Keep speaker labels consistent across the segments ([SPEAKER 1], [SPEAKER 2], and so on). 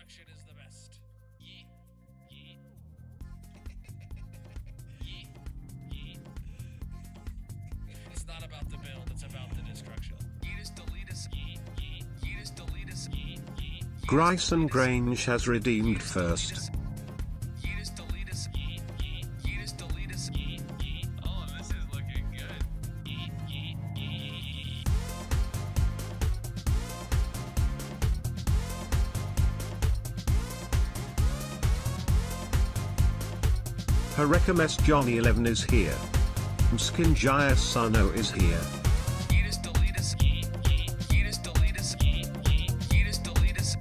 [SPEAKER 1] Destruction is the best. Yeet. Yeet. Yeet. Yeet. It's not about the build, it's about the destruction. Yeetus, delete us. Yeet. Yeet. Yeetus, delete us. Yeet. Yeet.
[SPEAKER 2] Gryson Grange has redeemed first.
[SPEAKER 1] Yeetus, delete us. Yeet. Yeet. Yeetus, delete us. Yeet. Yeet. Oh, this is looking good. Yeet. Yeet. Yeet.
[SPEAKER 2] Harekames Johnny 11 is here. Mskinjaya Sano is here.
[SPEAKER 1] Yeetus, delete us. Yeet. Yeet. Yeetus, delete us. Yeet. Yeet. Yeetus, delete us.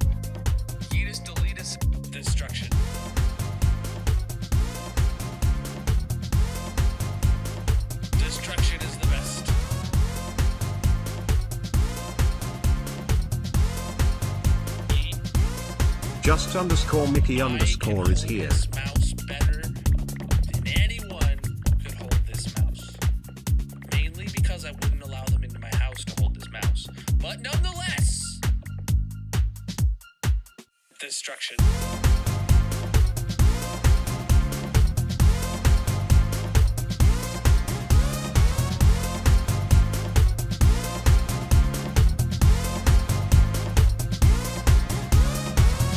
[SPEAKER 1] Yeetus, delete us. Destruction. Destruction is the best. Yeet.
[SPEAKER 2] Just underscore Mickey underscore is here.
[SPEAKER 1] This mouse better than anyone could hold this mouse. Mainly because I wouldn't allow them into my house to hold this mouse. But nonetheless, destruction.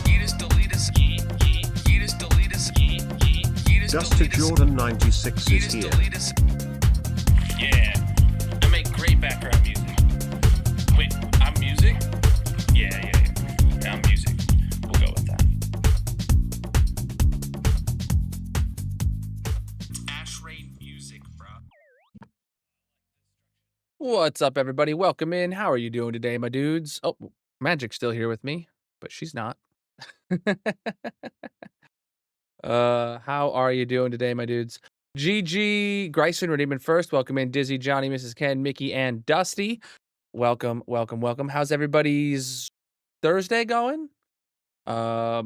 [SPEAKER 1] Yeetus, delete us. Yeet. Yeet. Yeetus, delete us. Yeet. Yeet. Yeetus,
[SPEAKER 2] Dusty
[SPEAKER 1] delete us.
[SPEAKER 2] Jordan 96 is
[SPEAKER 1] Yeetus,
[SPEAKER 2] here.
[SPEAKER 1] delete us. Yeah, I make great background music. Wait, I'm music? Yeah, I'm music. We'll go with that. Ash Rain music, bro.
[SPEAKER 3] What's up, everybody? Welcome in. How are you doing today, my dudes? Oh, Magic's still here with me, but she's not. How are you doing today, my dudes? GG, Gryson, redeeming first. Welcome in, Dizzy, Johnny, Mrs. Ken, Mickey, and Dusty. Welcome, welcome, welcome. How's everybody's Thursday going? I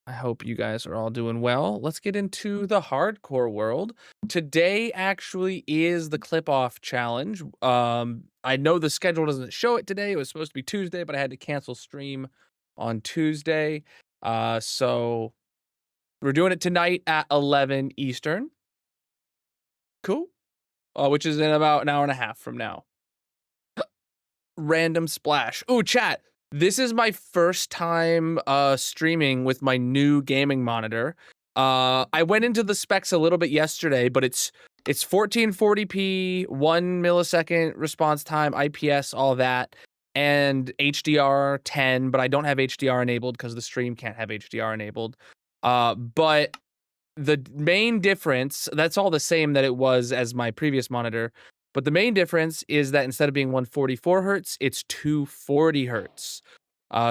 [SPEAKER 3] hope you guys are all doing well. Let's get into the hardcore world. Today actually is the clip-off challenge. I know the schedule doesn't show it today. It was supposed to be Tuesday, but I had to cancel stream on Tuesday. So we're doing it tonight at 11 Eastern. Cool. Which is in about an hour and a half from now. Random splash. Oh, chat. This is my first time streaming with my new gaming monitor. I went into the specs a little bit yesterday, but it's 1440p, 1 millisecond response time, IPS, all that, and HDR 10, but I don't have HDR enabled because the stream can't have HDR enabled. But the main difference, that's all the same that it was as my previous monitor, but the main difference is that instead of being 144 hertz, it's 240 hertz.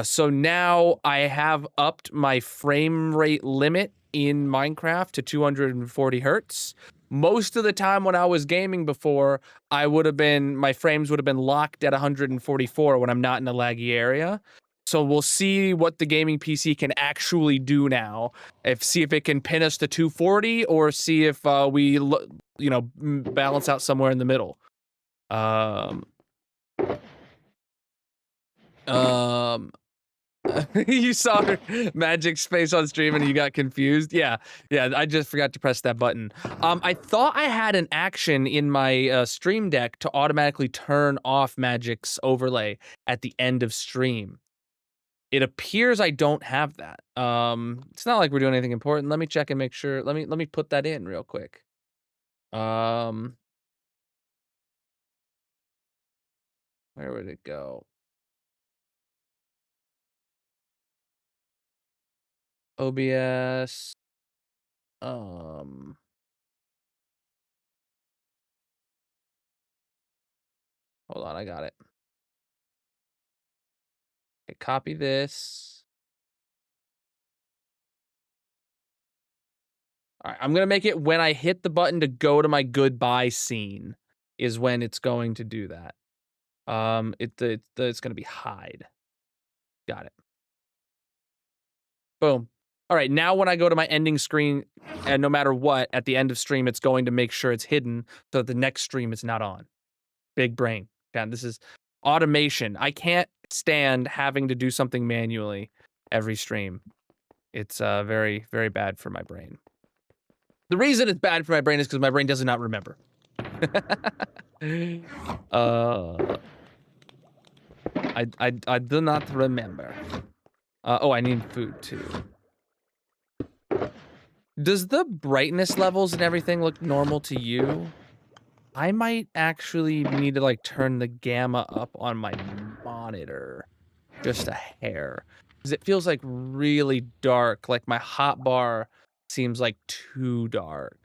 [SPEAKER 3] So now I have upped my frame rate limit in Minecraft to 240 hertz. Most of the time when I was gaming before, my frames would have been locked at 144 when I'm not in a laggy area. So we'll see what the gaming PC can actually do now. See if it can pin us to 240 or see if we balance out somewhere in the middle. You saw her Magic's face on stream and you got confused. Yeah, I just forgot to press that button. I thought I had an action in my stream deck to automatically turn off Magic's overlay at the end of stream. It appears I don't have that. It's not like we're doing anything important. Let me check and make sure. Let me put that in real quick. Where would it go? OBS. Hold on, I got it. Okay, copy this. All right, I'm gonna make it when I hit the button to go to my goodbye scene is when it's going to do that. It's gonna be hide. Got it. Boom. All right, now when I go to my ending screen, and no matter what, at the end of stream, it's going to make sure it's hidden so that the next stream is not on. Big brain. Yeah, this is automation. I can't stand having to do something manually. every stream. It's very, very bad for my brain. The reason it's bad for my brain is because my brain does not remember. I do not remember. Oh, I need food too. Does the brightness levels and everything look normal to you? I might actually need to like turn the gamma up on my monitor just a hair. Because it feels like really dark. Like my hotbar seems like too dark.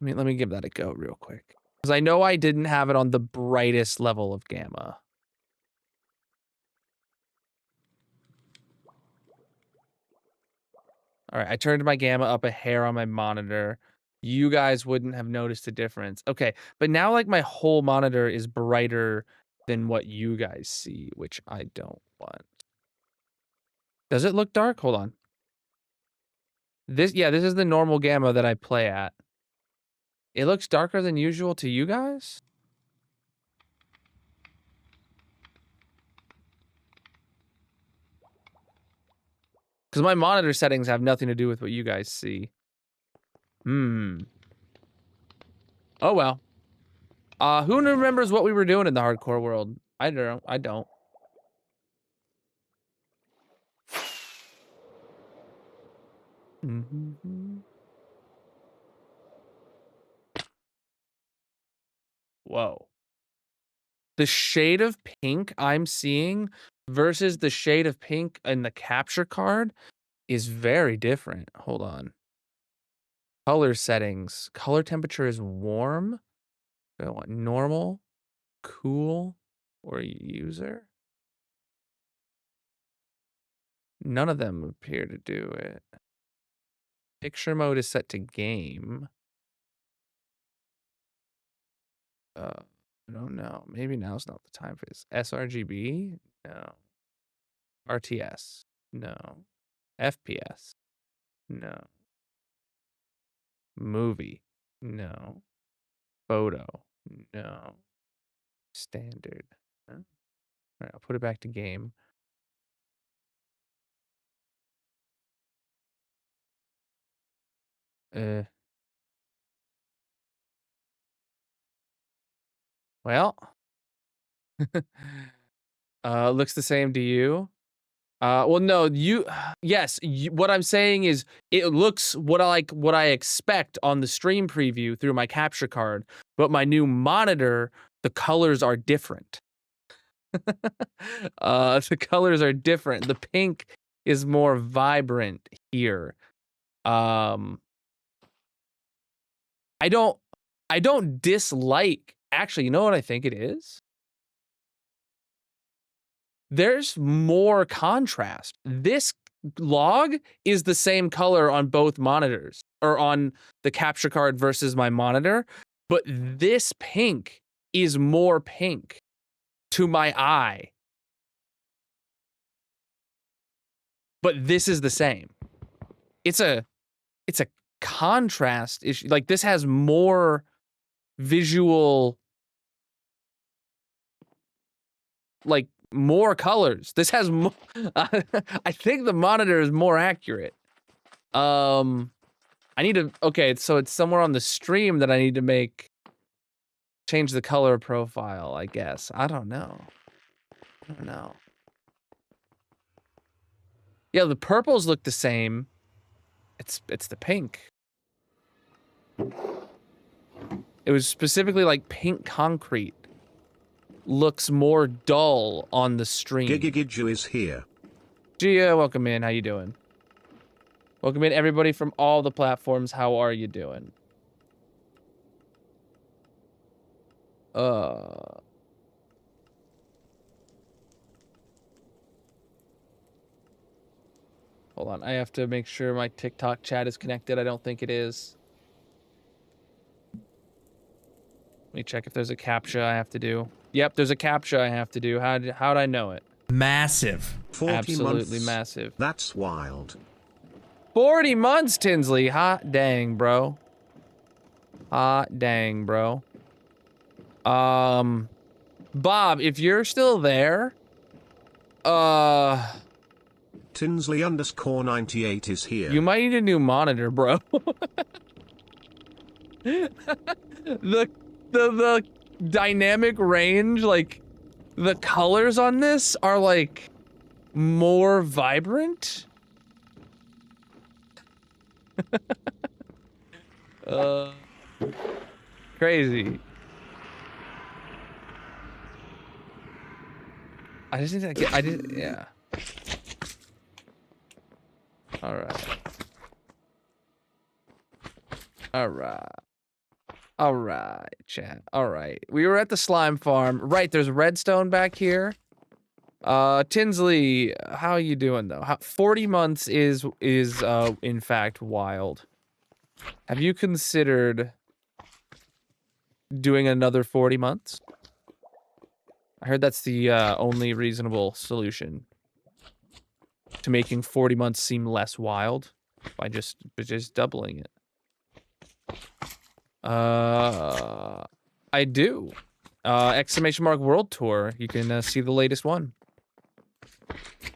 [SPEAKER 3] Let me give that a go real quick. Because I know I didn't have it on the brightest level of gamma. All right, I turned my gamma up a hair on my monitor. You guys wouldn't have noticed a difference. Okay, but now like my whole monitor is brighter than what you guys see, which I don't want. Does it look dark? Hold on. This is the normal gamma that I play at. It looks darker than usual to you guys? Because my monitor settings have nothing to do with what you guys see. Oh well. Who remembers what we were doing in the hardcore world? I don't. Whoa. The shade of pink I'm seeing versus the shade of pink in the capture card is very different. Hold on. Color settings. Color temperature is warm. I want normal, cool, or user. None of them appear to do it. Picture mode is set to game. I don't know. Maybe now's not the time for this. sRGB? No. RTS? No. FPS? No. Movie? No. Photo? No. Standard? No. All right, I'll put it back to game. Well. Looks the same to you. Well, no, yes, what I'm saying is it looks what I expect on the stream preview through my capture card, but my new monitor, the colors are different. The colors are different. The pink is more vibrant here. I don't dislike, actually, you know what I think it is? There's more contrast. This log is the same color on both monitors, or on the capture card versus my monitor, but this pink is more pink to my eye. But this is the same. It's a contrast issue. Like, this has more visual, like, more colors. This has more. I think the monitor is more accurate. I need to. Okay, so it's somewhere on the stream that I need to change the color profile, I guess. I don't know. Yeah, the purples look the same. It's the pink. It was specifically like pink concrete. Looks more dull on the stream.
[SPEAKER 2] Gigigiju is here.
[SPEAKER 3] Gia, welcome in. How you doing? Welcome in, everybody from all the platforms. How are you doing? Hold on. I have to make sure my TikTok chat is connected. I don't think it is. Let me check if there's a CAPTCHA I have to do. Yep, there's a CAPTCHA I have to do. How'd I know it?
[SPEAKER 4] Massive.
[SPEAKER 2] 40
[SPEAKER 3] Absolutely
[SPEAKER 2] months.
[SPEAKER 3] massive.
[SPEAKER 2] That's wild.
[SPEAKER 3] 40 months, Tinsley. Hot dang, bro. Hot dang, bro. Bob, if you're still there,
[SPEAKER 2] Tinsley_98 is here.
[SPEAKER 3] You might need a new monitor, bro. the dynamic range, like the colors on this are like more vibrant. Crazy. I just need to get, yeah. Alright. Alright, chat. Alright. We were at the slime farm. Right, there's redstone back here. Tinsley, how are you doing though? 40 months is in fact wild. Have you considered doing another 40 months? I heard that's the only reasonable solution to making 40 months seem less wild by just doubling it. I do. Exclamation mark world tour. You can see the latest one.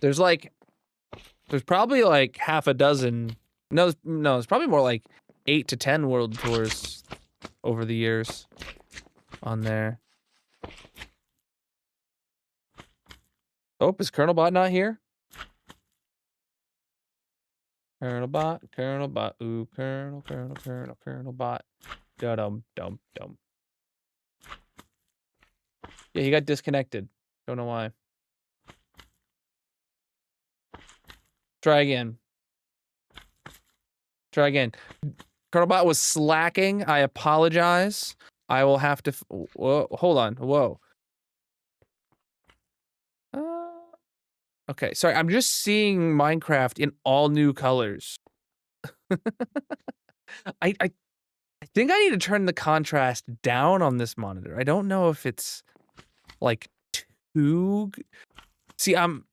[SPEAKER 3] There's probably like half a dozen. No, it's probably more like 8 to 10 world tours over the years on there. Oh, is Colonel Bot not here? Colonel Bot, ooh, Colonel Bot. Dum. Yeah, he got disconnected. Don't know why. Try again. Colonel Bot was slacking. I apologize. I will have to. Whoa, hold on. Whoa. Okay, sorry. I'm just seeing Minecraft in all new colors. I think I need to turn the contrast down on this monitor. I don't know if it's like too. See, I'm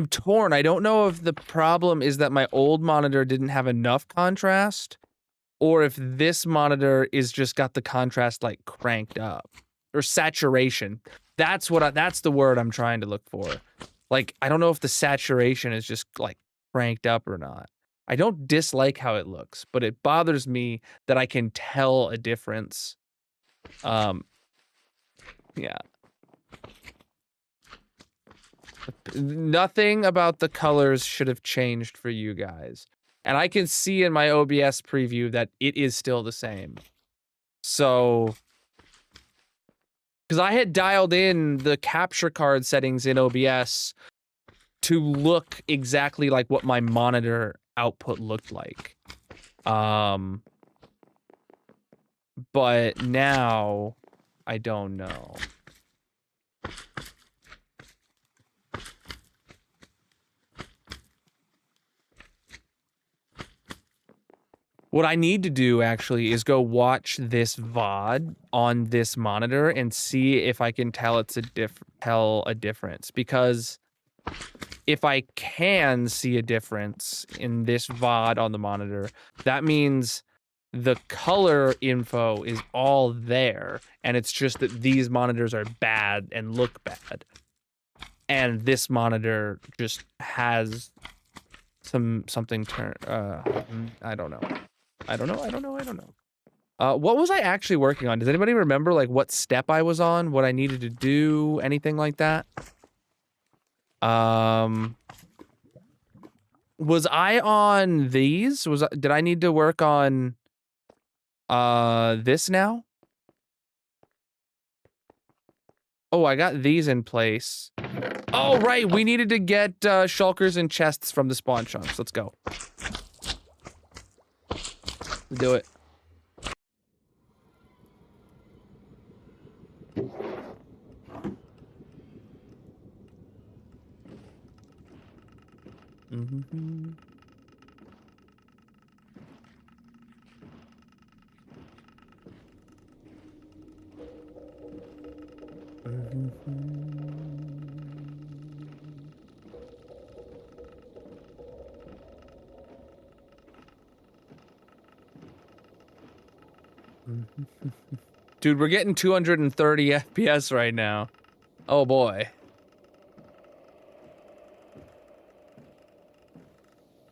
[SPEAKER 3] torn. I don't know if the problem is that my old monitor didn't have enough contrast, or if this monitor is just got the contrast like cranked up, or saturation. That's the word I'm trying to look for. Like, I don't know if the saturation is just like cranked up or not. I don't dislike how it looks, but it bothers me that I can tell a difference. Yeah. Nothing about the colors should have changed for you guys. And I can see in my OBS preview that it is still the same. So, because I had dialed in the capture card settings in OBS to look exactly like what my monitor output looked like. But now I don't know. What I need to do, actually, is go watch this VOD on this monitor and see if I can tell tell a difference. Because if I can see a difference in this VOD on the monitor, that means the color info is all there, and it's just that these monitors are bad and look bad. And this monitor just has something I don't know. What was I actually working on? Does anybody remember like what step I was on? What I needed to do? Anything like that? Was I on these? Did I need to work on this now? Oh, I got these in place. Oh, right. We needed to get shulkers and chests from the spawn chunks. Let's go. Do it. Mm-hmm. Dude, we're getting 230 FPS right now. Oh boy.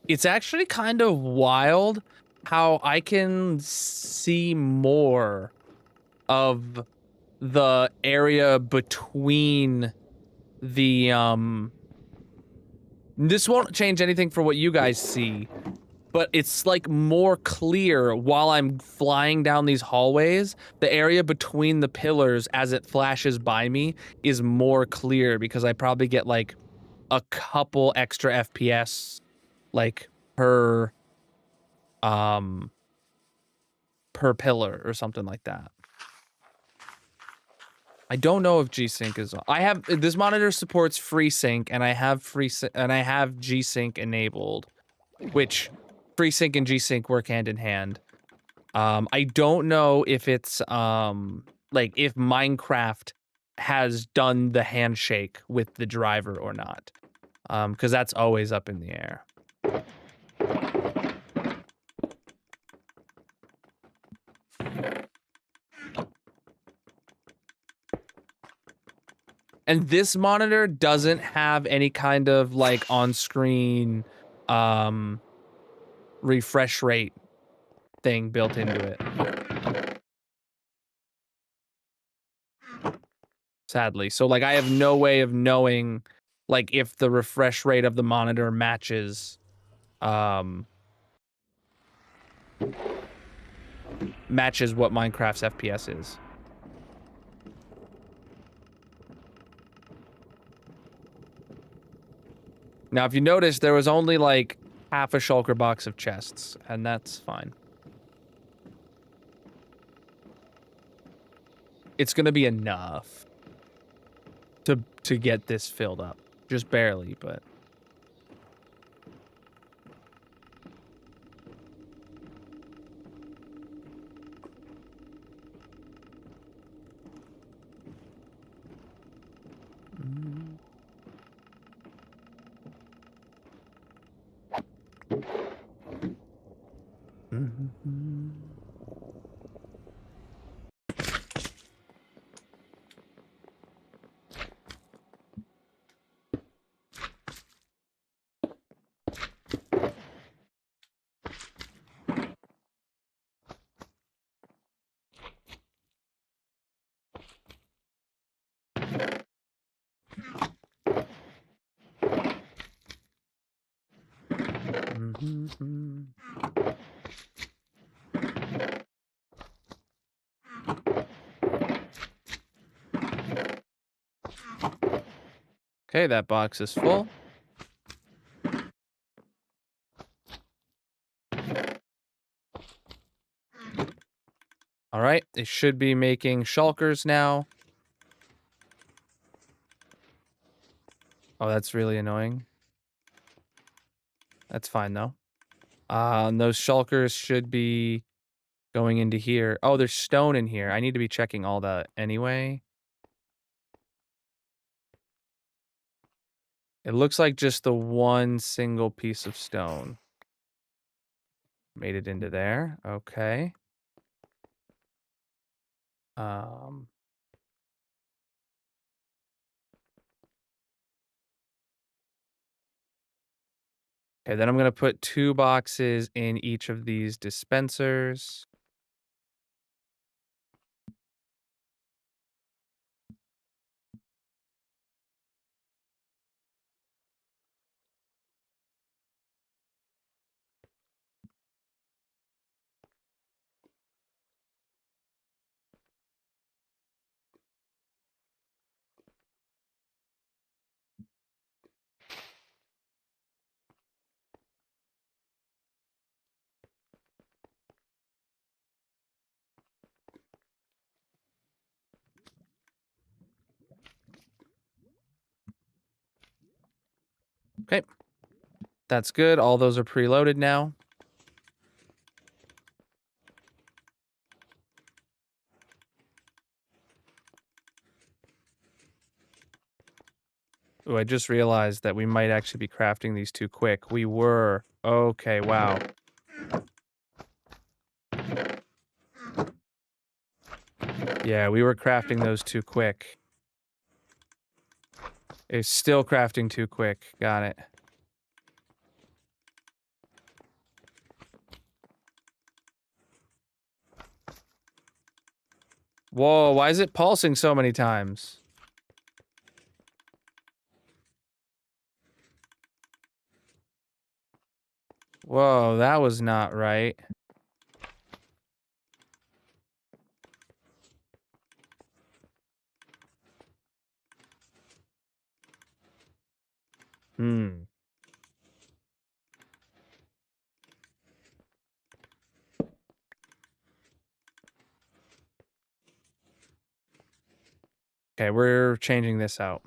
[SPEAKER 3] It's actually kind of wild how I can see more of the area between the this won't change anything for what you guys see, but it's like more clear while I'm flying down these hallways. The area between the pillars as it flashes by me is more clear because I probably get like a couple extra FPS like per per pillar or something like that. I don't know if G-Sync is on. I have this monitor supports FreeSync and I have G-Sync enabled, which FreeSync and G-Sync work hand in hand. I don't know if it's like if Minecraft has done the handshake with the driver or not. Because that's always up in the air. And this monitor doesn't have any kind of like on-screen refresh rate thing built into it. Sadly. So like I have no way of knowing like if the refresh rate of the monitor matches matches what Minecraft's FPS is. Now, if you notice, there was only like half a shulker box of chests, and that's fine. It's gonna be enough to get this filled up. Just barely, but... Okay, that box is full. All right, it should be making shulkers now. Oh, that's really annoying. That's fine, though. And those shulkers should be going into here. Oh, there's stone in here. I need to be checking all that anyway. It looks like just the one single piece of stone. Made it into there. Okay. Okay, then I'm going to put 2 boxes in each of these dispensers. Okay. That's good. All those are preloaded now. Ooh, I just realized that we might actually be crafting these too quick. We were. Okay, wow. Yeah, we were crafting those too quick. It's still crafting too quick. Got it. Whoa, why is it pulsing so many times? Whoa, that was not right. Hmm. Okay, we're changing this out.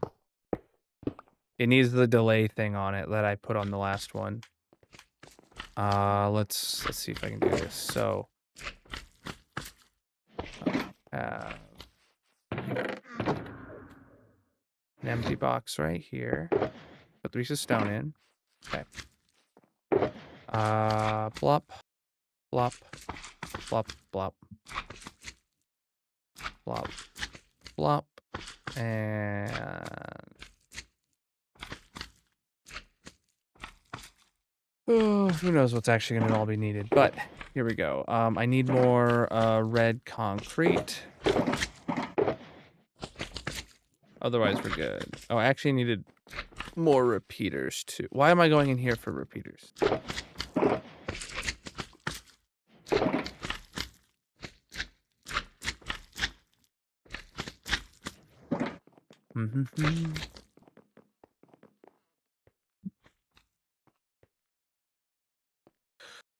[SPEAKER 3] It needs the delay thing on it that I put on the last one. Let's see if I can do this. So, an empty box right here. Put the piece of stone in. Okay. Blop, blop, blop, blop, blop, blop, and oh, who knows what's actually going to all be needed. But here we go. I need more red concrete. Otherwise, we're good. Oh, I actually needed more repeaters too. Why am I going in here for repeaters?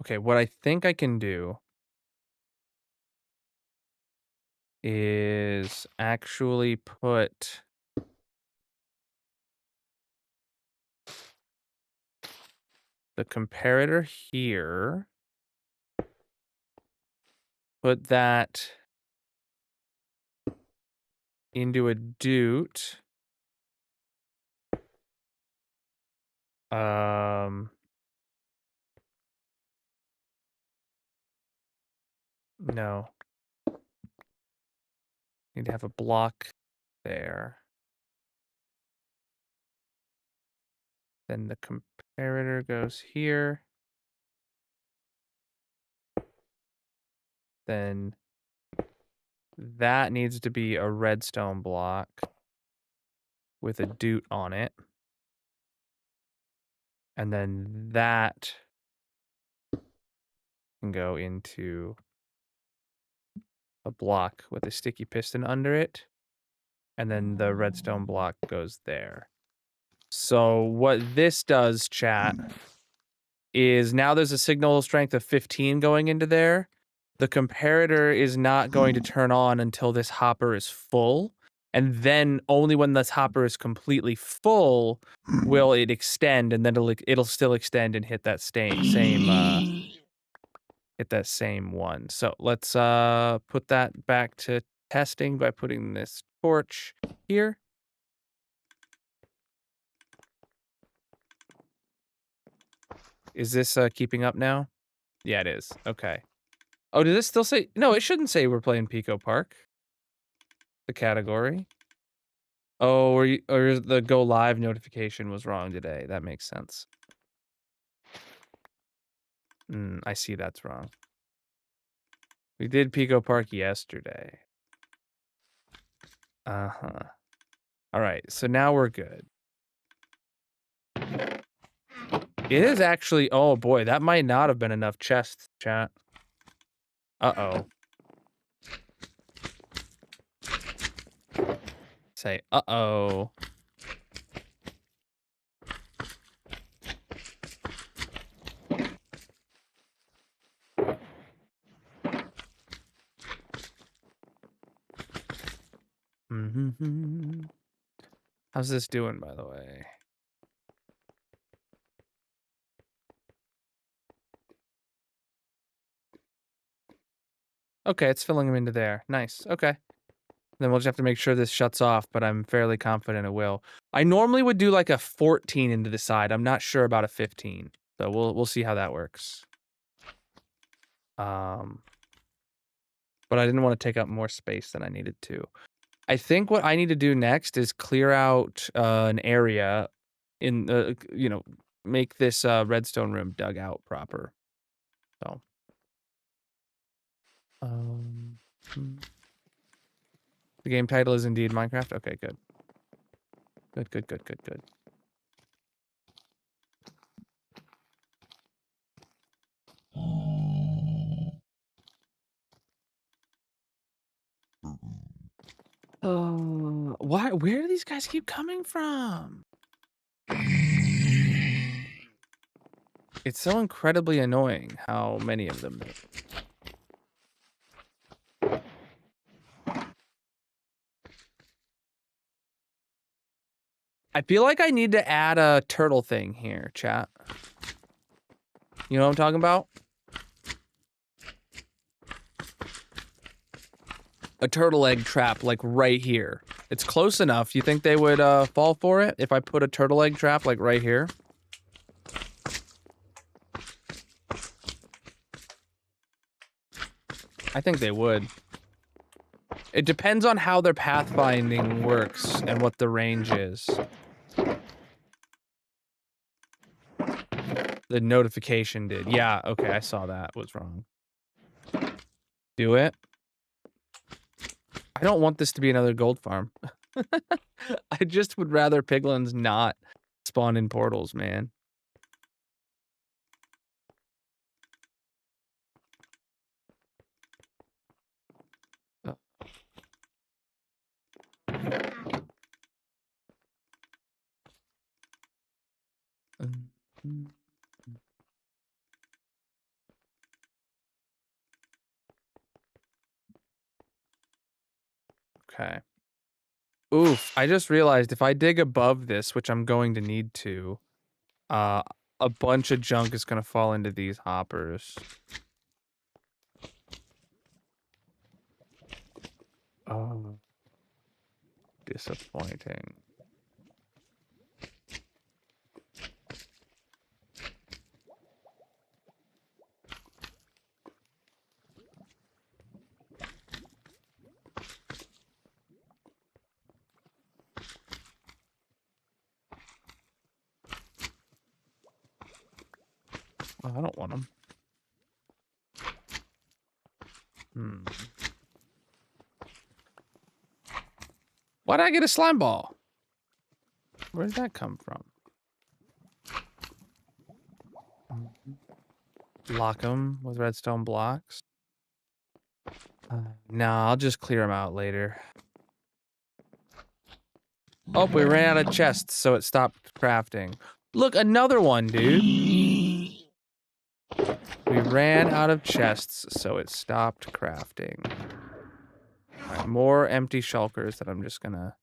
[SPEAKER 3] Okay, what I think I can do is actually put the comparator here. Put that into a doot. No. Need to have a block there. Then the comparator goes here. Then that needs to be a redstone block with a doot on it. And then that can go into a block with a sticky piston under it. And then the redstone block goes there. So what this does, chat, is now there's a signal strength of 15 going into there. The comparator is not going to turn on until this hopper is full. And then only when this hopper is completely full will it extend, and then it'll still extend and hit that same one. So let's put that back to testing by putting this torch here. Is this keeping up now? Yeah, it is. Okay. Oh, did this still say? No, it shouldn't say we're playing Pico Park. The category. Oh, or the go live notification was wrong today. That makes sense. I see that's wrong. We did Pico Park yesterday. Uh-huh. All right, so now we're good. It is actually, oh boy, that might not have been enough chests, chat. Uh-oh. Say, uh-oh. How's this doing, by the way? Okay, it's filling them into there. Nice. Okay. Then we'll just have to make sure this shuts off, but I'm fairly confident it will. I normally would do like a 14 into the side. I'm not sure about a 15. So we'll see how that works. But I didn't want to take up more space than I needed to. I think what I need to do next is clear out an area in the, make this redstone room dug out proper. So. The game title is indeed Minecraft? Okay, good. Good. Oh, why? Where do these guys keep coming from? It's so incredibly annoying how many of them there. I feel like I need to add a turtle thing here, chat. You know what I'm talking about? A turtle egg trap, like right here. It's close enough. You think they would fall for it if I put a turtle egg trap, like right here? I think they would. It depends on how their pathfinding works and what the range is. The notification did. Yeah, okay, I saw that. Was wrong. Do it. I don't want this to be another gold farm. I just would rather piglins not spawn in portals, man. Oh. Okay. Oof, I just realized if I dig above this, which I'm going to need to, a bunch of junk is going to fall into these hoppers. Oh. Disappointing. Oh, I don't want them. Why'd I get a slime ball? Where did that come from? Block them with redstone blocks. Nah, I'll just clear them out later. Oh, we ran out of chests, so it stopped crafting. Look, another one, dude. We ran out of chests, so it stopped crafting. All right, more empty shulkers that I'm just gonna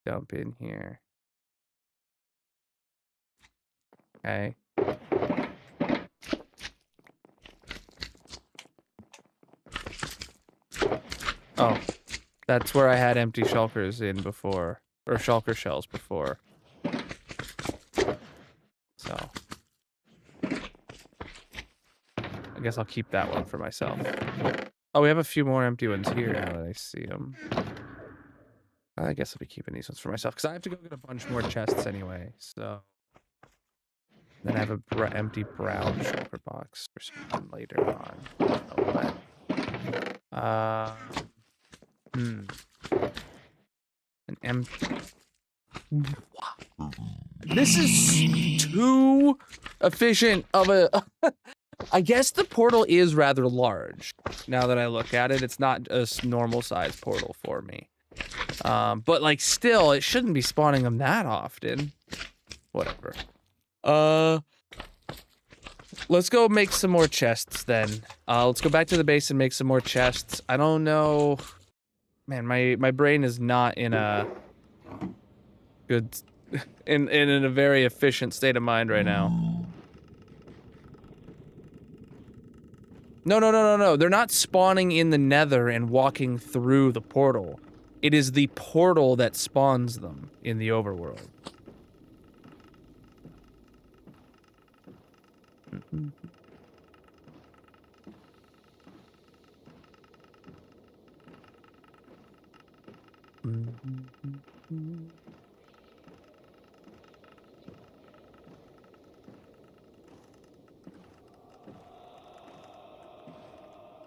[SPEAKER 3] dump in here. Okay. Oh, that's where I had empty shulkers in before, or shulker shells before. So, I guess I'll keep that one for myself. Oh, we have a few more empty ones here now that I see them. I guess I'll be keeping these ones for myself because I have to go get a bunch more chests anyway. So then I have a empty brown shulker box for some later on. I don't know when. An empty. This is too efficient of a. I guess the portal is rather large. Now that I look at it, it's not a normal size portal for me. But like still, it shouldn't be spawning them that often. Whatever. Let's go make some more chests then. Let's go back to the base and make some more chests. I don't know. Man, my brain is not in a good in a very efficient state of mind right now. No. They're not spawning in the nether and walking through the portal. It is the portal that spawns them in the overworld.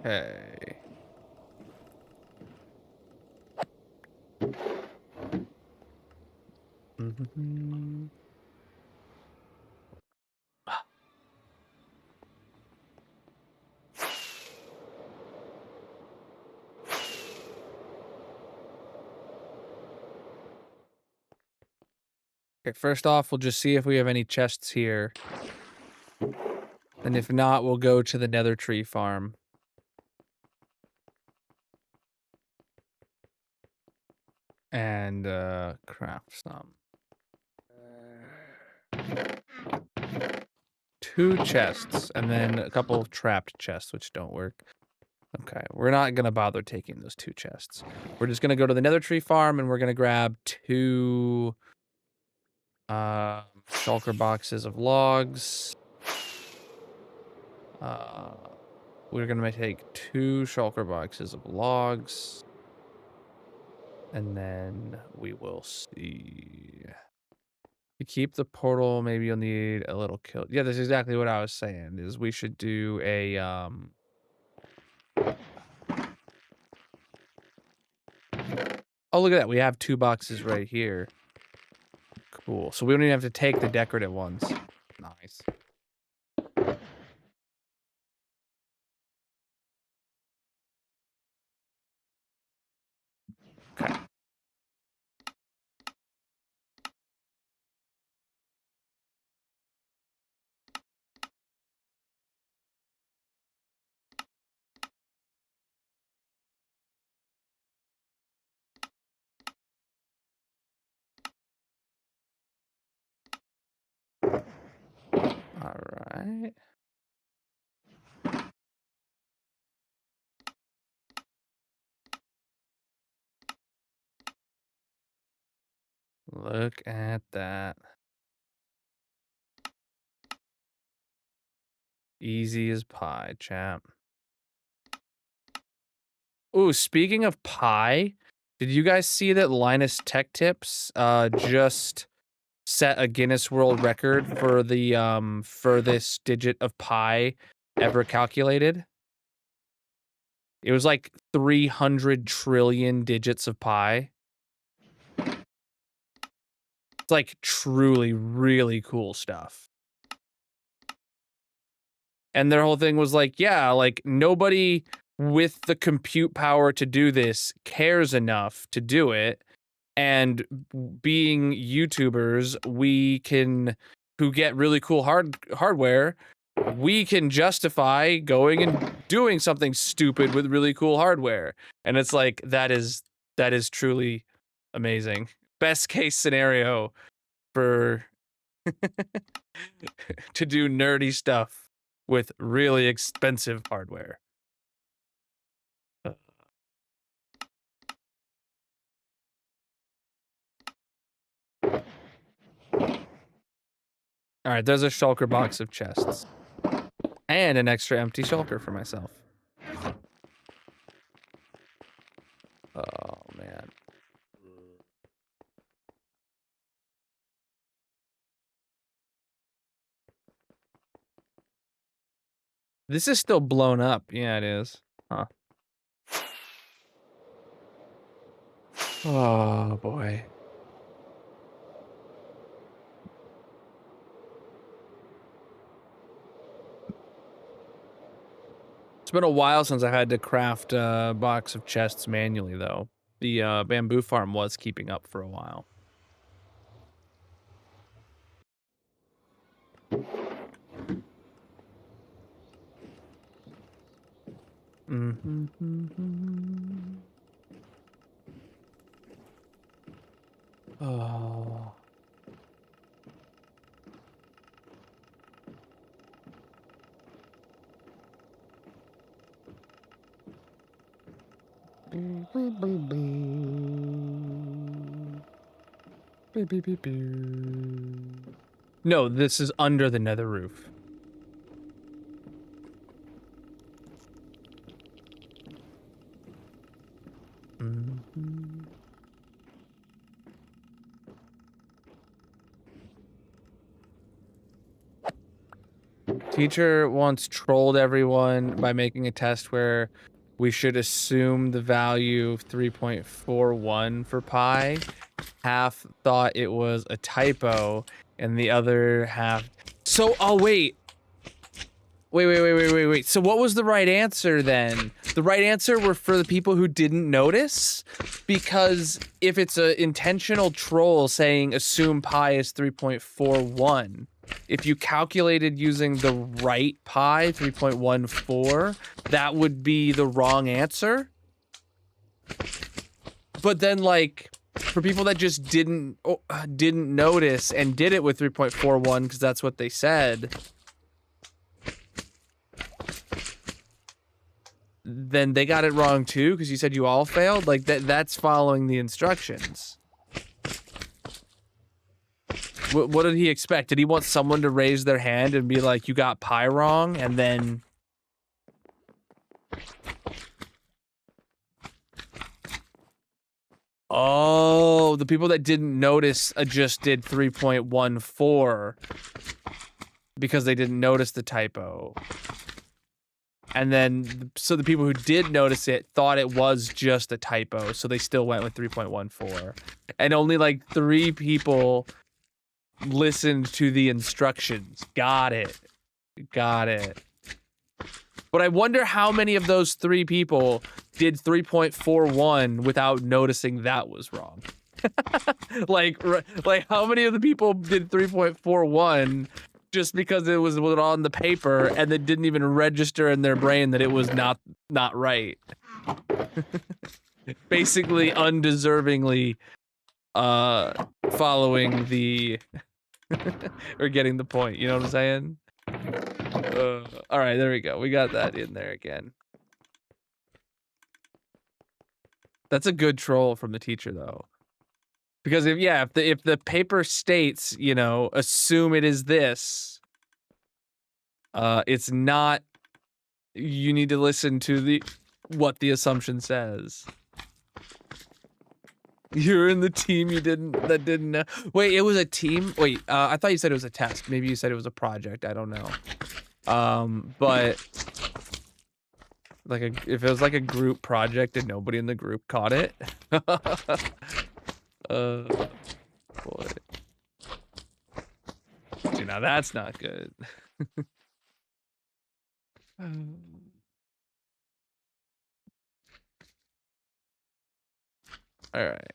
[SPEAKER 3] Okay. Okay, first off, we'll just see if we have any chests here. And if not, we'll go to the Nether Tree farm. And craft some. 2 chests, and then a couple of trapped chests, which don't work. Okay, we're not gonna bother taking those 2 chests. We're just gonna go to the Nether Tree farm, and we're gonna grab 2 shulker boxes of logs. We're gonna take 2 shulker boxes of logs, and then we will see. To keep the portal, maybe you'll need a little kill. Yeah, that's exactly what I was saying. Is we should do a Oh, look at that. We have 2 boxes right here. Cool. So we don't even have to take the decorative ones. Nice. Okay. All right. Look at that. Easy as pie, chap. Ooh, speaking of pie, did you guys see that Linus Tech Tips just set a Guinness World Record for the furthest digit of pi ever calculated? It was like 300 trillion digits of pi. It's like truly really cool stuff. And their whole thing was like, yeah, like nobody with the compute power to do this cares enough to do it. And being YouTubers, who get really cool hardware, we can justify going and doing something stupid with really cool hardware. And it's like, that is truly amazing. Best case scenario for to do nerdy stuff with really expensive hardware. All right, there's a shulker box of chests. And an extra empty shulker for myself. Oh, man. This is still blown up. Yeah, it is. Huh. Oh, boy. It's been a while since I had to craft a box of chests manually, though. The bamboo farm was keeping up for a while. Oh. No, this is under the nether roof. Teacher once trolled everyone by making a test where we should assume the value of 3.41 for pi half thought it was a typo, and the other half. So, oh wait. Wait. So what was the right answer then? The right answer were for the people who didn't notice? Because if it's an intentional troll saying assume pi is 3.41, if you calculated using the right pi, 3.14, that would be the wrong answer. But then, like, for people that just didn't notice and did it with 3.41 because that's what they said, then they got it wrong too because you said you all failed. Like that's following the instructions. What did he expect? Did he want someone to raise their hand and be like, you got pi wrong, and then... Oh, the people that didn't notice just did 3.14 because they didn't notice the typo. And then, so the people who did notice it thought it was just a typo, so they still went with 3.14. And only like 3 people listened to the instructions. Got it. But I wonder how many of those 3 people did 3.41 without noticing that was wrong. like how many of the people did 3.41 just because it was on the paper and it didn't even register in their brain that it was not right. Basically undeservingly following the or getting the point, you know what I'm saying? All right, there we go. We got that in there again. That's a good troll from the teacher though. Because if the paper states, you know, assume it is this, it's not. You need to listen to what the assumption says. You're in the team that didn't know. Wait, it was a team? Wait, I thought you said it was a test. Maybe you said it was a project. I don't know. But like if it was like a group project and nobody in the group caught it. Boy. Dude, now that's not good. All right.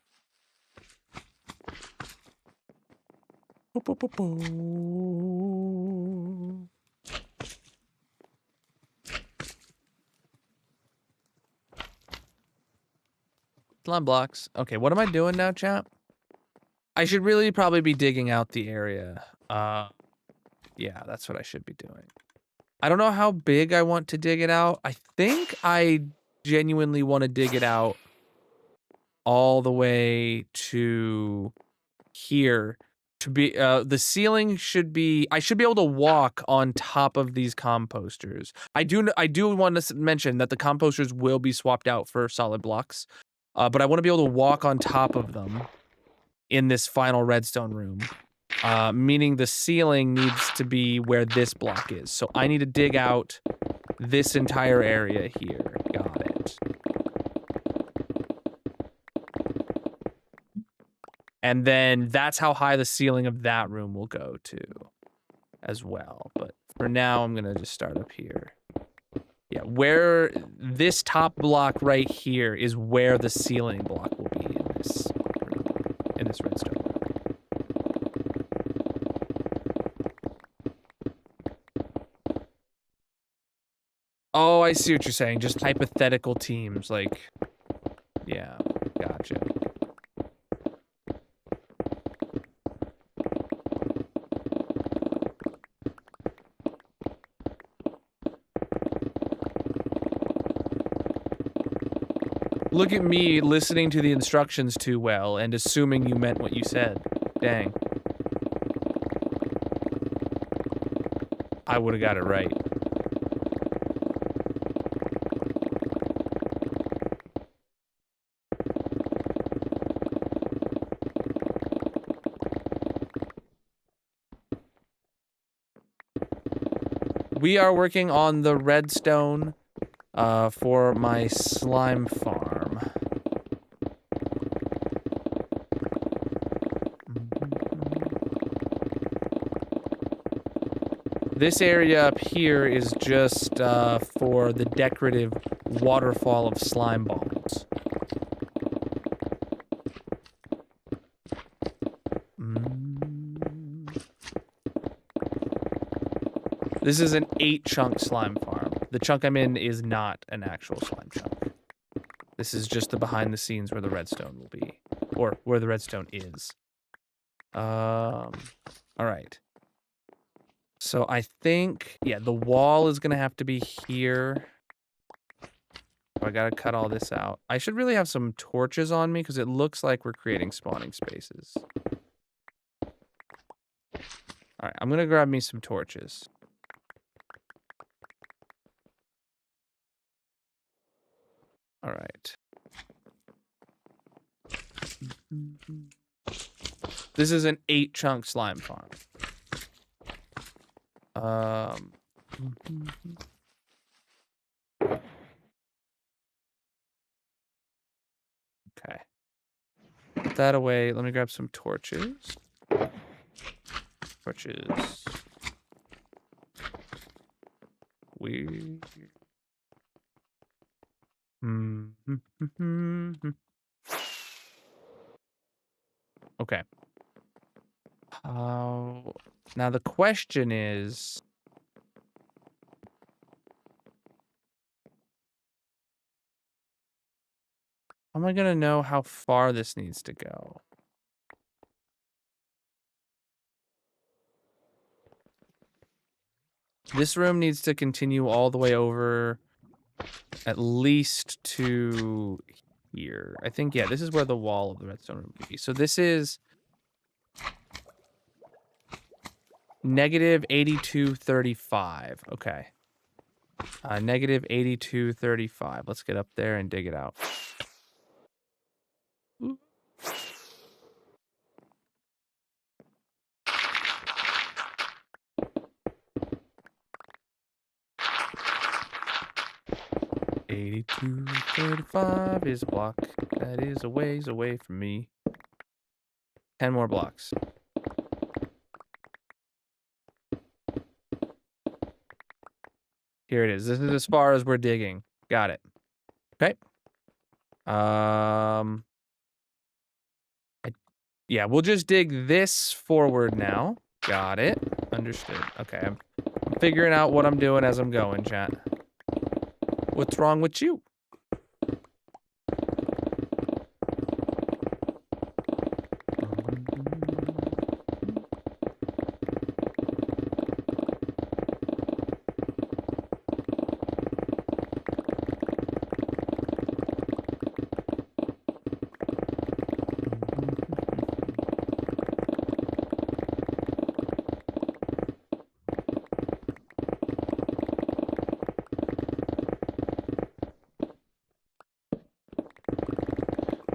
[SPEAKER 3] Slime blocks. Okay, what am I doing now, chat? I should really probably be digging out the area. Yeah, that's what I should be doing. I don't know how big I want to dig it out. I think I genuinely want to dig it out all the way to here. To be the ceiling should be. I should be able to walk on top of these composters. I do want to mention that the composters will be swapped out for solid blocks, but I want to be able to walk on top of them in this final redstone room. Meaning the ceiling needs to be where this block is. So I need to dig out this entire area here. Got it. And then that's how high the ceiling of that room will go to as well. But for now, I'm going to just start up here. Yeah, where this top block right here is where the ceiling block will be in this redstone room. Oh, I see what you're saying. Just hypothetical teams, like, yeah, gotcha. Look at me listening to the instructions too well and assuming you meant what you said. Dang. I would have got it right. We are working on the redstone for my slime farm. This area up here is just for the decorative waterfall of slime balls. This is an 8-chunk slime farm. The chunk I'm in is not an actual slime chunk. This is just the behind the scenes where the redstone will be. Or where the redstone is. All right. So I think, yeah, the wall is going to have to be here. I gotta cut all this out. I should really have some torches on me because it looks like we're creating spawning spaces. All right, I'm gonna grab me some torches. All right. This is an 8-chunk slime farm. Okay. Put that away. Let me grab some torches. Torches. Weird. Okay. Now the question is, how am I gonna know how far this needs to go? This room needs to continue all the way over at least to here. I think, yeah, this is where the wall of the redstone room would be. So this is negative 8235. Okay. Negative 8235. Let's get up there and dig it out. Ooh. $82.35 is a block. That is a ways away from me. 10 more blocks. Here it is. This is as far as we're digging. Got it. Okay. Yeah, we'll just dig this forward now. Got it. Understood. Okay, I'm figuring out what I'm doing as I'm going, chat. What's wrong with you?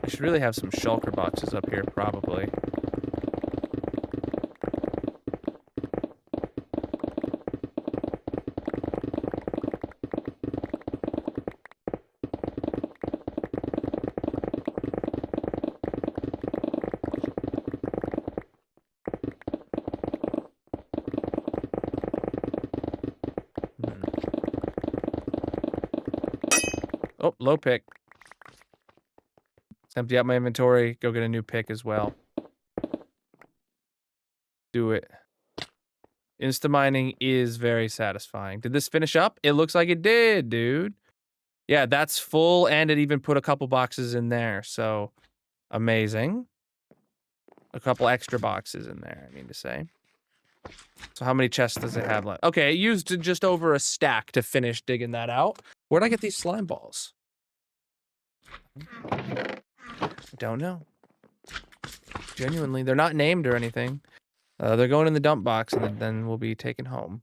[SPEAKER 3] I should really have some shulker boxes up here, probably. Oh, low pick. Empty out my inventory. Go get a new pick as well. Do it. Insta-mining is very satisfying. Did this finish up? It looks like it did, dude. Yeah, that's full, and it even put a couple boxes in there, so amazing. A couple extra boxes in there, I mean to say. So how many chests does it have left? Okay, it used just over a stack to finish digging that out. Where'd I get these slime balls? Don't know. Genuinely, they're not named or anything. They're going in the dump box, and then we'll be taken home.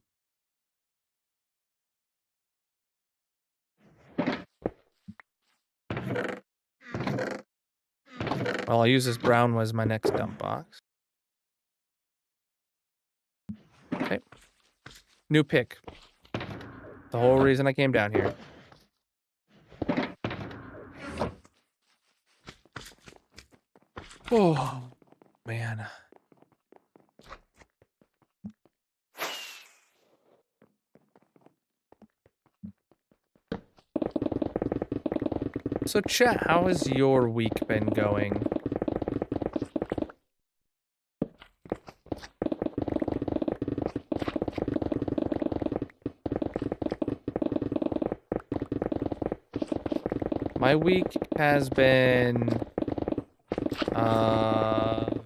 [SPEAKER 3] Well, I'll use this brown as my next dump box. Okay. New pick. The whole reason I came down here. Oh, man. So chat, how has your week been going? My week has been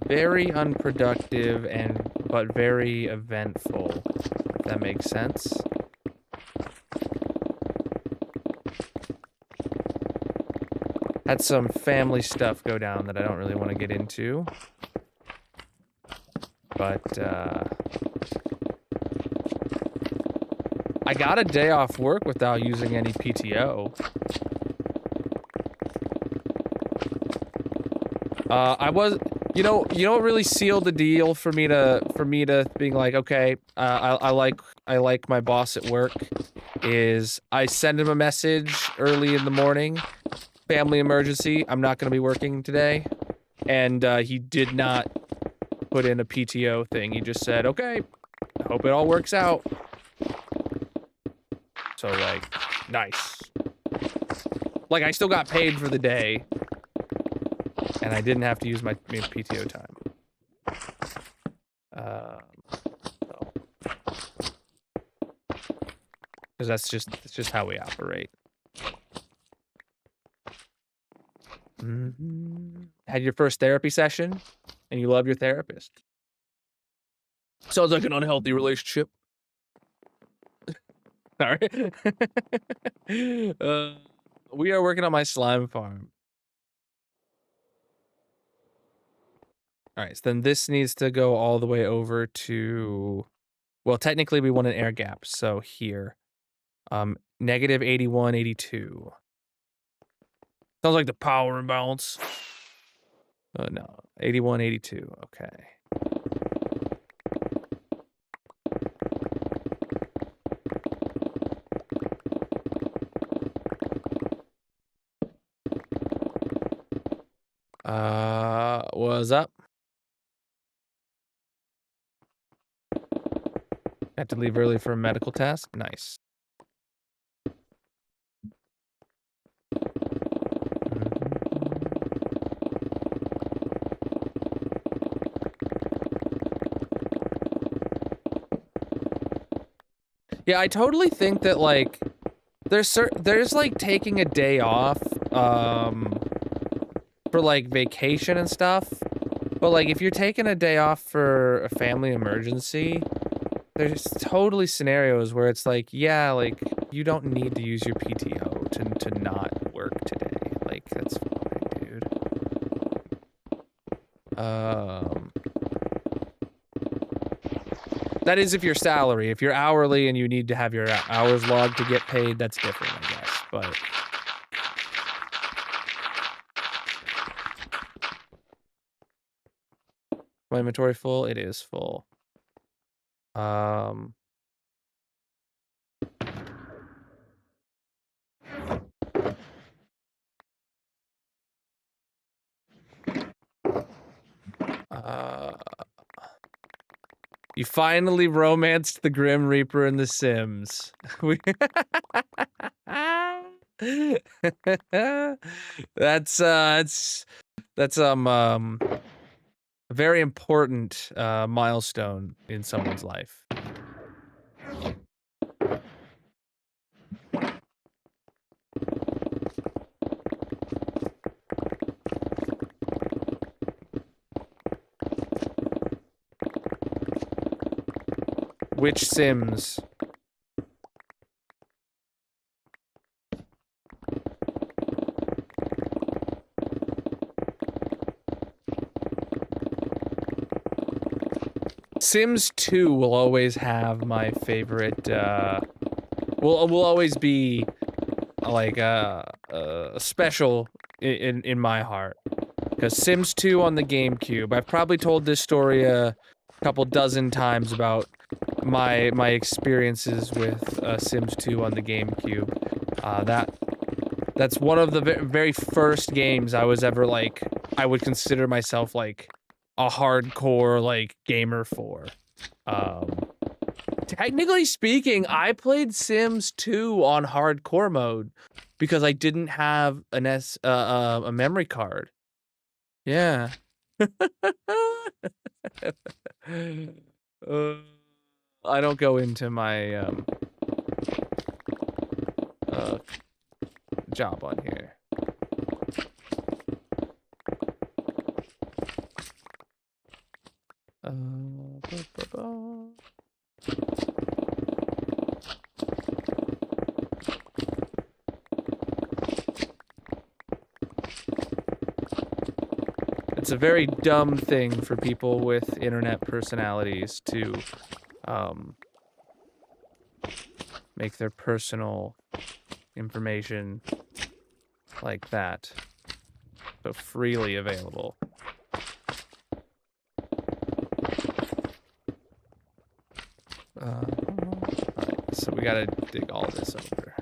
[SPEAKER 3] very unproductive but very eventful, if that makes sense. Had some family stuff go down that I don't really want to get into. But I got a day off work without using any PTO. You know what really sealed the deal for me to being like, okay, I like my boss at work, is I send him a message early in the morning, family emergency, I'm not gonna be working today, and he did not put in a PTO thing. He just said, okay, I hope it all works out. So like, nice. Like I still got paid for the day. And I didn't have to use my PTO time. Because that's just how we operate. Had your first therapy session, and you love your therapist. Sounds like an unhealthy relationship. Sorry. We are working on my slime farm. All right, so then this needs to go all the way over to, well, technically we want an air gap, so here. Negative 81, 82. Sounds like the power imbalance. No, 81, 82, okay. What's up? Had to leave early for a medical test? Nice. Yeah, I totally think that, like, there's like taking a day off, for like vacation and stuff, but like if you're taking a day off for a family emergency, there's totally scenarios where it's like, yeah, like you don't need to use your PTO to not work today. Like that's fine, dude. That is if you're salary. If you're hourly and you need to have your hours logged to get paid, that's different, I guess. But my inventory full? It is full. You finally romanced the Grim Reaper in The Sims. That's a very important milestone in someone's life. Which Sims? Sims 2 will always have my favorite, will always be like special in my heart. Because Sims 2 on the GameCube, I've probably told this story a couple dozen times about my experiences with Sims 2 on the GameCube. That's one of the very first games I was ever like, I would consider myself like a hardcore like gamer for. Technically speaking, I played Sims 2 on hardcore mode. because I didn't have a memory card. Yeah. uh, I don't go into my job on here. It's a very dumb thing for people with internet personalities to make their personal information like that so freely available. Alright, so we gotta dig all this over.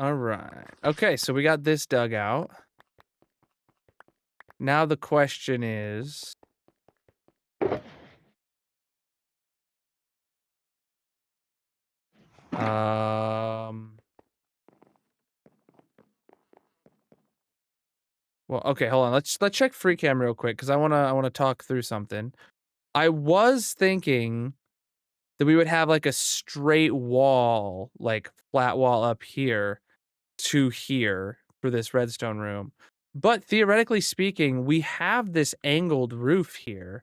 [SPEAKER 3] Alright. Okay, so we got this dug out. Now the question is... Well, okay, hold on. Let's check free cam real quick because I wanna talk through something. I was thinking that we would have like a straight wall, like flat wall up here to here for this redstone room. But theoretically speaking, we have this angled roof here.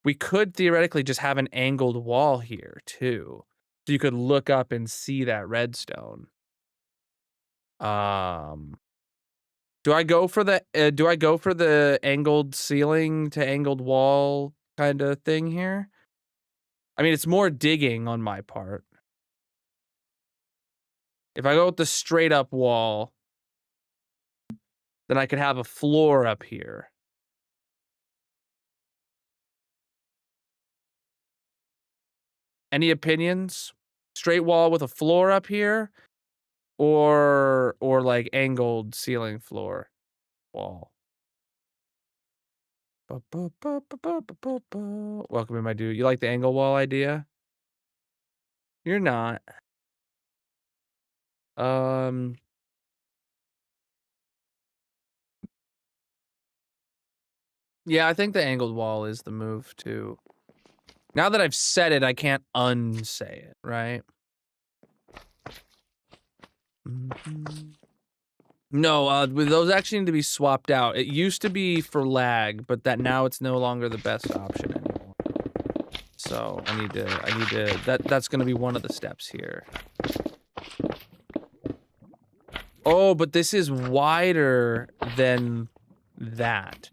[SPEAKER 3] We could theoretically just have an angled wall here too. So you could look up and see that redstone. Do I go for the angled ceiling to angled wall kind of thing here? I mean, it's more digging on my part. If I go with the straight up wall, then I could have a floor up here. Any opinions? Straight wall with a floor up here, or like angled ceiling floor wall. Welcome in, my dude. You like the angle wall idea? You're not. Yeah, I think the angled wall is the move too. Now that I've said it, I can't unsay it, right? No, those actually need to be swapped out. It used to be for lag, but now it's no longer the best option anymore. So I need to, that's gonna be one of the steps here. Oh, but this is wider than that.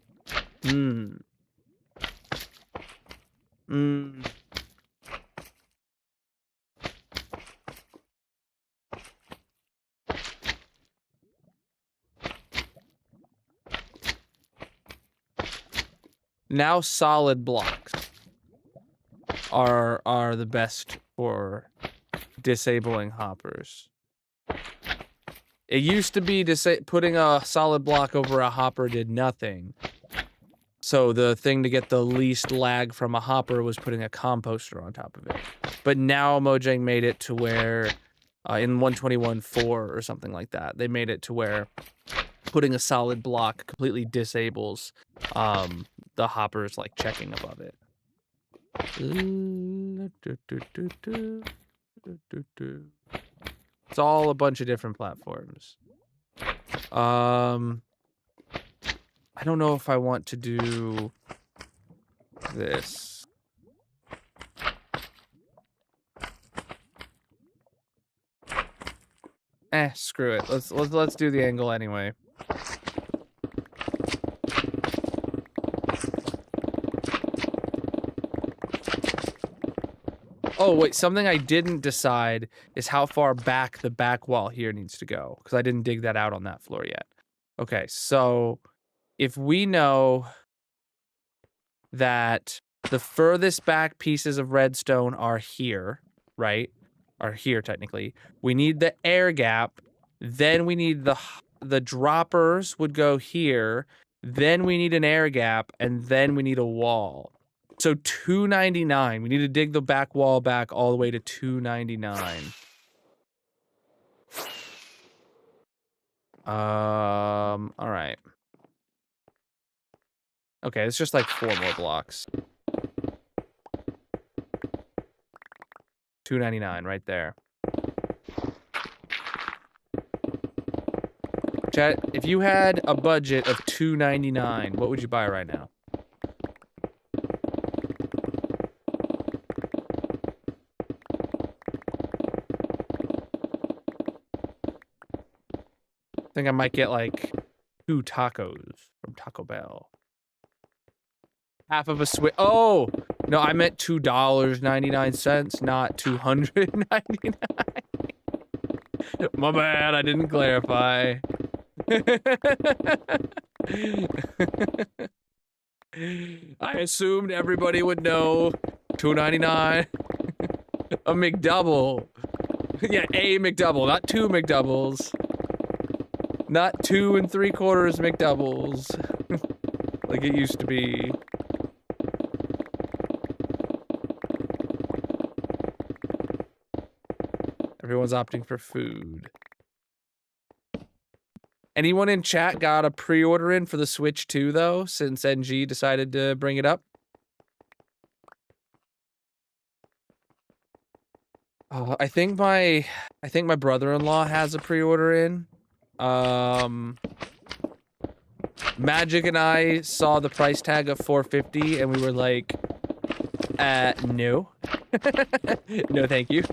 [SPEAKER 3] Now solid blocks are the best for disabling hoppers. It used to be putting a solid block over a hopper did nothing. So the thing to get the least lag from a hopper was putting a composter on top of it. But now Mojang made it to where, in 121.4 or something like that, they made it to where putting a solid block completely disables the hoppers like checking above it. It's all a bunch of different platforms. I don't know if I want to do this. Screw it. Let's do the angle anyway. Oh, wait, something I didn't decide is how far back the back wall here needs to go, because I didn't dig that out on that floor yet. Okay, so if we know that the furthest back pieces of redstone are here, right? Are here, technically. We need the air gap, then we need the droppers would go here, then we need an air gap, and then we need a wall. So 299. We need to dig the back wall back all the way to 299. All right. Okay, it's just like 4 more blocks. 299 right there. Chat, if you had a budget of 299, what would you buy right now? I think I might get like 2 tacos from Taco Bell. Half of a switch. Oh, no, I meant $2.99, not 299. My bad, I didn't clarify. I assumed everybody would know. $2.99. A McDouble. Yeah, a McDouble, not 2 McDoubles. Not 2 3/4 McDoubles. Like it used to be. Everyone's opting for food. Anyone in chat got a pre-order in for the Switch 2 though, since NG decided to bring it up? I think my brother-in-law has a pre-order in. Magic and I saw the price tag of $450 and we were like, no. No, thank you.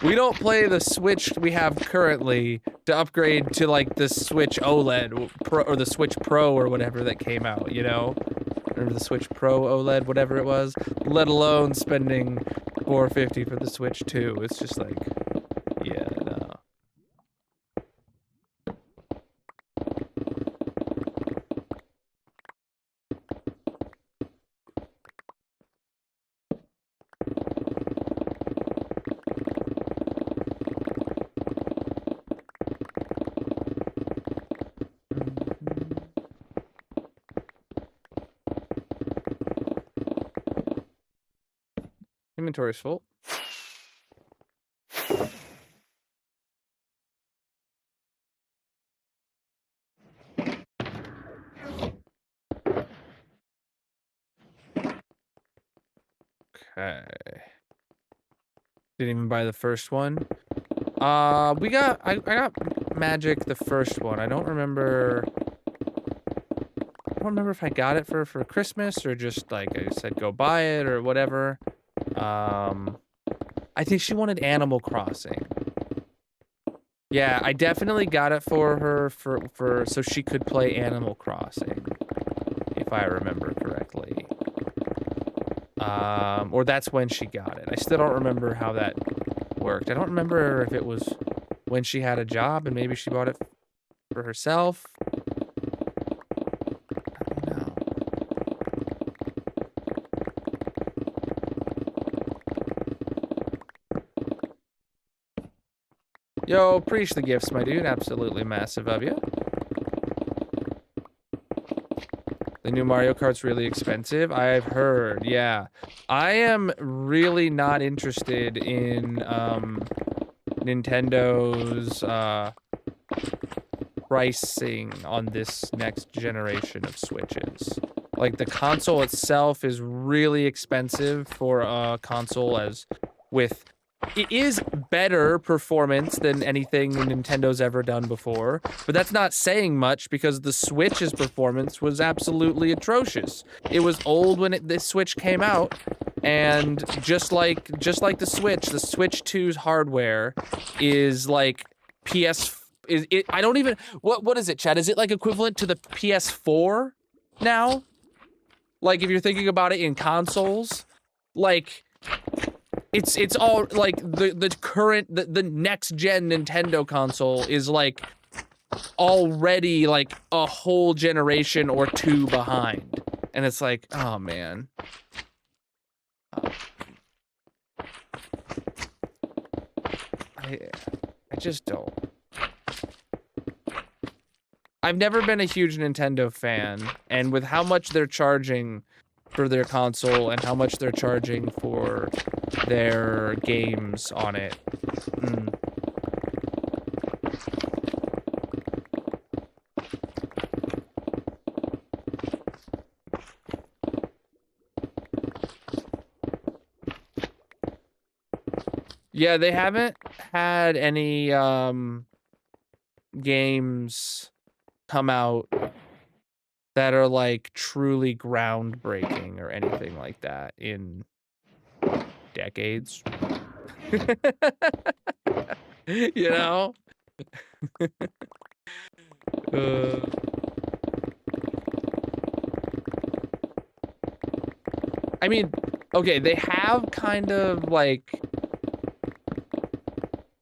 [SPEAKER 3] We don't play the Switch we have currently to upgrade to like the Switch OLED Pro or the Switch Pro or whatever that came out, you know? Remember the Switch Pro OLED, whatever it was? Let alone spending $450 for the Switch 2. It's just like, yeah, no. Inventory's full. Okay. Didn't even buy the first one. I got Magic the first one. I don't remember if I got it for Christmas or just like I said go buy it or whatever. I think she wanted Animal Crossing. Yeah, I definitely got it for her for so she could play Animal Crossing, if I remember correctly. Or that's when she got it. I still don't remember how that worked. I don't remember if it was when she had a job and maybe she bought it for herself. I don't know. Yo, preach the gifts, my dude. Absolutely massive of you. The new Mario Kart's really expensive. I've heard, yeah. I am really not interested in Nintendo's pricing on this next generation of Switches. Like the console itself is really expensive for a console as with it is better performance than anything Nintendo's ever done before, but that's not saying much because the Switch's performance was absolutely atrocious. It was old when the Switch came out, and just like the Switch 2's hardware is like I don't even what is it, Chad? Is it like equivalent to the PS4 now? Like, if you're thinking about it in consoles, like, it's all, like, the current, the next-gen Nintendo console is, like, already, like, a whole generation or two behind. And it's like, oh, man. I just don't. I've never been a huge Nintendo fan, and with how much they're charging for their console and how much they're charging for their games on it. Yeah, they haven't had any games come out that are like truly groundbreaking or anything like that in decades. You know? I mean, okay, they have kind of like,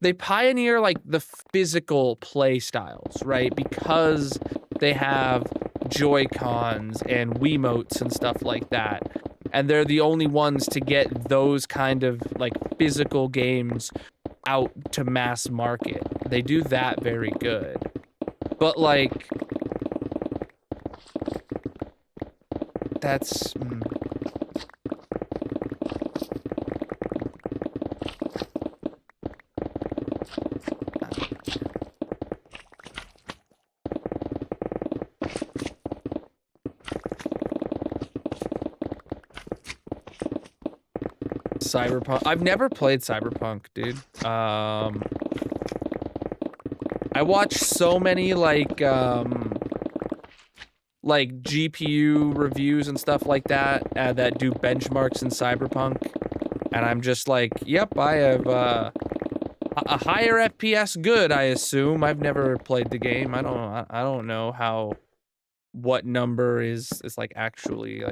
[SPEAKER 3] they pioneer like the physical play styles, right? Because they have Joy-Cons and Wiimotes and stuff like that. And they're the only ones to get those kind of like physical games out to mass market. They do that very good. But like, that's... Cyberpunk. I've never played Cyberpunk, dude. I watch so many like GPU reviews and stuff like that that do benchmarks in Cyberpunk, and I'm just like, yep, I have a higher FPS good, I assume. I've never played the game. I don't know what number is like actually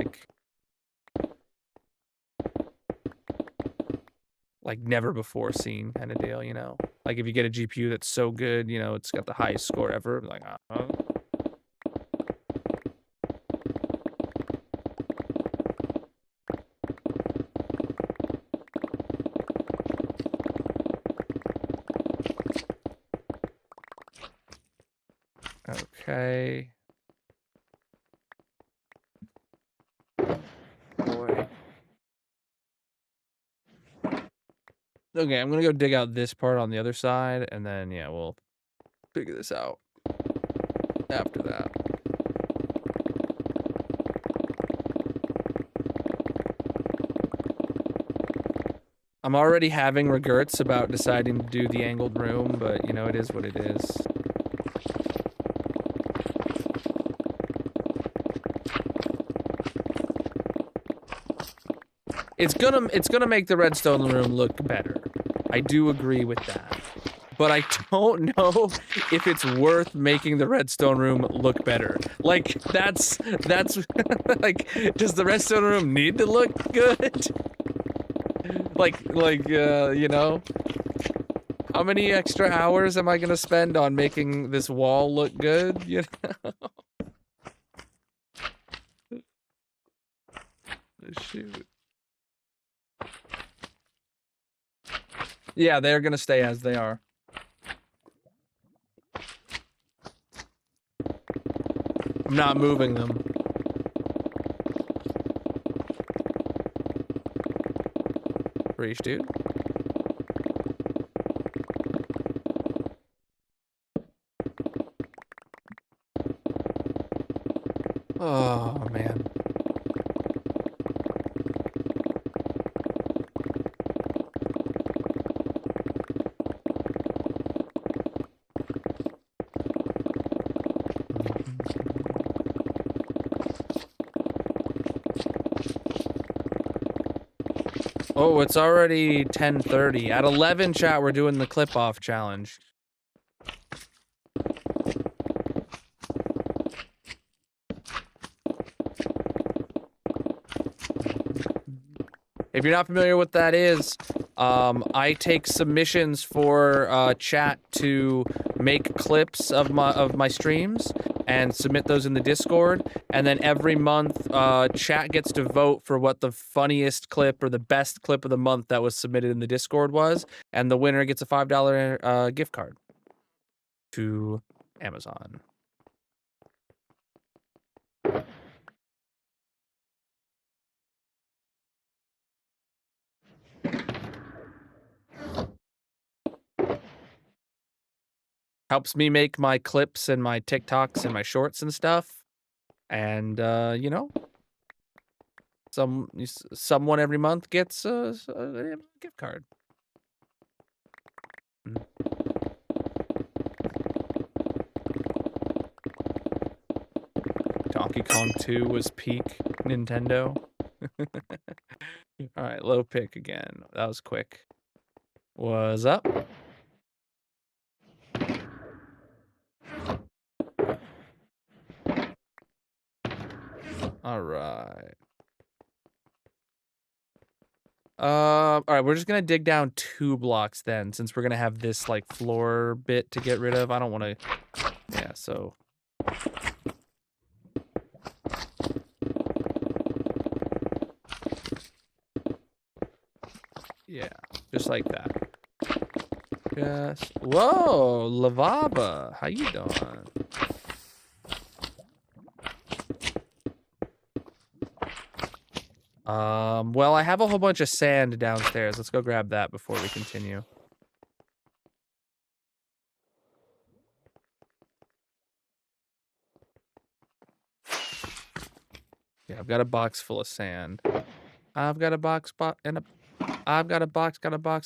[SPEAKER 3] like never before seen kind of deal, you know? Like if you get a GPU that's so good, you know, it's got the highest score ever, like, okay. Boy. Okay, I'm gonna go dig out this part on the other side, and then, yeah, we'll figure this out after that. I'm already having regrets about deciding to do the angled room, but, you know, it is what it is. It's gonna make the redstone room look better. I do agree with that. But I don't know if it's worth making the redstone room look better. Like, that's, like, does the redstone room need to look good? You know? How many extra hours am I gonna spend on making this wall look good, you know? Shoot. Yeah, they're gonna stay as they are. I'm not moving them. Reach, dude. Oh, man. Oh, it's already 10:30. At 11, chat, we're doing the clip-off challenge. If you're not familiar with what that is, I take submissions for chat to make clips of my streams and submit those in the Discord. And then every month, chat gets to vote for what the funniest clip or the best clip of the month that was submitted in the Discord was, and the winner gets a $5 gift card to Amazon. Helps me make my clips and my TikToks and my shorts and stuff. And, you know, someone every month gets a gift card. Donkey Kong 2 was peak Nintendo. All right, low pick again. That was quick. Was up. All right. All right, we're just gonna dig down 2 blocks then, since we're gonna have this like floor bit to get rid of. I don't want to. Yeah, so. Yeah, just like that. Just whoa, Lavaba, how you doing? Well, I have a whole bunch of sand downstairs. Let's go grab that before we continue. Yeah, I've got a box full of sand. I've got a box and a. I've got a box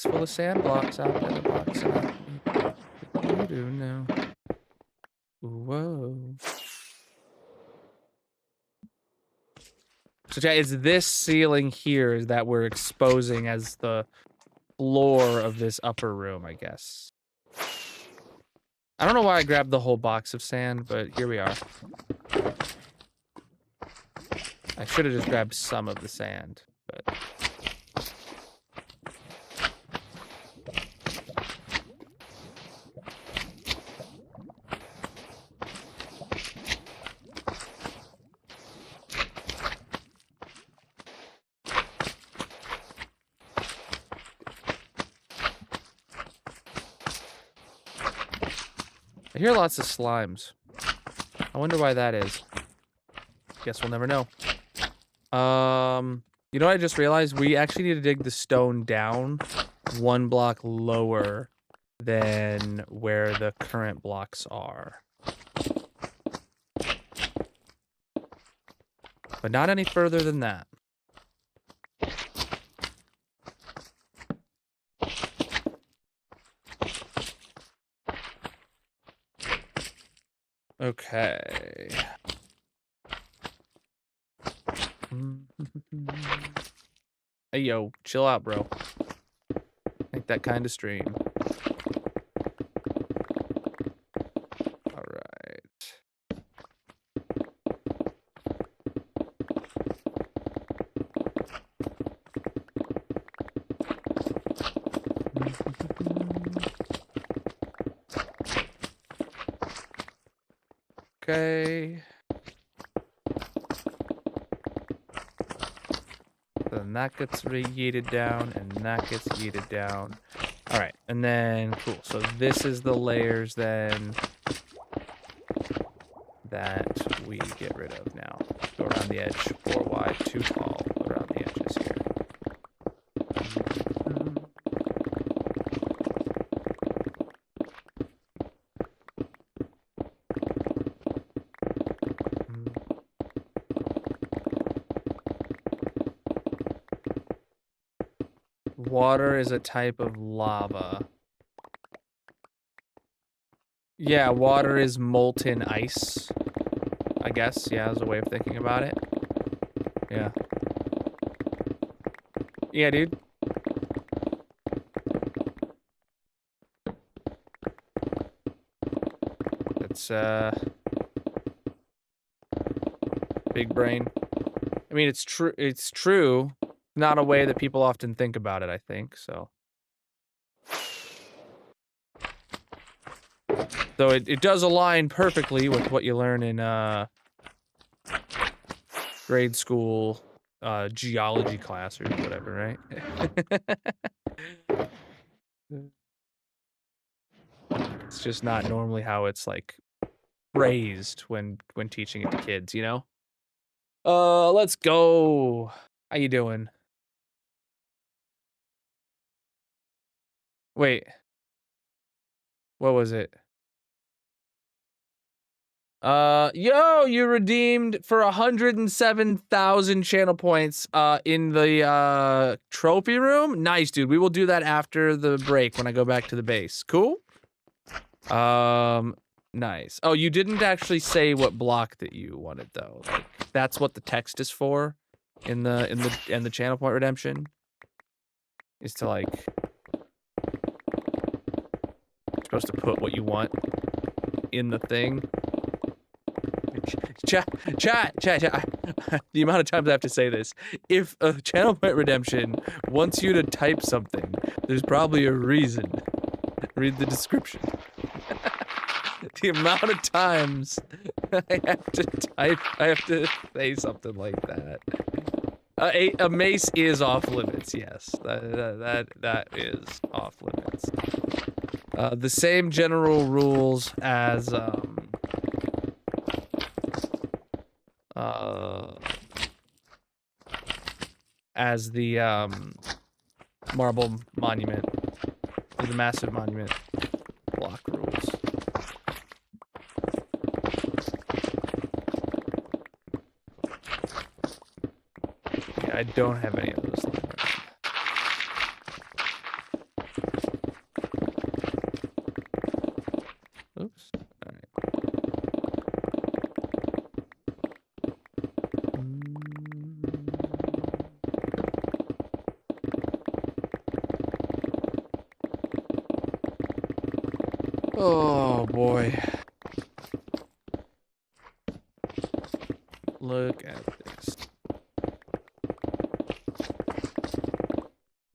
[SPEAKER 3] full of sand blocks. I've got a box. You do know. Whoa. So, chat, it's this ceiling here that we're exposing as the floor of this upper room, I guess. I don't know why I grabbed the whole box of sand, but here we are. I should have just grabbed some of the sand, but... I hear lots of slimes. I wonder why that is. Guess we'll never know. You know what I just realized? We actually need to dig the stone down 1 block lower than where the current blocks are. But not any further than that. Okay. Hey, yo, chill out, bro. Ain't that kind of stream. All right. Okay. Then that gets yeeted down, and that gets yeeted down. All right, and then cool. So this is the layers then that we get rid of now. Go around the edge, 4 wide, 2 tall, around the edges here. Water is a type of lava. Yeah, water is molten ice. I guess, yeah, is a way of thinking about it. Yeah. Yeah, dude. It's, big brain. I mean, it's true, Not a way that people often think about it, I think, so. So it does align perfectly with what you learn in grade school geology class or whatever, right? It's just not normally how it's like raised when teaching it to kids, you know? Let's go. How you doing? Wait, what was it? Yo, you redeemed for 107,000 channel points in the trophy room. Nice, dude. We will do that after the break when I go back to the base. Cool? Nice. Oh, you didn't actually say what block that you wanted though. Like that's what the text is for in the channel point redemption. Is to like you're supposed to put what you want in the thing. Chat. The amount of times I have to say this. If a channel point redemption wants you to type something, there's probably a reason. Read the description. The amount of times I have to say something like that. A mace is off limits, yes. That is off limits. The same general rules as the marble monument or the massive monument block rules. Yeah, I don't have any of those. Oops. All right. Oh boy. Look at this.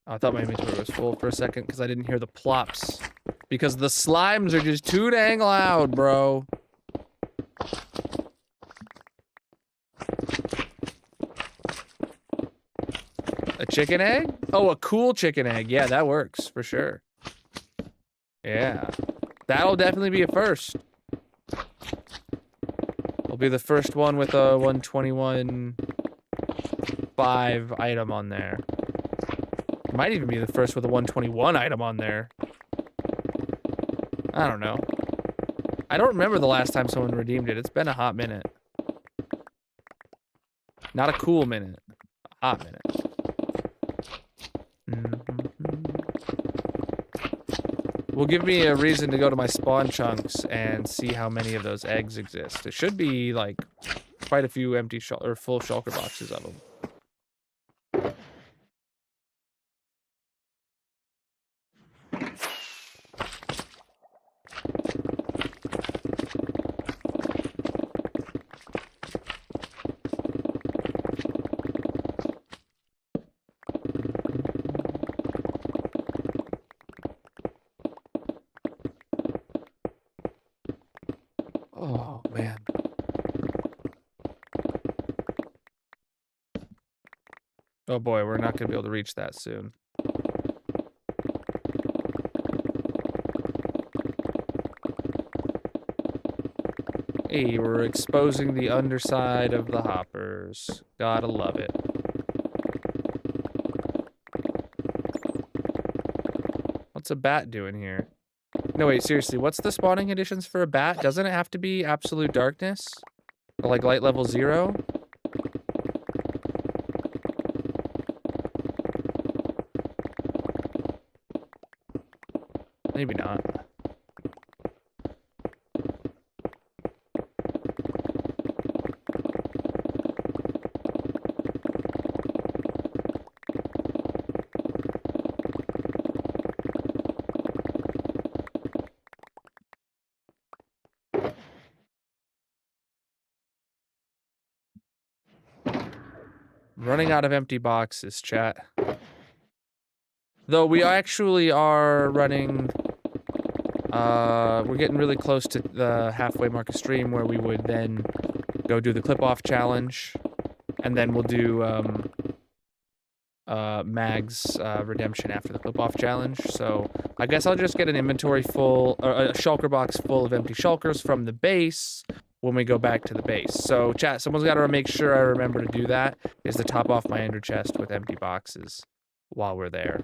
[SPEAKER 3] I thought my inventory was full for a second because I didn't hear the plops. Because the slimes are just too dang loud, bro. A chicken egg? Oh, a cool chicken egg. Yeah, that works for sure. Yeah. That'll definitely be a first. It'll be the first one with a 121.5 item on there. It might even be the first with a 121 item on there. I don't know. I don't remember the last time someone redeemed it. It's been a hot minute. Not a cool minute. A hot minute. Will give me a reason to go to my spawn chunks and see how many of those eggs exist. There should be like quite a few empty or full shulker boxes of them. Oh, man. Oh boy, we're not going to be able to reach that soon. Hey, we're exposing the underside of the hoppers. Gotta love it. What's a bat doing here? No, wait, seriously, what's the spawning conditions for a bat? Doesn't it have to be absolute darkness? Or like light level 0? Maybe not. Running out of empty boxes, chat. Though we actually are running... we're getting really close to the halfway mark of stream where we would then go do the clip-off challenge. And then we'll do, Mag's, redemption after the clip-off challenge. So, I guess I'll just get an inventory full, or a shulker box full of empty shulkers from the base when we go back to the base. So, chat, someone's got to make sure I remember to do that, is to top off my ender chest with empty boxes while we're there.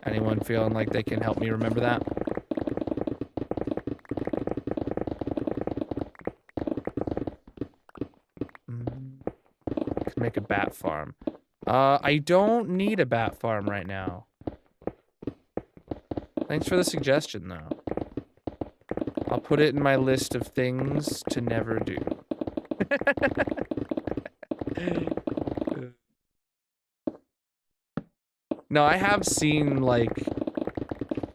[SPEAKER 3] Anyone feeling like they can help me remember that? Could make a bat farm. I don't need a bat farm right now. Thanks for the suggestion, though. I'll put it in my list of things to never do. No, I have seen, like...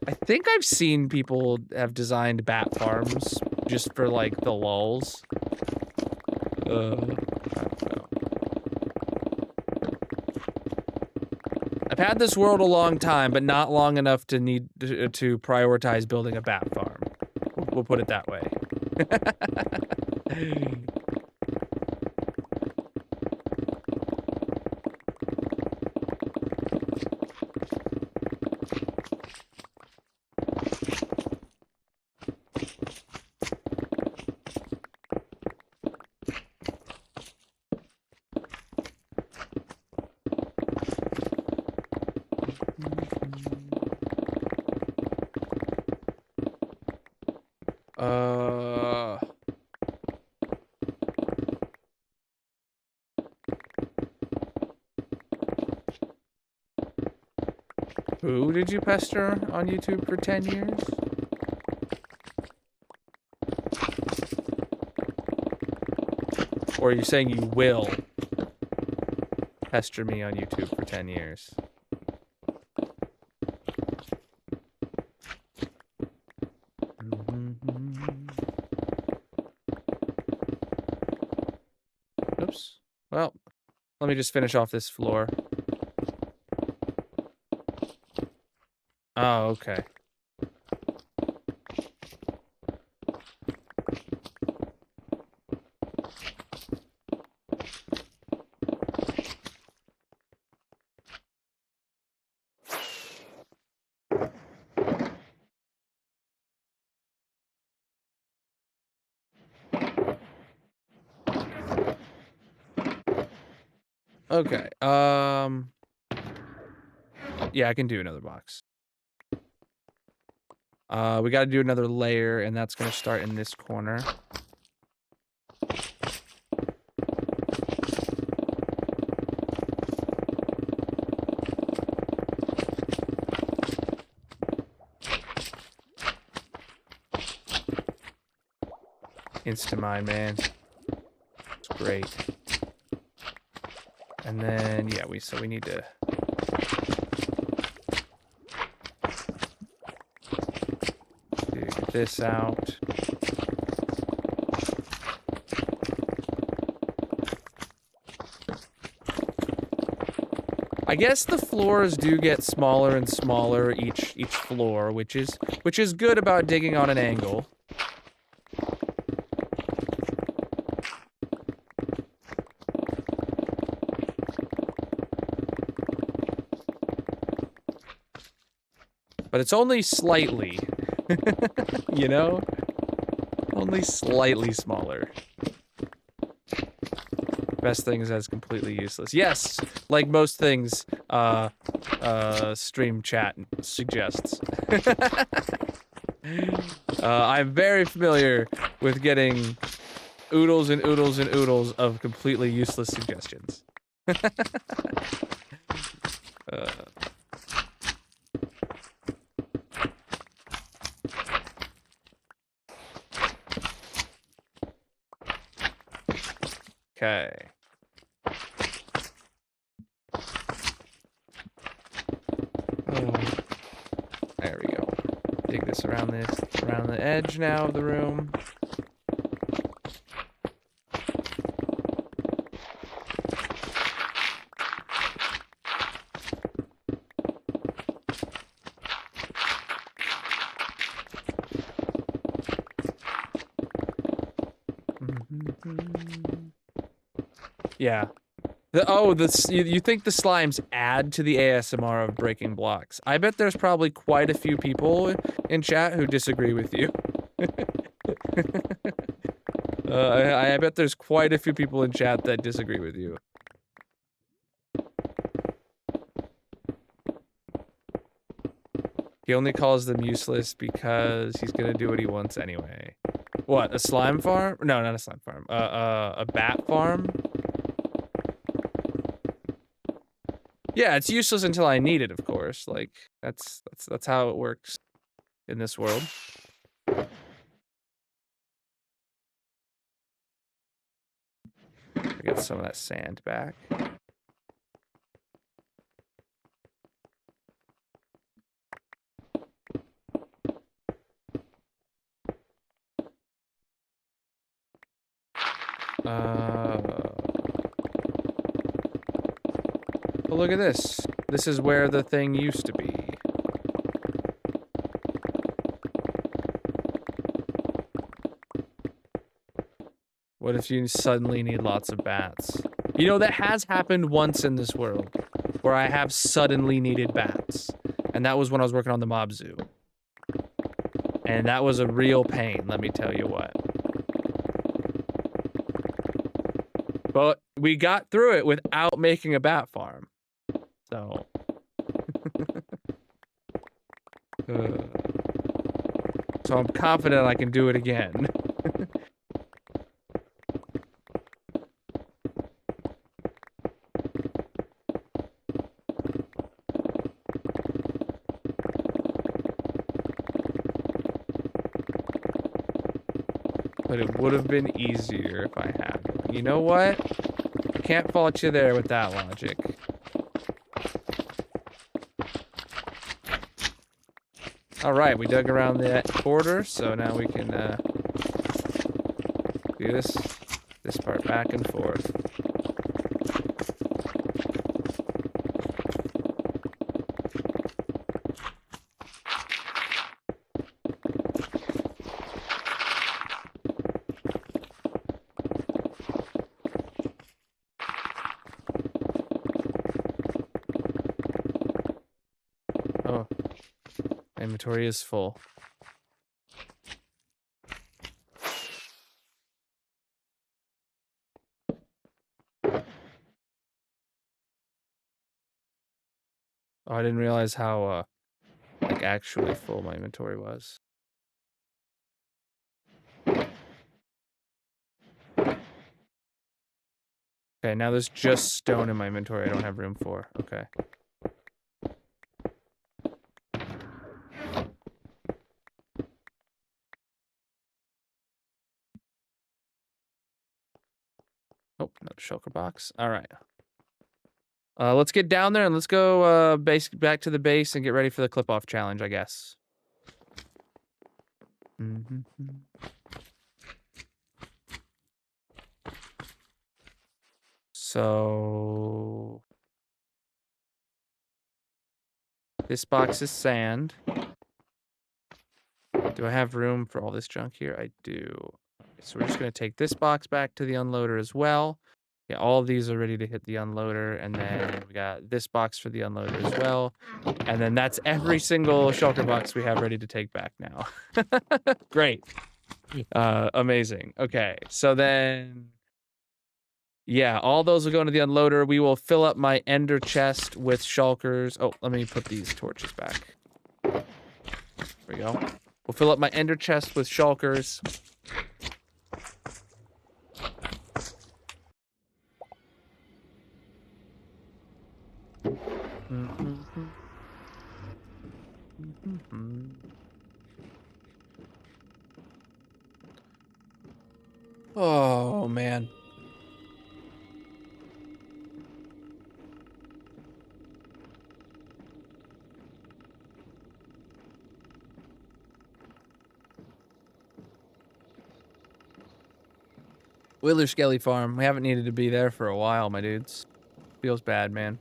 [SPEAKER 3] I think I've seen people have designed bat farms just for, like, the lulz. I don't know. I've had this world a long time, but not long enough to need to prioritize building a bat farm. We'll put it that way. Who did you pester on YouTube for 10 years? Or are you saying you will pester me on YouTube for 10 years? Oops. Well, let me just finish off this floor. Oh, okay. Okay, yeah, I can do another box. We gotta do another layer, and that's gonna start in this corner. Instamine, man. It's great. And then, yeah, so we need to... Get this out. I guess the floors do get smaller and smaller each floor, which is good about digging on an angle. But it's only slightly. You know? Only slightly smaller. Best thing is that's completely useless. Yes! Like most things, stream chat suggests. I'm very familiar with getting oodles and oodles and oodles of completely useless suggestions. Okay. There we go. Dig this around the edge now of the room. Yeah. You think the slimes add to the ASMR of breaking blocks? I bet there's probably quite a few people in chat who disagree with you. I bet there's quite a few people in chat that disagree with you. He only calls them useless because he's gonna do what he wants anyway. What, a slime farm? No, not a slime farm. A bat farm? Yeah, it's useless until I need it, of course. Like, that's how it works in this world. Get some of that sand back. Well, look at this. This is where the thing used to be. What if you suddenly need lots of bats? You know, that has happened once in this world, where I have suddenly needed bats. And that was when I was working on the mob zoo. And that was a real pain, let me tell you what. But we got through it without making a bat farm. So. So I'm confident I can do it again. But it would have been easier if I had. You know what? I can't fault you there with that logic. Alright, we dug around that border, so now we can do this part back and forth. Oh, inventory is full. Oh, I didn't realize how, like, actually full my inventory was. Okay, now there's just stone in my inventory I don't have room for. Okay. Oh, another shulker box. All right. Let's get down there and let's go back to the base and get ready for the clip-off challenge, I guess. So this box is sand. Do I have room for all this junk here? I do. So we're just gonna take this box back to the unloader as well. Yeah, all of these are ready to hit the unloader, and then we got this box for the unloader as well. And then that's every single shulker box we have ready to take back now. Great. Amazing. Okay, so then, yeah, all those will go into the unloader. We will fill up my ender chest with shulkers. Oh, let me put these torches back. There we go. We'll fill up my ender chest with shulkers. Oh, man. Wheeler Skelly Farm. We haven't needed to be there for a while, my dudes. Feels bad, man.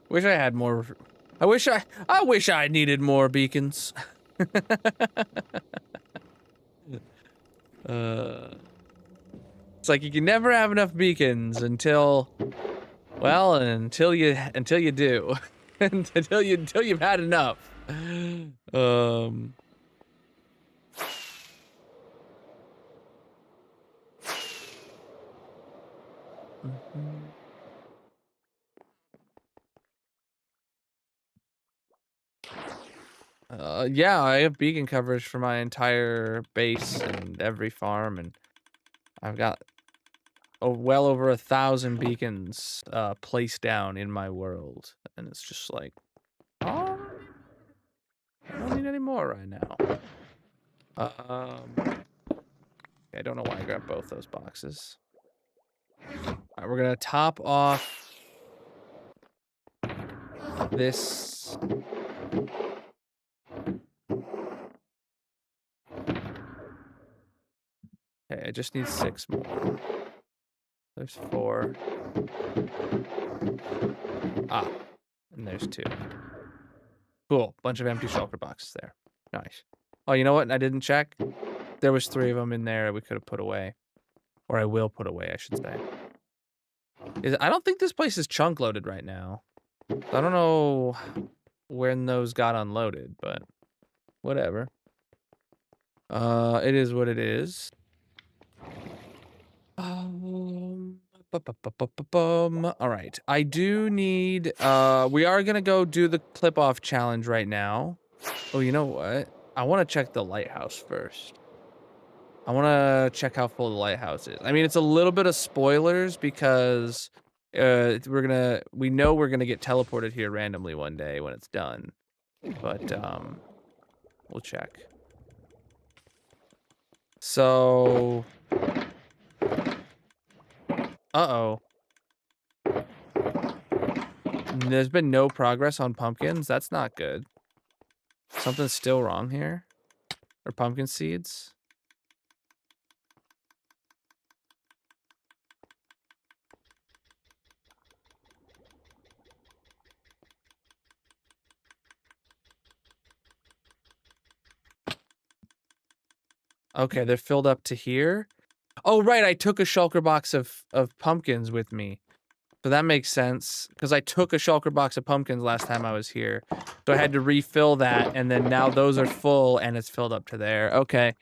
[SPEAKER 3] Wish I had more. I wish I needed more beacons. It's like you can never have enough beacons until, well, until you do, until you've had enough. Yeah, I have beacon coverage for my entire base and every farm, and I've got well over 1,000 beacons placed down in my world, and it's just like, oh, I don't need any more right now. I don't know why I grabbed both those boxes. All right, we're gonna top off this. Okay, I just need 6 more. There's 4. Ah, and there's 2. Cool, bunch of empty shulker boxes there. Nice. Oh, you know what? I didn't check. There was 3 of them in there we could have put away. Or I will put away, I should say. I don't think this place is chunk loaded right now. I don't know when those got unloaded, but whatever. It is what it is. All right. I do need, we are gonna go do the clip off challenge right now. Oh, you know what? I want to check the lighthouse first. I want to check how full the lighthouse is. I mean, it's a little bit of spoilers because we know we're gonna get teleported here randomly one day when it's done. But we'll check. So uh-oh. There's been no progress on pumpkins. That's not good. Something's still wrong here. Or pumpkin seeds. Okay, they're filled up to here. Oh, right, I took a shulker box of pumpkins with me. So that makes sense, because I took a shulker box of pumpkins last time I was here. So I had to refill that, and then now those are full, and it's filled up to there. Okay.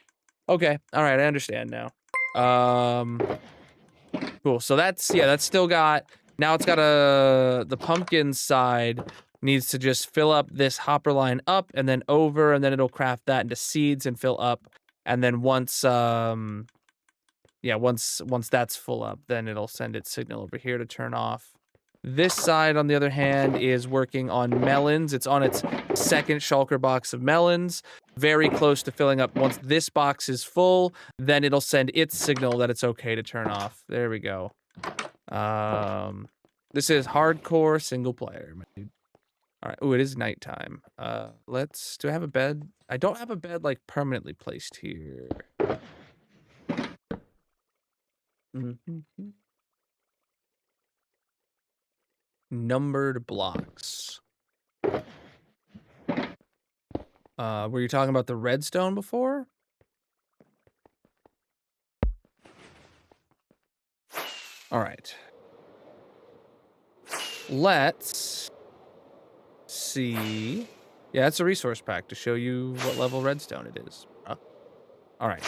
[SPEAKER 3] Okay, all right, I understand now. Cool, so that's still got, now it's got the pumpkin side needs to just fill up this hopper line up, and then over, and then it'll craft that into seeds and fill up. And then once, once that's full up, then it'll send its signal over here to turn off. This side, on the other hand, is working on melons. It's on its second shulker box of melons, very close to filling up. Once this box is full, then it'll send its signal that it's okay to turn off. There we go. This is hardcore single player. All right. Oh, it is nighttime. Do I have a bed? I don't have a bed like permanently placed here. Numbered blocks. Were you talking about the redstone before? All right. Let's see. Yeah, it's a resource pack to show you what level redstone it is. All right.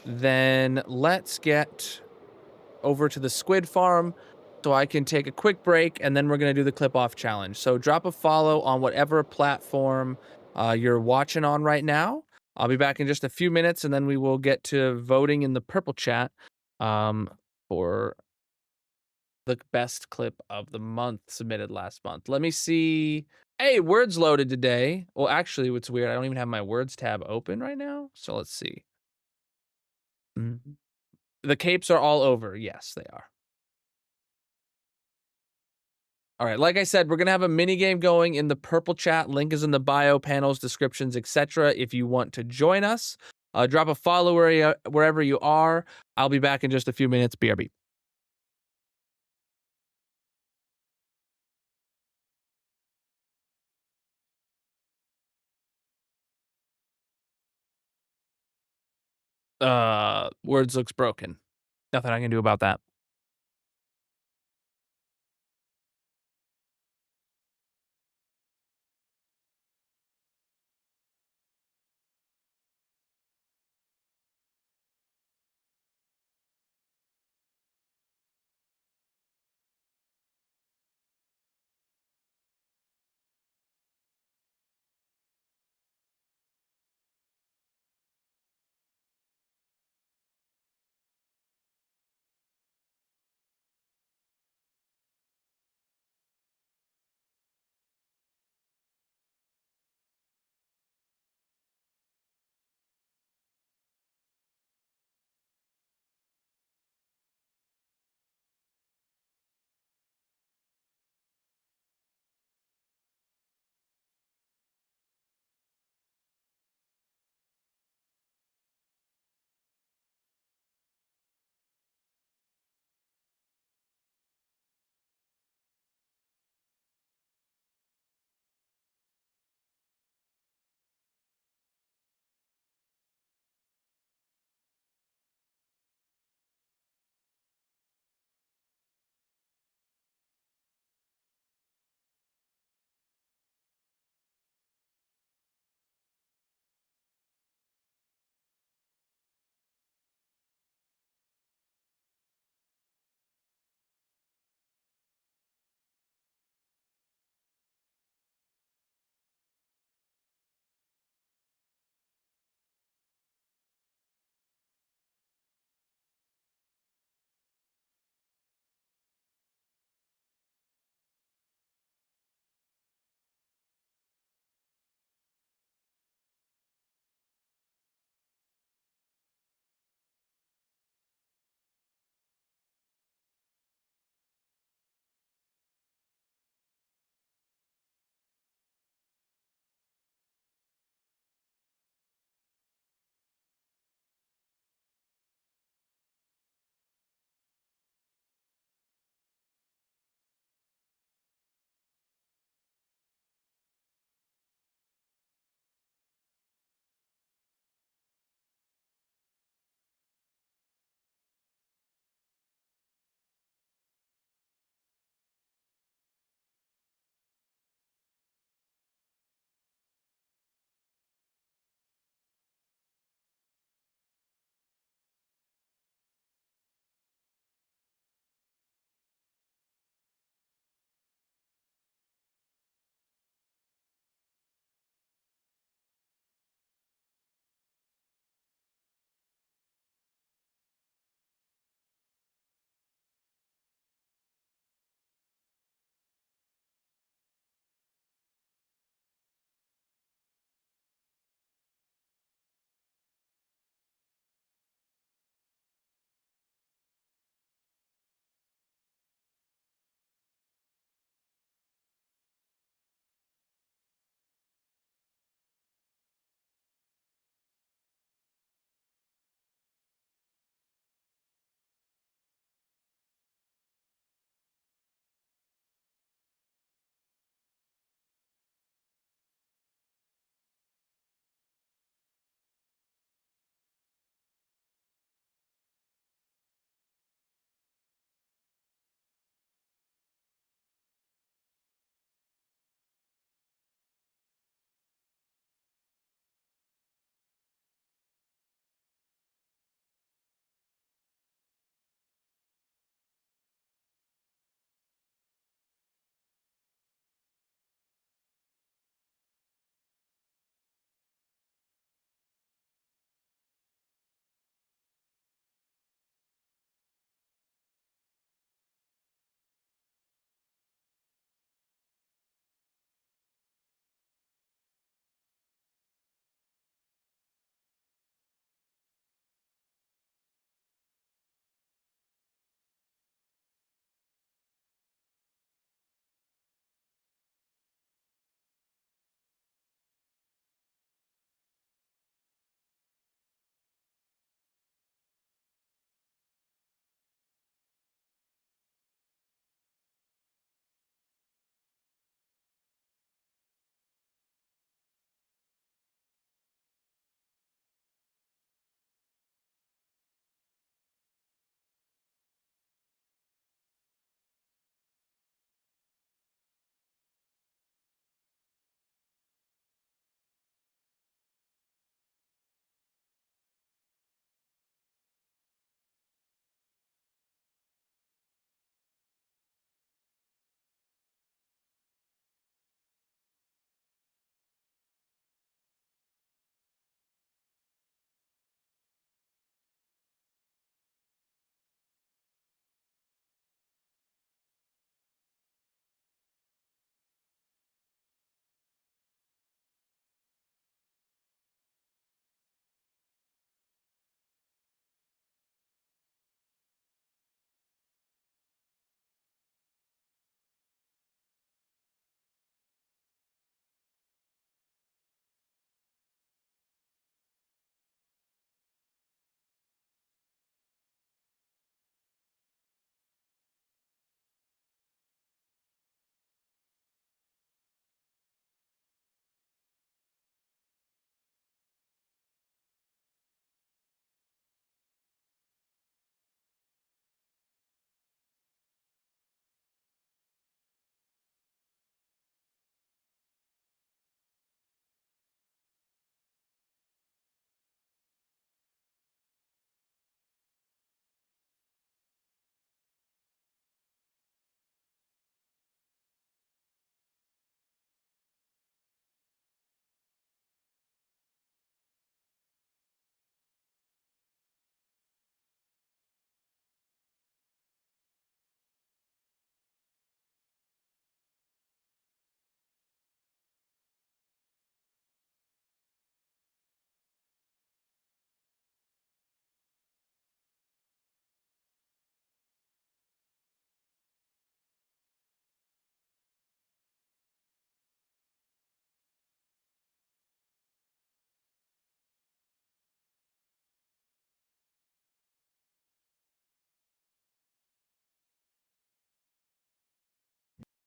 [SPEAKER 3] Then let's get over to the squid farm so I can take a quick break, and then we're going to do the clip off challenge. So drop a follow on whatever platform you're watching on right now. I'll be back in just a few minutes, and then we will get to voting in the purple chat for the best clip of the month submitted last month. Let me see. Hey, words loaded today. Well, actually, what's weird, I don't even have my words tab open right now. So let's see. The capes are all over. Yes, they are. All right, like I said, we're going to have a mini game going in the purple chat. Link is in the bio, panels, descriptions, etc. If you want to join us, drop a follow wherever you are. I'll be back in just a few minutes. BRB. Words looks broken. Nothing I can do about that.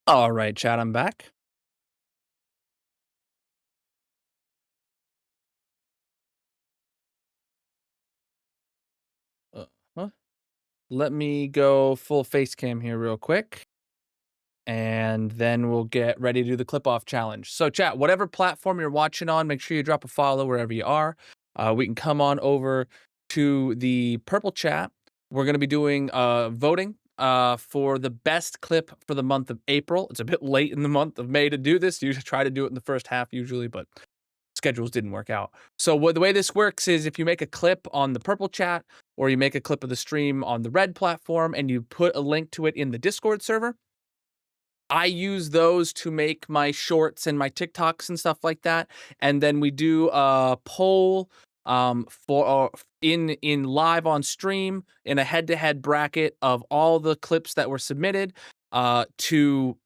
[SPEAKER 3] All right, chat, I'm back. Huh? Let me go full face cam here real quick, and then we'll get ready to do the clip off challenge. So, chat, whatever platform you're watching on, make sure you drop a follow wherever you are. We can come on over to the purple chat. We're going to be doing voting for the best clip for the month of April. It's a bit late in the month of May to do this. You try to do it in the first half usually, but schedules didn't work out. So the way this works is if you make a clip on the purple chat or you make a clip of the stream on the red platform and you put a link to it in the Discord server, I use those to make my shorts and my TikToks and stuff like that. And then we do a poll for in live on stream in a head-to-head bracket of all the clips that were submitted to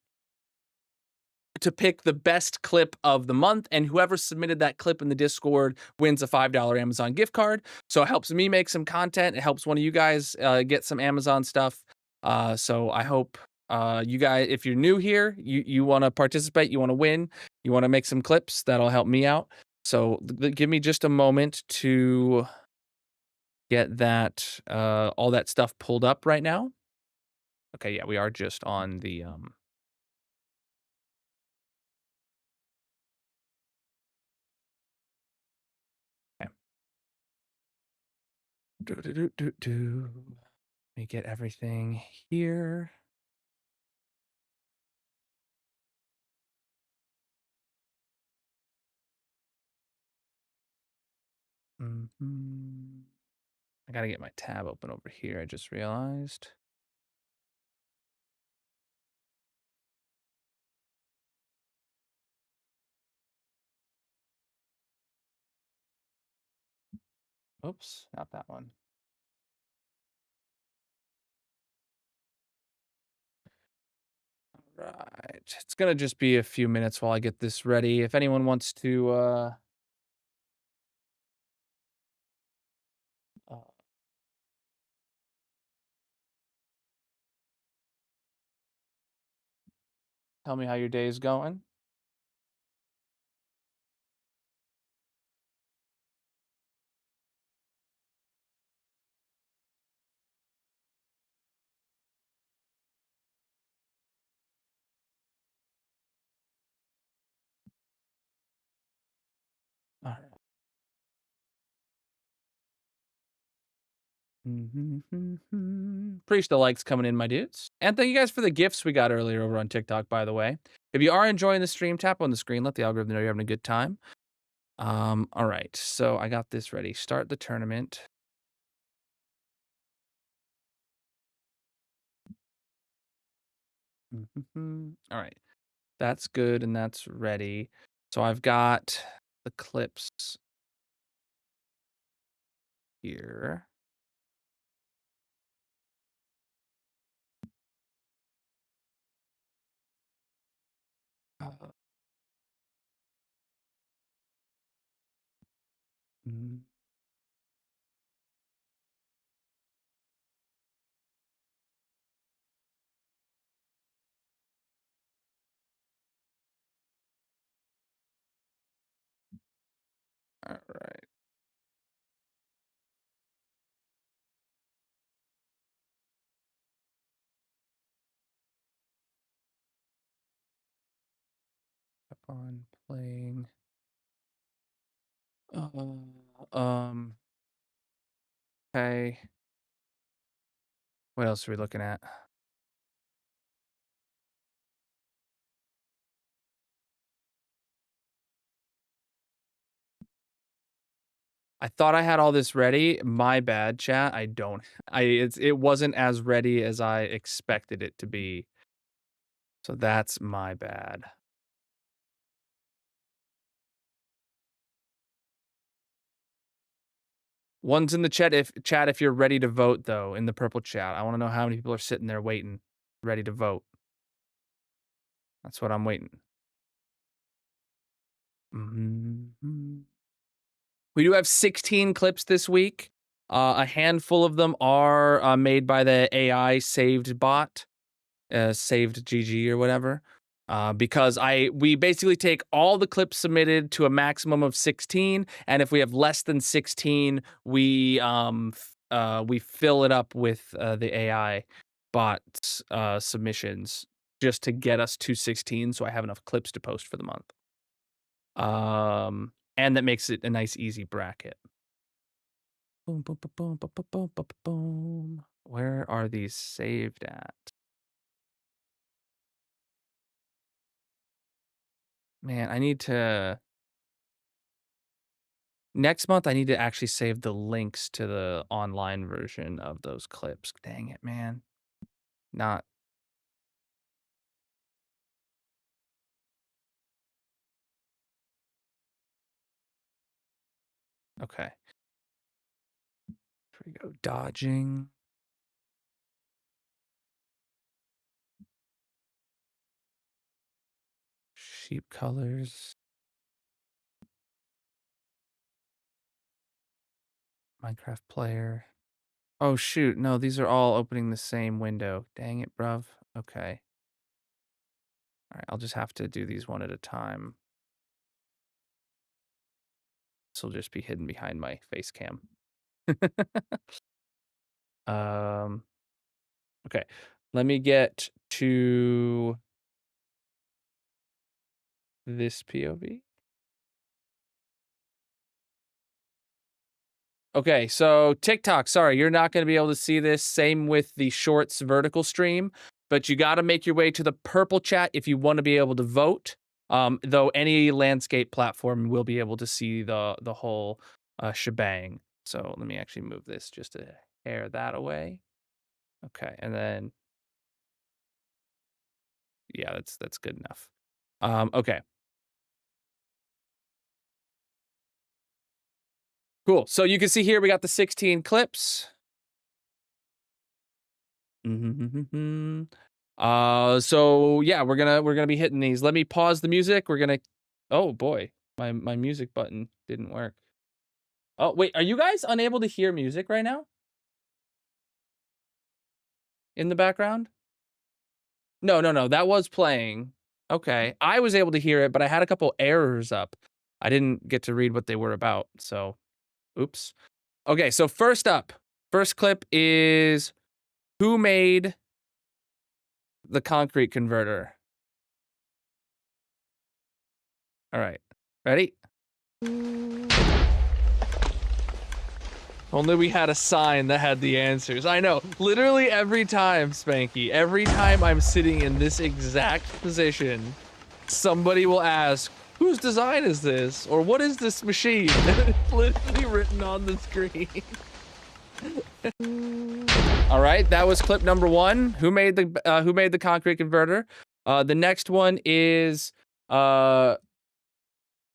[SPEAKER 3] pick the best clip of the month, and whoever submitted that clip in the Discord wins a $5 Amazon gift card. So it helps me make some content. It helps one of you guys get some Amazon stuff. So I hope you guys, if you're new here, you want to participate, you want to win, you want to make some clips, that'll help me out. So give me just a moment to get that all that stuff pulled up right now. Okay, yeah, we are just on the okay. Let me get everything here. I gotta get my tab open over here. I just realized. Oops, not that one. Right. It's gonna just be a few minutes while I get this ready. If anyone wants to uh tell me how your day is going. All right. Appreciate the likes coming in, my dudes. And thank you guys for the gifts we got earlier over on TikTok, by the way. If you are enjoying the stream, tap on the screen, let the algorithm know you're having a good time. All right, so I got this ready. Start the tournament. All right, that's good and that's ready. So I've got the clips here. Uh, mm, all right. Keep on playing. Um. Okay. What else are we looking at? I thought I had all this ready. My bad, chat. I don't. It wasn't as ready as I expected it to be. So that's my bad. One's in the chat if you're ready to vote though, in the purple chat. I want to know how many people are sitting there waiting, ready to vote. That's what I'm waiting. We do have 16 clips this week. A handful of them are made by the AI saved bot. saved GG or whatever. Because we basically take all the clips submitted to a maximum of 16, and if we have less than 16, we fill it up with the AI bot submissions just to get us to 16, so I have enough clips to post for the month. And that makes it a nice, easy bracket. Boom, boom, boom, boom, boom, boom, boom, boom. Where are these saved at? Man, I need to. Next month, I need to actually save the links to the online version of those clips. Dang it, man. Not. Okay. Here we go. Dodging. Sheep colors. Minecraft player. Oh, shoot. No, these are all opening the same window. Dang it, bruv. Okay. All right, I'll just have to do these one at a time. This will just be hidden behind my face cam. Okay. Let me get to this POV. Okay, so TikTok, sorry, you're not going to be able to see this. Same with the Shorts vertical stream, but you got to make your way to the purple chat if you want to be able to vote. Though any landscape platform will be able to see the whole shebang. So let me actually move this just to hair that away. Okay, and then yeah, that's good enough. Okay. Cool. So you can see here we got the 16 clips. So yeah, we're gonna be hitting these. Let me pause the music. We're gonna. Oh boy, my music button didn't work. Oh wait, are you guys unable to hear music right now in the background? No, that was playing. Okay, I was able to hear it, but I had a couple errors up. I didn't get to read what they were about. So, oops. Okay, so first clip is who made the concrete converter? All right. Ready? Only we had a sign that had the answers. I know. Literally every time, Spanky, every time I'm sitting in this exact position, somebody will ask, whose design is this? Or what is this machine? It's literally written on the screen. All right, that was clip number 1. Who made the concrete converter? The next one is let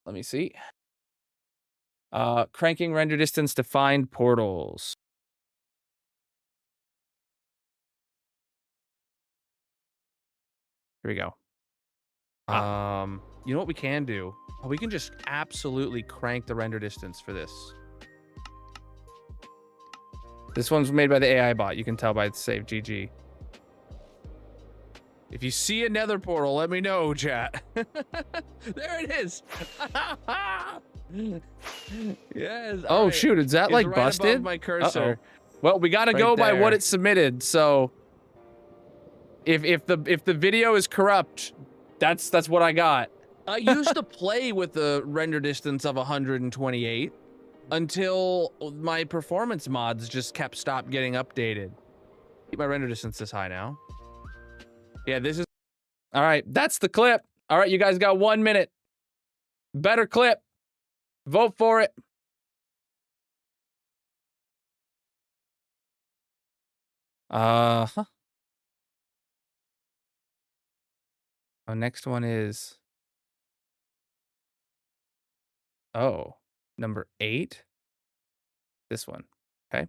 [SPEAKER 3] me see. Cranking render distance to find portals. Here we go. You know what we can do? Oh, we can just absolutely crank the render distance for this. This one's made by the AI bot. You can tell by the save GG. If you see a nether portal, let me know, chat. There it is. Yes. Oh
[SPEAKER 1] right.
[SPEAKER 3] shoot, is that
[SPEAKER 1] It's
[SPEAKER 3] like
[SPEAKER 1] right
[SPEAKER 3] busted?
[SPEAKER 1] above my cursor.
[SPEAKER 3] Well, we got to
[SPEAKER 1] Right
[SPEAKER 3] go by what
[SPEAKER 1] there.
[SPEAKER 3] it submitted. So if the video is corrupt, that's what I got. I used to play with the render distance of 128 until my performance mods just stopped getting updated. Keep my render distance this high now. Yeah, this is all right. That's the clip. All right, you guys got 1 minute. Better clip. Vote for it. Huh. Oh, next one is. Oh, number 8. This one. Okay.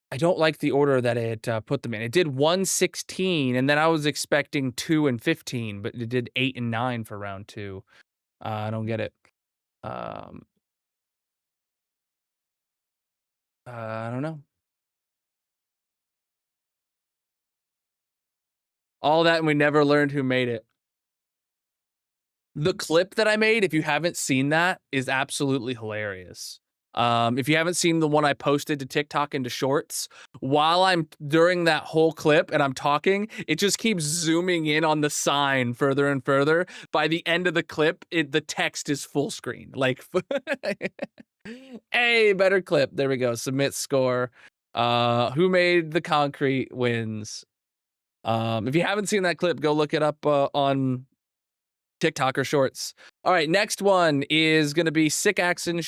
[SPEAKER 3] I don't like the order that it put them in. It did 116, and then I was expecting 2 and 15, but it did 8 and 9 for round 2. I don't get it. I don't know. All that, and we never learned who made it. The clip that I made, if you haven't seen that, is absolutely hilarious. If you haven't seen the one I posted to TikTok into Shorts, while I'm during that whole clip and I'm talking, it just keeps zooming in on the sign further and further. By the end of the clip, the text is full screen. Like, hey, better clip. There we go. Submit score. Who made the concrete wins. If you haven't seen that clip, go look it up on TikTok or Shorts. All right, next one is going to be Sick Action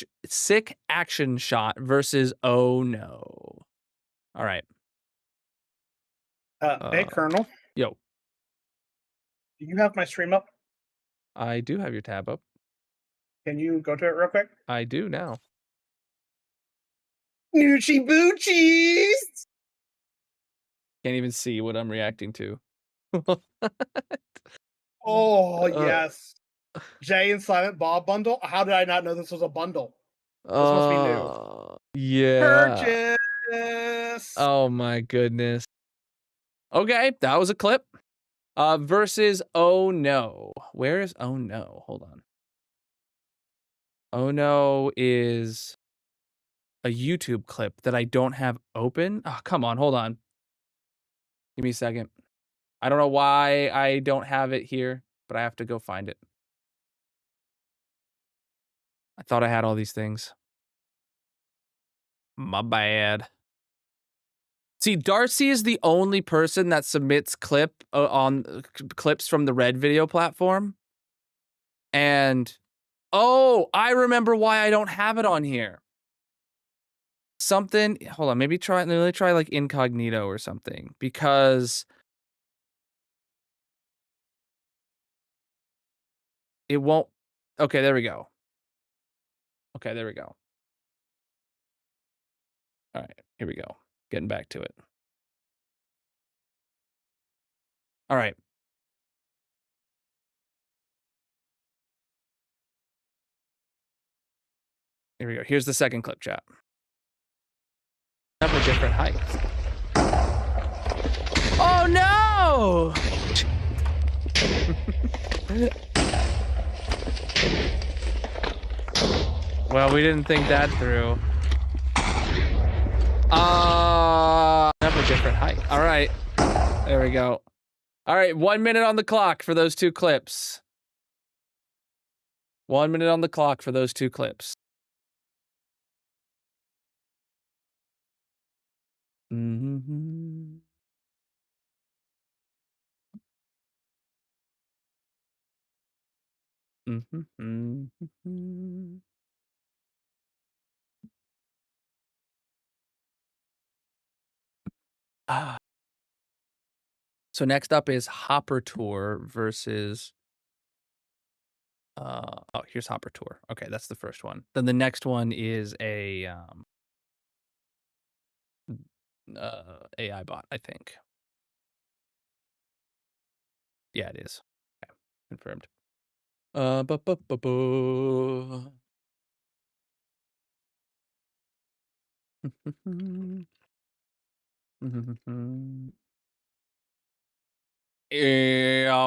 [SPEAKER 3] Shot versus Oh No. All right.
[SPEAKER 4] Hey, Colonel.
[SPEAKER 3] Yo.
[SPEAKER 4] Do you have my stream up?
[SPEAKER 3] I do have your tab up.
[SPEAKER 4] Can you go to it real quick?
[SPEAKER 3] I do now.
[SPEAKER 4] Noochie Boochies!
[SPEAKER 3] Can't even see what I'm reacting to.
[SPEAKER 4] Oh, yes. Jay and Silent Bob bundle? How did I not know this was a bundle? This must be new.
[SPEAKER 3] Yeah.
[SPEAKER 4] Purchase!
[SPEAKER 3] Oh my goodness. Okay, that was a clip. Versus Oh No. Where is Oh No? Hold on. Oh No is a YouTube clip that I don't have open. Oh, come on, hold on. Give me a second. I don't know why I don't have it here, but I have to go find it. I thought I had all these things. My bad. See, Darcy is the only person that submits clips from the Red video platform. And oh, I remember why I don't have it on here. Hold on, maybe try like incognito or something, because it won't. Okay, there we go. Okay, there we go. All right, here we go. Getting back to it. All right. Here we go. Here's the second clip, chat. Have a different height. Oh no! Well, we didn't think that through. Have a different height. All right. There we go. All right, 1 minute on the clock for those two clips. 1 minute on the clock for those two clips. Mm-hmm. Mm-hmm. Mm-hmm. So next up is Hopper Tour versus oh, here's Hopper Tour. Okay, that's the first one. Then the next one is a AI bot, I think. Yeah, it is. Okay, confirmed. All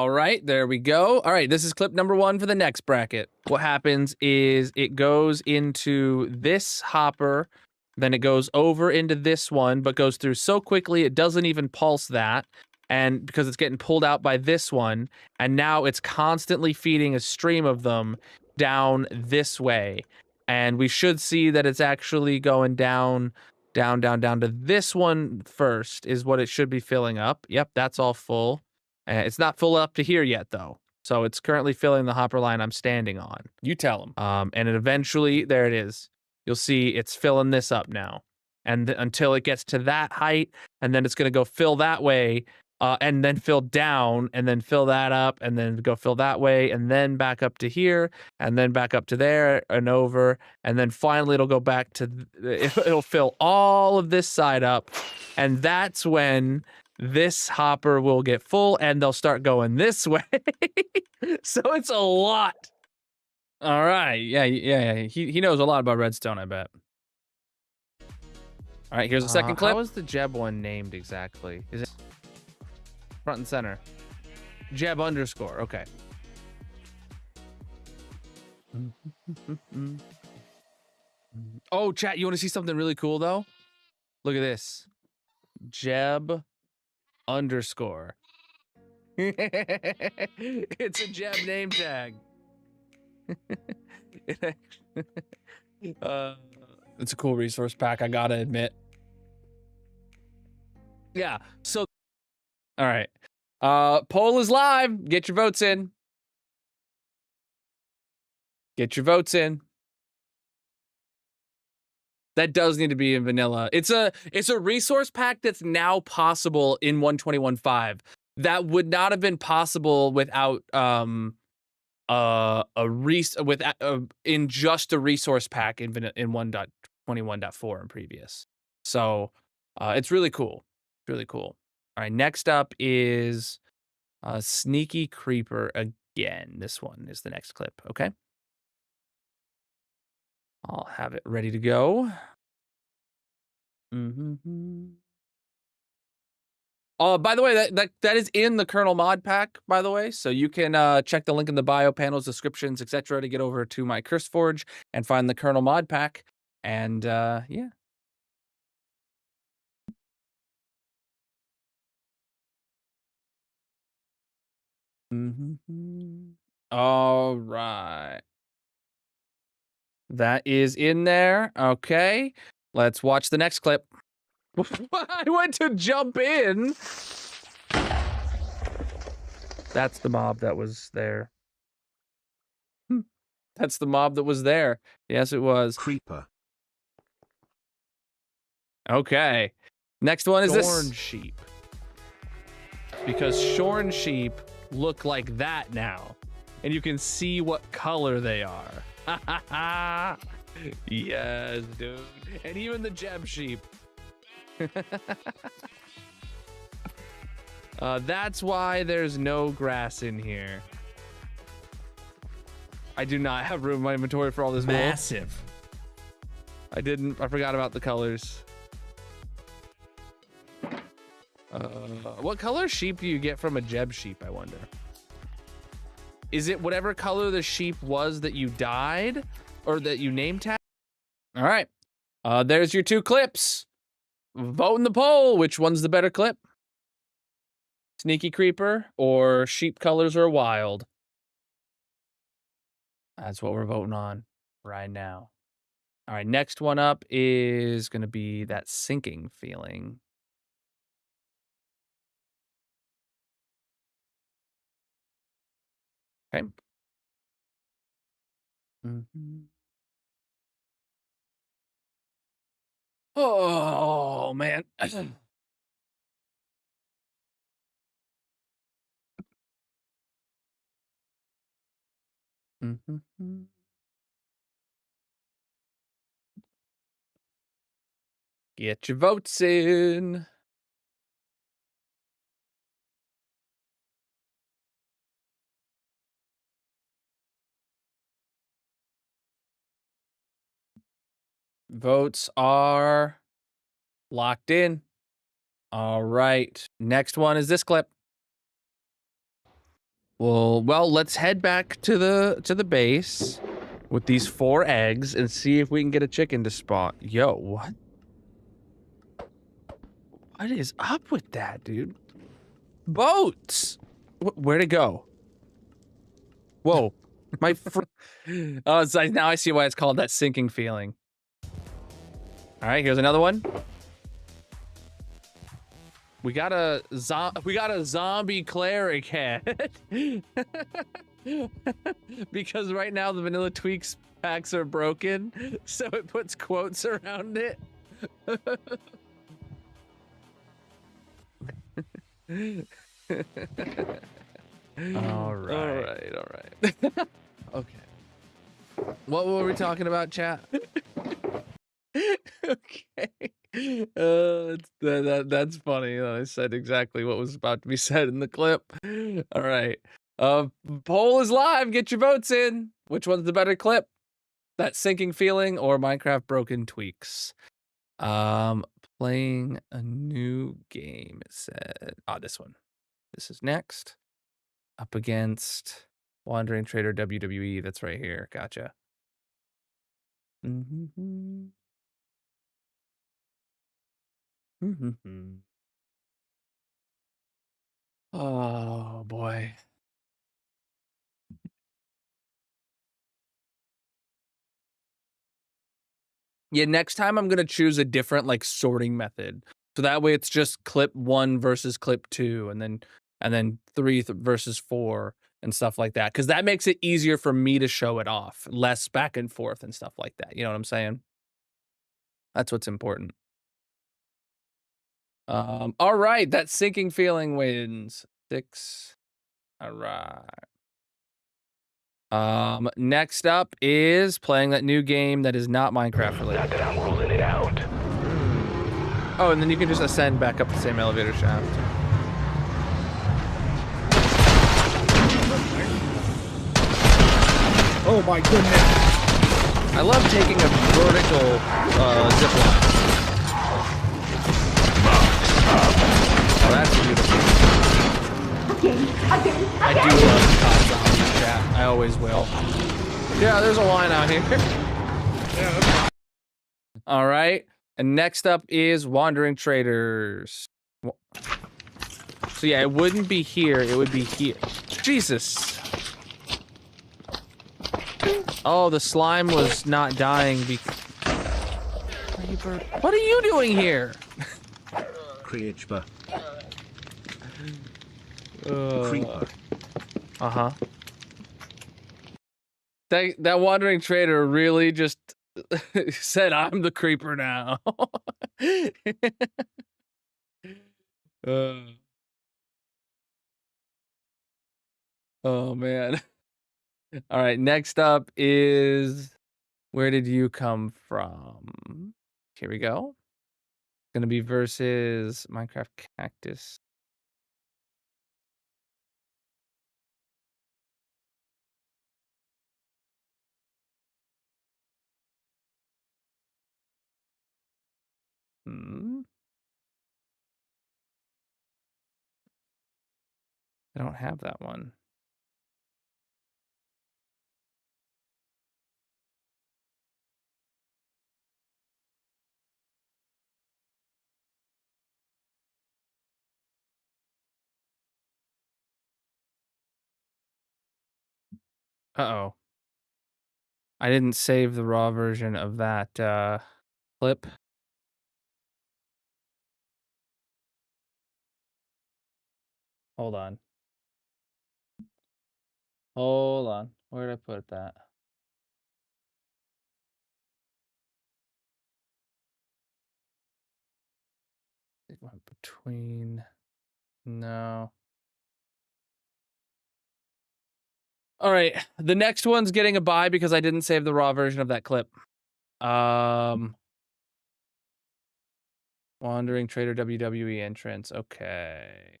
[SPEAKER 3] right, there we go. All right, this is clip number 1 for the next bracket. What happens is it goes into this hopper, then it goes over into this one, but goes through so quickly it doesn't even pulse that, and because it's getting pulled out by this one, and now it's constantly feeding a stream of them down this way. And we should see that it's actually going down to this one first is what it should be filling up. Yep, that's all full. It's not full up to here yet, though. So it's currently filling the hopper line I'm standing on. You tell them. And it eventually, there it is. You'll see it's filling this up now. And until it gets to that height, and then it's going to go fill that way, and then fill down, and then fill that up, and then go fill that way, and then back up to here, and then back up to there, and over, and then finally it'll go back to, it'll fill all of this side up, and that's when this hopper will get full, and they'll start going this way. So it's a lot. All right, yeah. He knows a lot about redstone, I bet. All right, here's the second clip. How is the Jeb one named exactly? Is it? front and center. Jeb underscore. Okay. Oh, chat, you want to see something really cool though? Look at this. Jeb underscore. It's a Jeb name tag. It's a cool resource pack, I gotta admit. Yeah, so all right. Poll is live. Get your votes in. Get your votes in. That does need to be in vanilla. It's a resource pack that's now possible in 121.5. That would not have been possible without in just a resource pack in 1.21.4 and previous. So it's really cool. Really cool. All right, next up is Sneaky Creeper again. This one is the next clip, okay? I'll have it ready to go. By the way, that is in the Colonel mod pack, by the way. So you can check the link in the bio, panels, descriptions, etc. to get over to my CurseForge and find the Colonel mod pack. And yeah. All right. That is in there. Okay. Let's watch the next clip. I went to jump in. That's the mob that was there. That's the mob that was there. Yes, it was.
[SPEAKER 2] Creeper.
[SPEAKER 3] Okay. Next one is
[SPEAKER 2] Shorn
[SPEAKER 3] this. Sheep. Because shorn sheep look like that now. And you can see what color they are. Yes, dude. And even the Jeb sheep. That's why there's no grass in here. I do not have room in my inventory for all this
[SPEAKER 1] Massive.
[SPEAKER 3] wool. I forgot about the colors. What color sheep do you get from a Jeb sheep, I wonder? Is it whatever color the sheep was that you dyed or that you name tagged? All right. There's your two clips. Vote in the poll. Which one's the better clip? Sneaky Creeper or sheep colors are wild? That's what we're voting on right now. All right, next one up is going to be that sinking feeling. Okay. Oh, man. Get your votes in. Votes are locked in. All right. Next one is this clip. Well, let's head back to the base with these 4 eggs and see if we can get a chicken to spawn. Yo, what? What is up with that, dude? Boats! Where'd it go? Whoa. My oh, it's like, now I see why it's called that sinking feeling. All right, here's another one. We got a zombie cleric head. Because right now the vanilla tweaks packs are broken, so it puts quotes around it. All right. Okay. What were we talking about, chat? Okay. That's funny. I said exactly what was about to be said in the clip. All right. Poll is live. Get your votes in. Which one's the better clip? That sinking feeling or Minecraft broken tweaks? Playing a new game, it said. Oh, this one. This is next. Up against Wandering Trader WWE. That's right here. Gotcha. Mm-hmm. Mm-hmm. Oh boy. Yeah, next time I'm gonna choose a different like sorting method. So that way it's just clip 1 versus clip 2 and then 3 versus 4 and stuff like that. Cause that makes it easier for me to show it off. Less back and forth and stuff like that. You know what I'm saying? That's what's important. All right, that sinking feeling wins. 6. All right. Next up is playing that new game that is not Minecraft related.
[SPEAKER 5] Not that I'm ruling it out.
[SPEAKER 3] Oh, and then you can just ascend back up the same elevator shaft.
[SPEAKER 4] Oh my goodness.
[SPEAKER 3] I love taking a vertical zip line. Oh, that's beautiful. I do love COD Zombies chat. I always will. Yeah, there's a line out here.
[SPEAKER 4] Yeah,
[SPEAKER 3] All right. And next up is Wandering Traders. So yeah, it wouldn't be here. It would be here. Jesus. Oh, the slime was not dying because... What are you doing here?
[SPEAKER 2] Creature.
[SPEAKER 3] Creeper. Uh-huh. That Wandering Trader really just said, I'm the creeper now. Oh, man. All right, next up is... Where did you come from? Here we go. Gonna be versus Minecraft Cactus. I don't have that one. Uh-oh. I didn't save the raw version of that clip. Hold on. Hold on. Where did I put that? It went between... No. All right. The next one's getting a bye because I didn't save the raw version of that clip. Wandering Trader WWE entrance. Okay.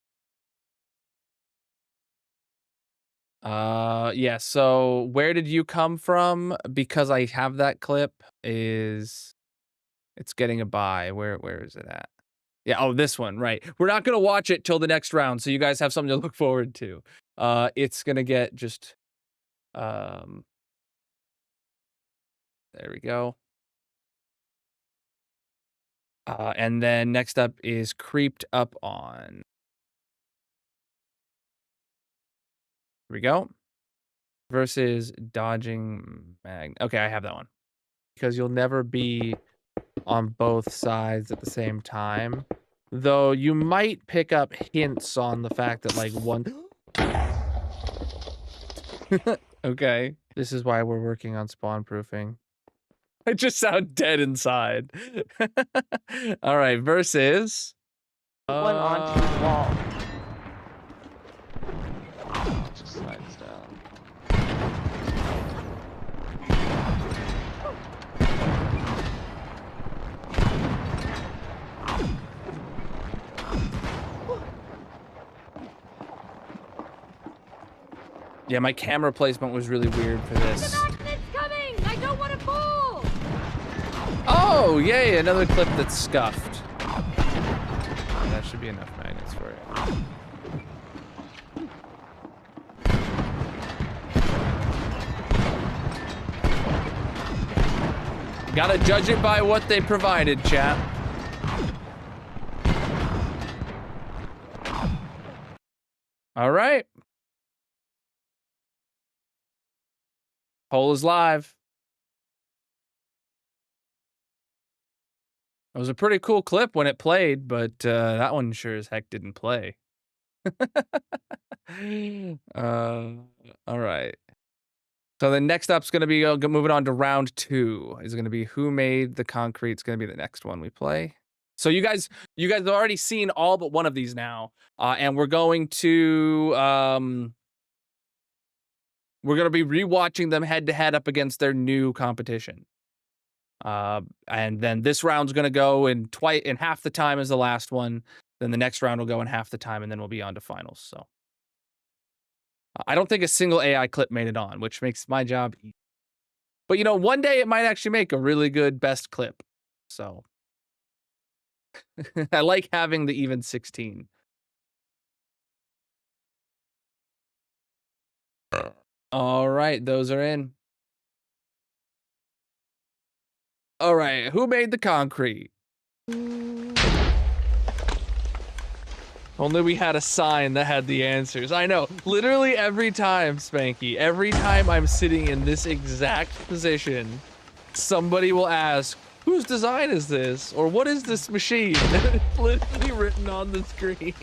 [SPEAKER 3] Yeah, so where did you come from? Because I have that clip is it's getting a bye. Where is it at? Yeah, oh, this one, right. We're not gonna watch it till the next round, so you guys have something to look forward to. It's gonna get just there we go. And then next up is Creeped Up On. Here we go. Versus Dodging Mag. Okay, I have that one. Because you'll never be on both sides at the same time. Though you might pick up hints on the fact that like one... Okay. This is why we're working on spawn proofing. I just sound dead inside. All right, versus...
[SPEAKER 6] One onto the wall.
[SPEAKER 3] Just slides down. Yeah, my camera placement was really weird for this.
[SPEAKER 6] The magnet's coming! I don't want to fall!
[SPEAKER 3] Oh, yay, another clip that's scuffed. That should be enough magnets for it. Gotta judge it by what they provided, chat. All right. Poll is live. It was a pretty cool clip when it played, but that one sure as heck didn't play. All right. So the next up's going to be moving on to round 2. Is going to be who made the concrete. It's going to be the next one we play. So you guys have already seen all but one of these now, and we're going to be rewatching them head to head up against their new competition. And then this round's going to go in half the time as the last one. Then the next round will go in half the time, and then we'll be on to finals. So I don't think a single AI clip made it on, which makes my job easy. But you know, one day it might actually make a really good best clip. So I like having the even 16. All right, those are in. All right, who made the concrete? Only we had a sign that had the answers. I know, literally every time, Spanky, every time I'm sitting in this exact position, somebody will ask, whose design is this? Or what is this machine? It's literally written on the screen.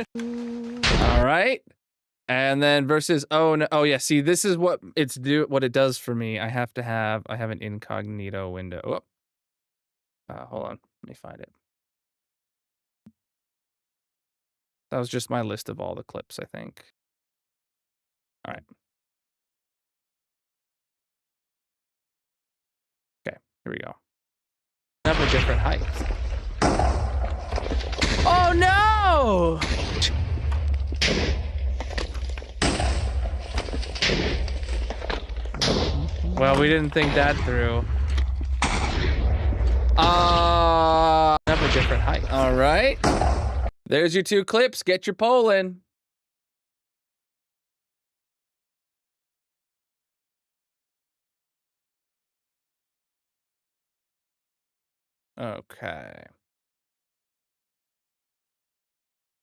[SPEAKER 3] All right. And then versus, oh no, oh yeah, see, this is what what it does for me. I have an incognito window. Oh. Hold on, let me find it. That was just my list of all the clips, I think. All right. Okay, here we go. Have a different height. Oh no! Well, we didn't think that through. Have a different height. All right. There's your 2 clips. Get your poll in. Okay.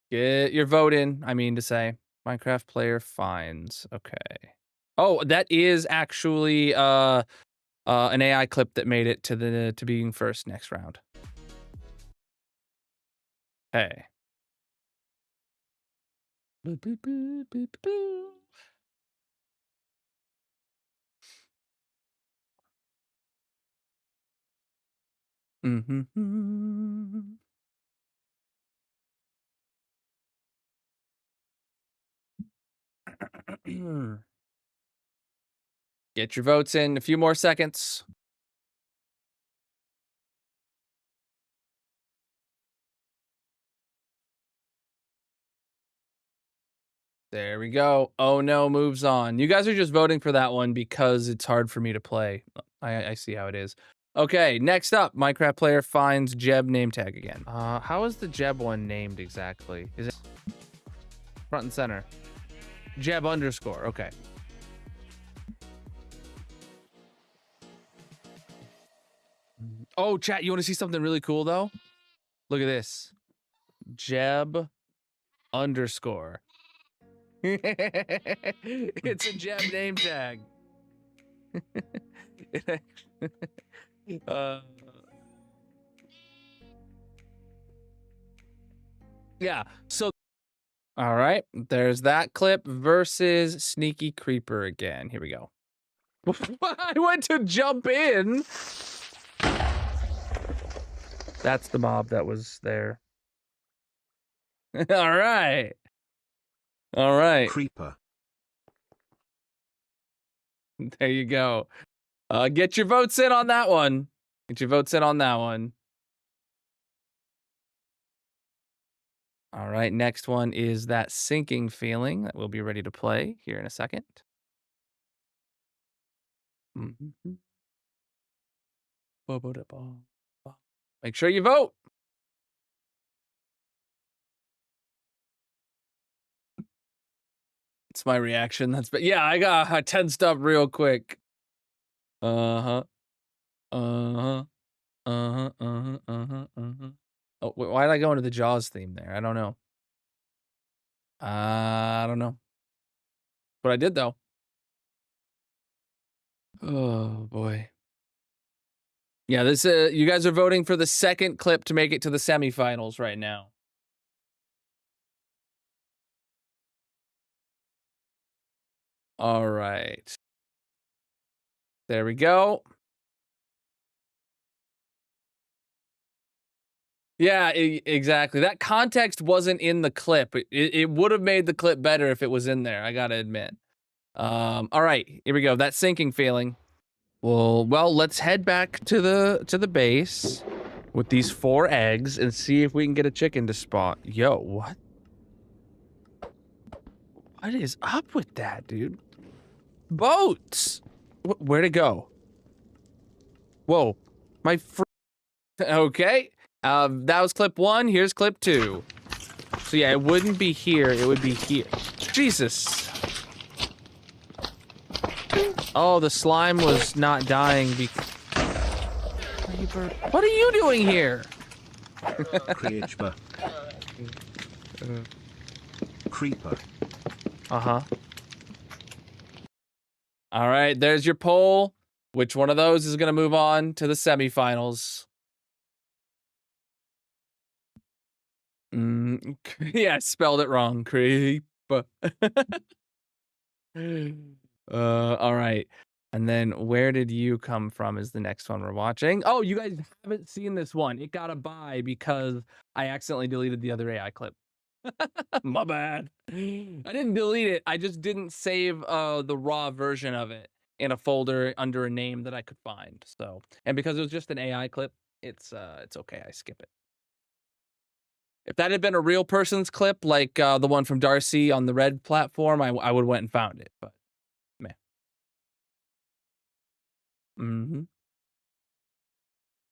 [SPEAKER 3] Get your vote in, I mean to say. Minecraft player finds. Okay. Oh, that is actually an AI clip that made it to being first next round. Hey. Boop, boop, boop, boop, boop. Mm-hmm. Get your votes in. A few more seconds. There we go. Oh no, moves on. You guys are just voting for that one because it's hard for me to play. I see how it is. Okay, next up, Minecraft player finds Jeb name tag again. How is the Jeb one named exactly? Is it front and center? Jeb underscore. Okay. Oh, chat, you want to see something really cool though? Look at this. Jeb underscore. It's a Jeb name tag. Yeah, so all right, there's that clip versus Sneaky Creeper again. Here we go. I went to jump in. That's the mob that was there. All right. All right.
[SPEAKER 2] Creeper.
[SPEAKER 3] There you go. Get your votes in on that one. Get your votes in on that one. All right, next one is that sinking feeling that we'll be ready to play here in a second. Mm-hmm. Make sure you vote. It's my reaction. Yeah, I tensed up real quick. Uh-huh. Uh-huh. Uh-huh. Uh-huh. Uh-huh. Uh-huh. Oh, why did I go into the Jaws theme there? I don't know. I don't know. But I did though. Oh boy. Yeah, this you guys are voting for the second clip to make it to the semifinals right now. All right. There we go. Yeah, exactly. That context wasn't in the clip. It would have made the clip better if it was in there, I gotta admit. All right, here we go. That sinking feeling. Well, let's head back to the base with these 4 eggs and see if we can get a chicken to spawn. Yo, what? What is up with that, dude? Boats! Where'd it go? Whoa, my okay. That was clip 1. Here's clip 2. So yeah, it wouldn't be here. It would be here. Jesus. Oh, the slime was not dying because... What are you doing here?
[SPEAKER 2] Creeper. Creeper.
[SPEAKER 3] Uh-huh. All right, there's your poll. Which one of those is going to move on to the semifinals? Yeah, spelled it wrong. Creep. All right. And then where did you come from is the next one we're watching. Oh, you guys haven't seen this one. It got a bye because I accidentally deleted the other AI clip. My bad. I didn't delete it. I just didn't save the raw version of it in a folder under a name that I could find. So, and because it was just an AI clip, it's okay. I skip it. If that had been a real person's clip, like the one from Darcy on the Red platform, I would have went and found it. But man. Mm-hmm.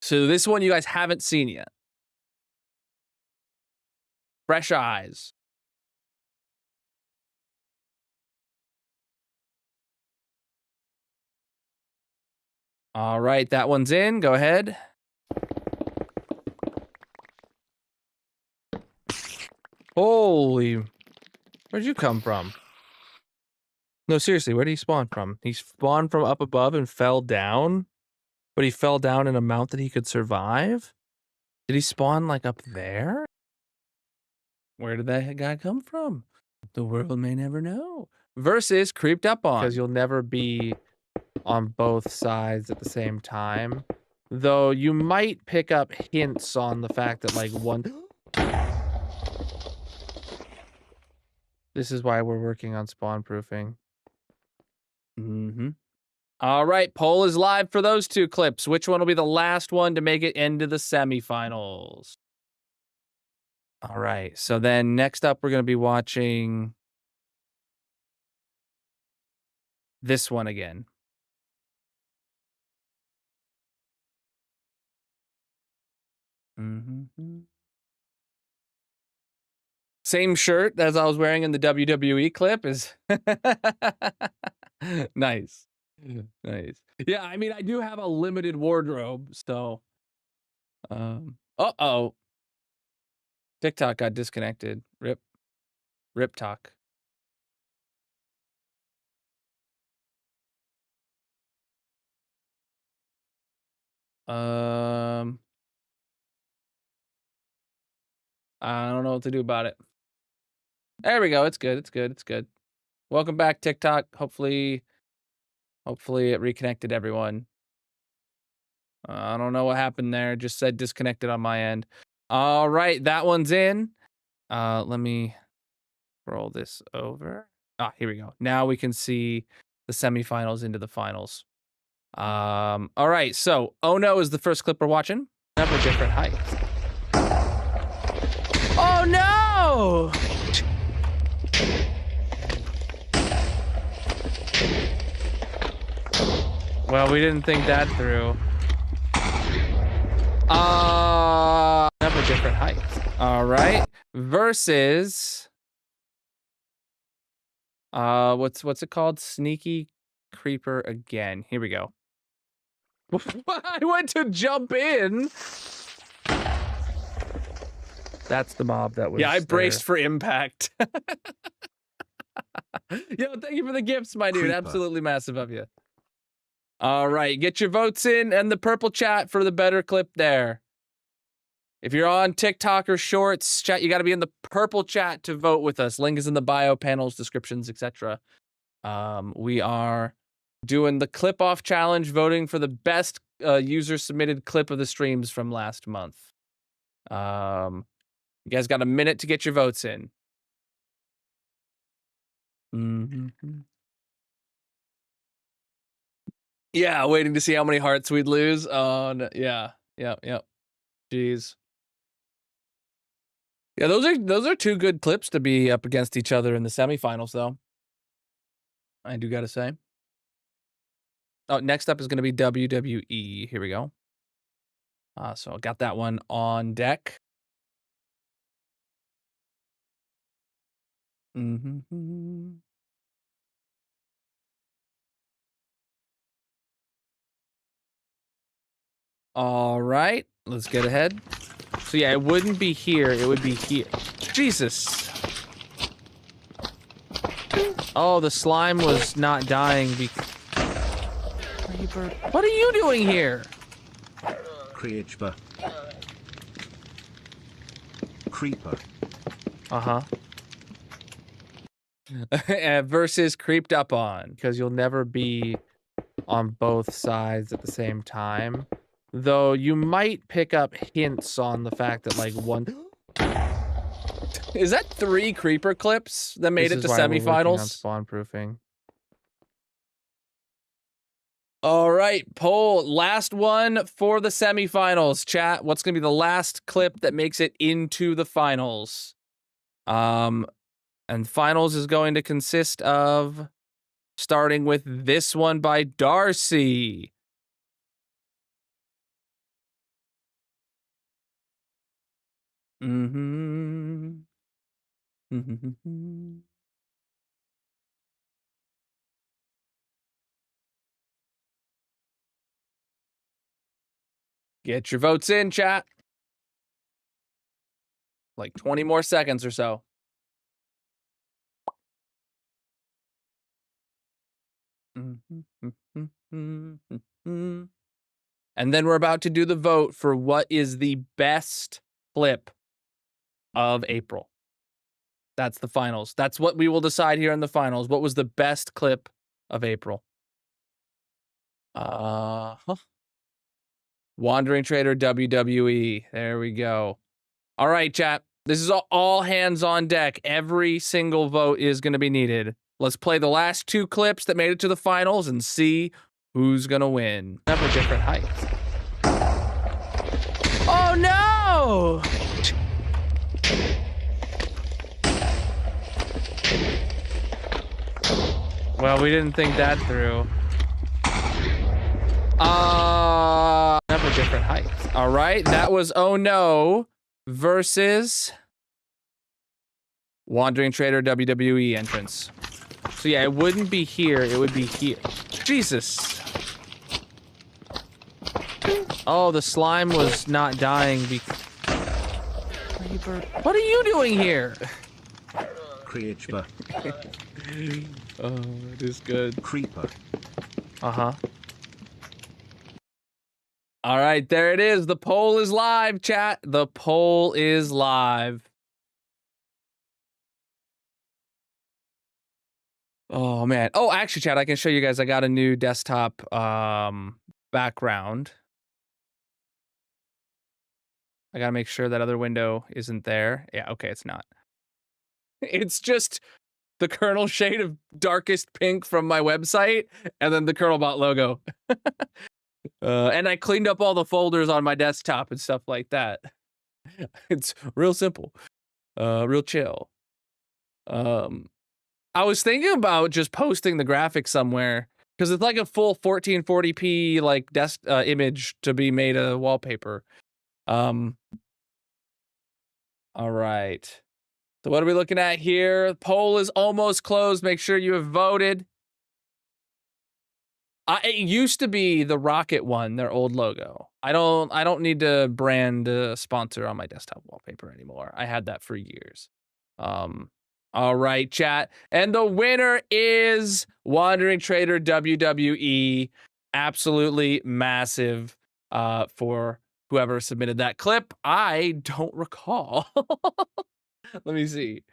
[SPEAKER 3] So this one you guys haven't seen yet. Fresh eyes. All right, that one's in. Go ahead. Holy, where'd you come from? No, seriously, where did he spawn from? He spawned from up above and fell down, but he fell down in an amount that he could survive? Did he spawn like up there? Where did that guy come from? The world may never know. Versus creeped up on, because you'll never be on both sides at the same time. Though you might pick up hints on the fact that like one... This is why we're working on spawn proofing. Mm-hmm. All right, poll is live for those 2 clips. Which one will be the last one to make it into the semifinals? All right, so then next up we're going to be watching this one again. Mm-hmm. Same shirt as I was wearing in the WWE clip is... Nice. Nice. Yeah, I mean, I do have a limited wardrobe, so... Uh-oh. TikTok got disconnected. Rip. Rip talk. I don't know what to do about it. There we go. It's good. It's good. It's good. Welcome back, TikTok. Hopefully it reconnected everyone. I don't know what happened there. It just said disconnected on my end. All right, that one's in. Let me roll this over. Ah, here we go. Now we can see the semifinals into the finals. All right, so Oh No is the first clip we're watching. Never different heights. Oh no! Well, we didn't think that through. Never different heights. All right. Versus what's it called? Sneaky Creeper again. Here we go. I went to jump in. That's the mob that was. Yeah, I braced for impact. Yo, thank you for the gifts, my dude.
[SPEAKER 2] Creeper.
[SPEAKER 3] Absolutely massive of you. All right, get your votes in and the purple chat for the better clip there. If you're on TikTok or Shorts, chat, you got to be in the purple chat to vote with us. Link is in the bio, panels, descriptions, etc. We are doing the clip off challenge, voting for the best user submitted clip of the streams from last month. You guys got a minute to get your votes in. Mm-hmm. Yeah, waiting to see how many hearts we'd lose. Oh, no, yeah. Jeez. Yeah, those are two good clips to be up against each other in the semifinals, though. I do gotta say. Oh, next up is going to be WWE. Here we go. So I got that one on deck. Mm-hmm. All right, let's get ahead. So yeah, it wouldn't be here. It would be here. Jesus. Oh, the slime was not dying because... What are you doing here?
[SPEAKER 2] Creeper. Creeper.
[SPEAKER 3] Uh-huh. Versus creeped up on, because you'll never be on both sides at the same time. Though you might pick up hints on the fact that like one... Is that 3 creeper clips that made it to semifinals? Spawn proofing. All right, poll. Last one for the semifinals. Chat, what's going to be the last clip that makes it into the finals? And finals is going to consist of starting with this one by Darcy. Mm-hmm. Mm-hmm. Get your votes in, chat. Like 20 more seconds or so. And then we're about to do the vote for what is the best clip of April. That's the finals. That's what we will decide here in the finals. What was the best clip of April? Wandering Trader WWE. There we go. All right, chat. This is all hands on deck. Every single vote is going to be needed. Let's play the last 2 clips that made it to the finals and see who's going to win. Never different heights. Oh, no! Well, we didn't think that through. Never different heights. All right, that was Oh No versus Wandering Trader WWE entrance. So yeah, it wouldn't be here. It would be here. Jesus. Oh, the slime was not dying because... What are you doing here?
[SPEAKER 2] Creeper.
[SPEAKER 3] Oh, it is good.
[SPEAKER 2] Creeper.
[SPEAKER 3] Uh-huh. All right, there it is. The poll is live, chat. The poll is live. Oh, man. Oh, actually, chat, I can show you guys. I got a new desktop background. I got to make sure that other window isn't there. Yeah, okay, it's not. It's just the Colonel shade of darkest pink from my website, and then the ColonelBot logo. And I cleaned up all the folders on my desktop and stuff like that. It's real simple, real chill. I was thinking about just posting the graphics somewhere because it's like a full 1440p like desk image to be made a wallpaper. All right. So what are we looking at here? The poll is almost closed. Make sure you have voted. It used to be the Rocket one, their old logo. I don't need to brand a sponsor on my desktop wallpaper anymore. I had that for years. All right, chat. And the winner is Wandering Trader WWE. Absolutely massive for whoever submitted that clip. I don't recall. Let me see.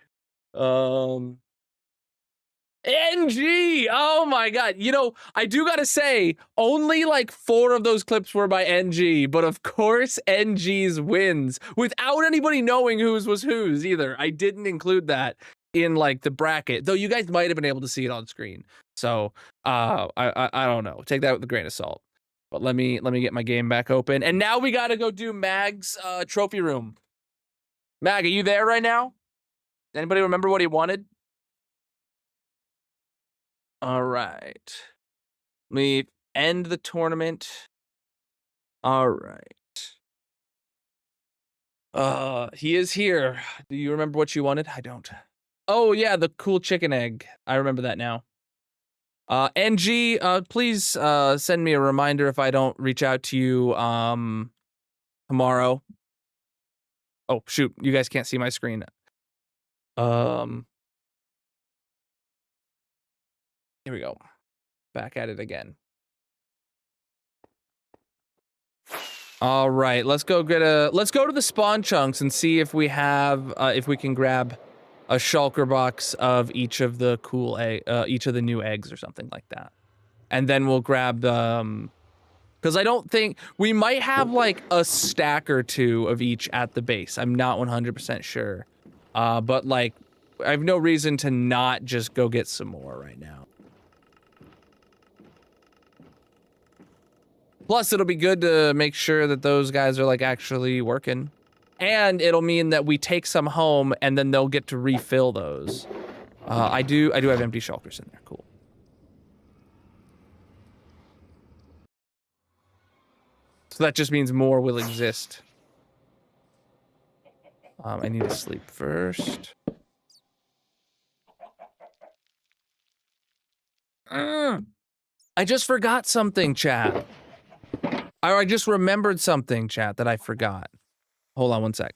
[SPEAKER 3] NG! Oh my god. You know, I do gotta say, only like 4 of those clips were by NG, but of course NG's wins without anybody knowing whose was whose either. I didn't include that in like the bracket, though you guys might have been able to see it on screen. So I don't know. Take that with a grain of salt. But let me get my game back open. And now we gotta go do Mag's trophy room. Mag, are you there right now? Anybody remember what he wanted? All right. Let me end the tournament. All right. He is here. Do you remember what you wanted? I don't. Oh yeah, the cool chicken egg. I remember that now. NG, please send me a reminder if I don't reach out to you tomorrow. Oh shoot, you guys can't see my screen. Here we go. Back at it again. All right, let's go to the spawn chunks and see if we have if we can grab a shulker box of each of the cool each of the new eggs or something like that. And then we'll grab the because I don't think we might have like a stack or 2 of each at the base. I'm not 100% sure. But like I have no reason to not just go get some more right now. Plus, it'll be good to make sure that those guys are like actually working. And it'll mean that we take some home and then they'll get to refill those. I do have empty shulkers in there. Cool. So that just means more will exist. I need to sleep first. I just forgot something, chat. I just remembered something, chat, that I forgot. Hold on one sec.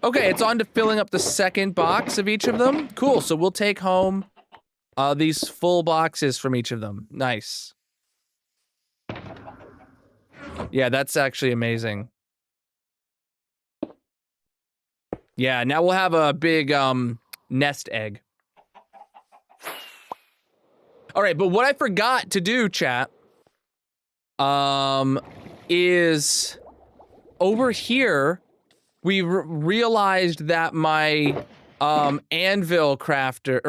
[SPEAKER 3] Okay, it's on to filling up the second box of each of them. Cool, so we'll take home these full boxes from each of them. Nice. Yeah, that's actually amazing. Yeah, now we'll have a big nest egg. All right, but what I forgot to do, chat, is over here, we realized that my anvil crafter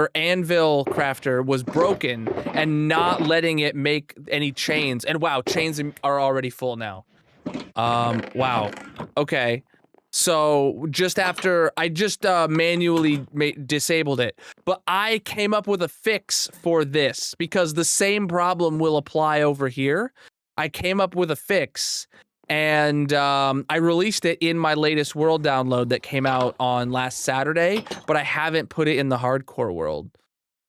[SPEAKER 3] was broken and not letting it make any chains. And wow, chains are already full now. Wow. Okay. So just after I just manually disabled it, but I came up with a fix for this because the same problem will apply over here. I came up with a fix, and I released it in my latest world download that came out on last Saturday, but I haven't put it in the hardcore world.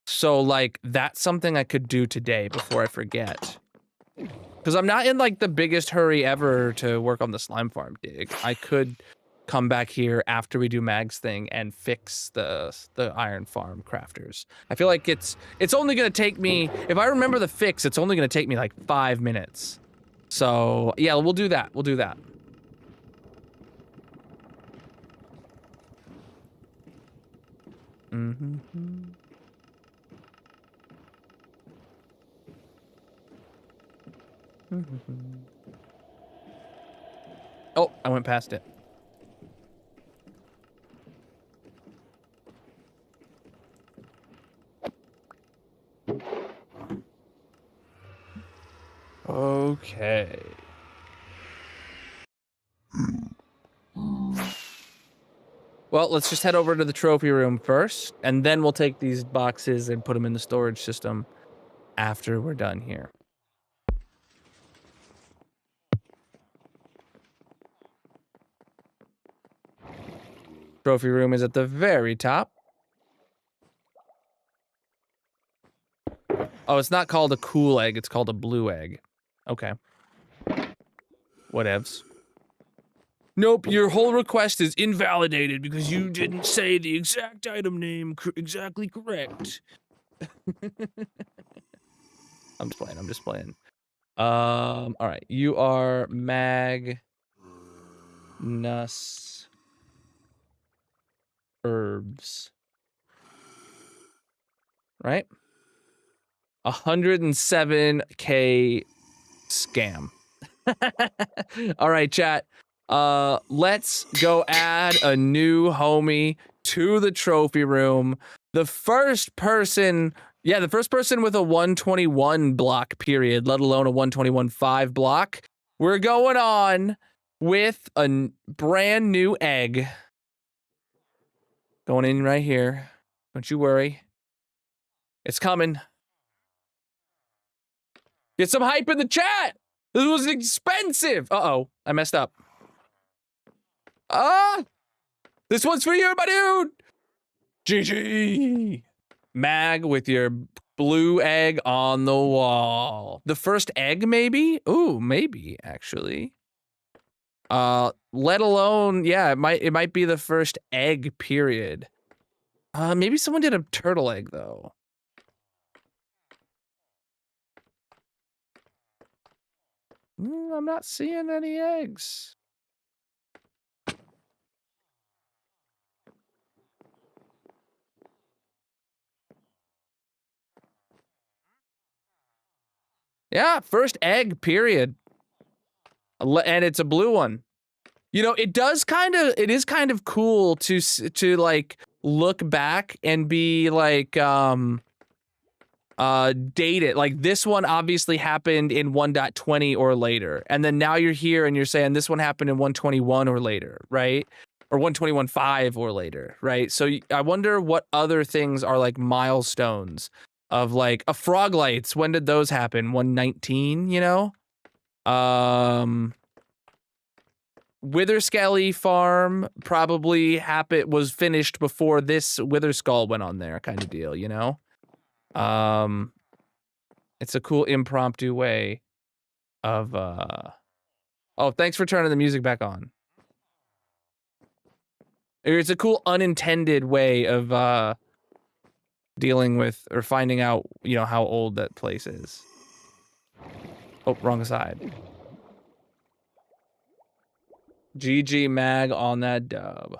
[SPEAKER 3] So, like, that's something I could do today before I forget. Because I'm not in, like, the biggest hurry ever to work on the slime farm dig. I could come back here after we do Mag's thing and fix the iron farm crafters. I feel like it's only gonna take me, if I remember the fix, it's only gonna take me like 5 minutes. So yeah, we'll do that. We'll do that. Oh, I went past it. Okay. Well, let's just head over to the trophy room first, and then we'll take these boxes and put them in the storage system after we're done here. Trophy room is at the very top. Oh, it's not called a cool egg. It's called a blue egg. Okay. Whatevs. Nope, your whole request is invalidated because you didn't say the exact item name exactly correct. I'm just playing. All right, you are Magnus Herbs, right? 107K scam. All right, chat. Let's go add a new homie to the trophy room. The first person with a 121 block period, let alone a 121.5 block. We're going on with a brand new egg. Going in right here. Don't you worry. It's coming. Get some hype in the chat. This was expensive. Uh-oh, I messed up. This one's for you, my dude. GG. Mag with your blue egg on the wall. The first egg, maybe? Ooh, maybe, actually. Let alone, yeah, it might be the first egg, period. Maybe someone did a turtle egg, though. I'm not seeing any eggs. Yeah, first egg, period. And it's a blue one. You know, it is kind of cool to like look back and be like date it. Like this one obviously happened in 1.20 or later. And then now you're here and you're saying this one happened in 121 or later, right? Or 121.5 or later, right? So I wonder what other things are like milestones of like a frog lights. When did those happen? 119, you know? Witherskelly farm probably was finished before this Witherskull went on there, kind of deal, you know? It's a cool impromptu way of oh, thanks for turning the music back on. It's a cool unintended way of dealing with or finding out, you know, how old that place is. Oh, wrong side. GG Mag on that dub.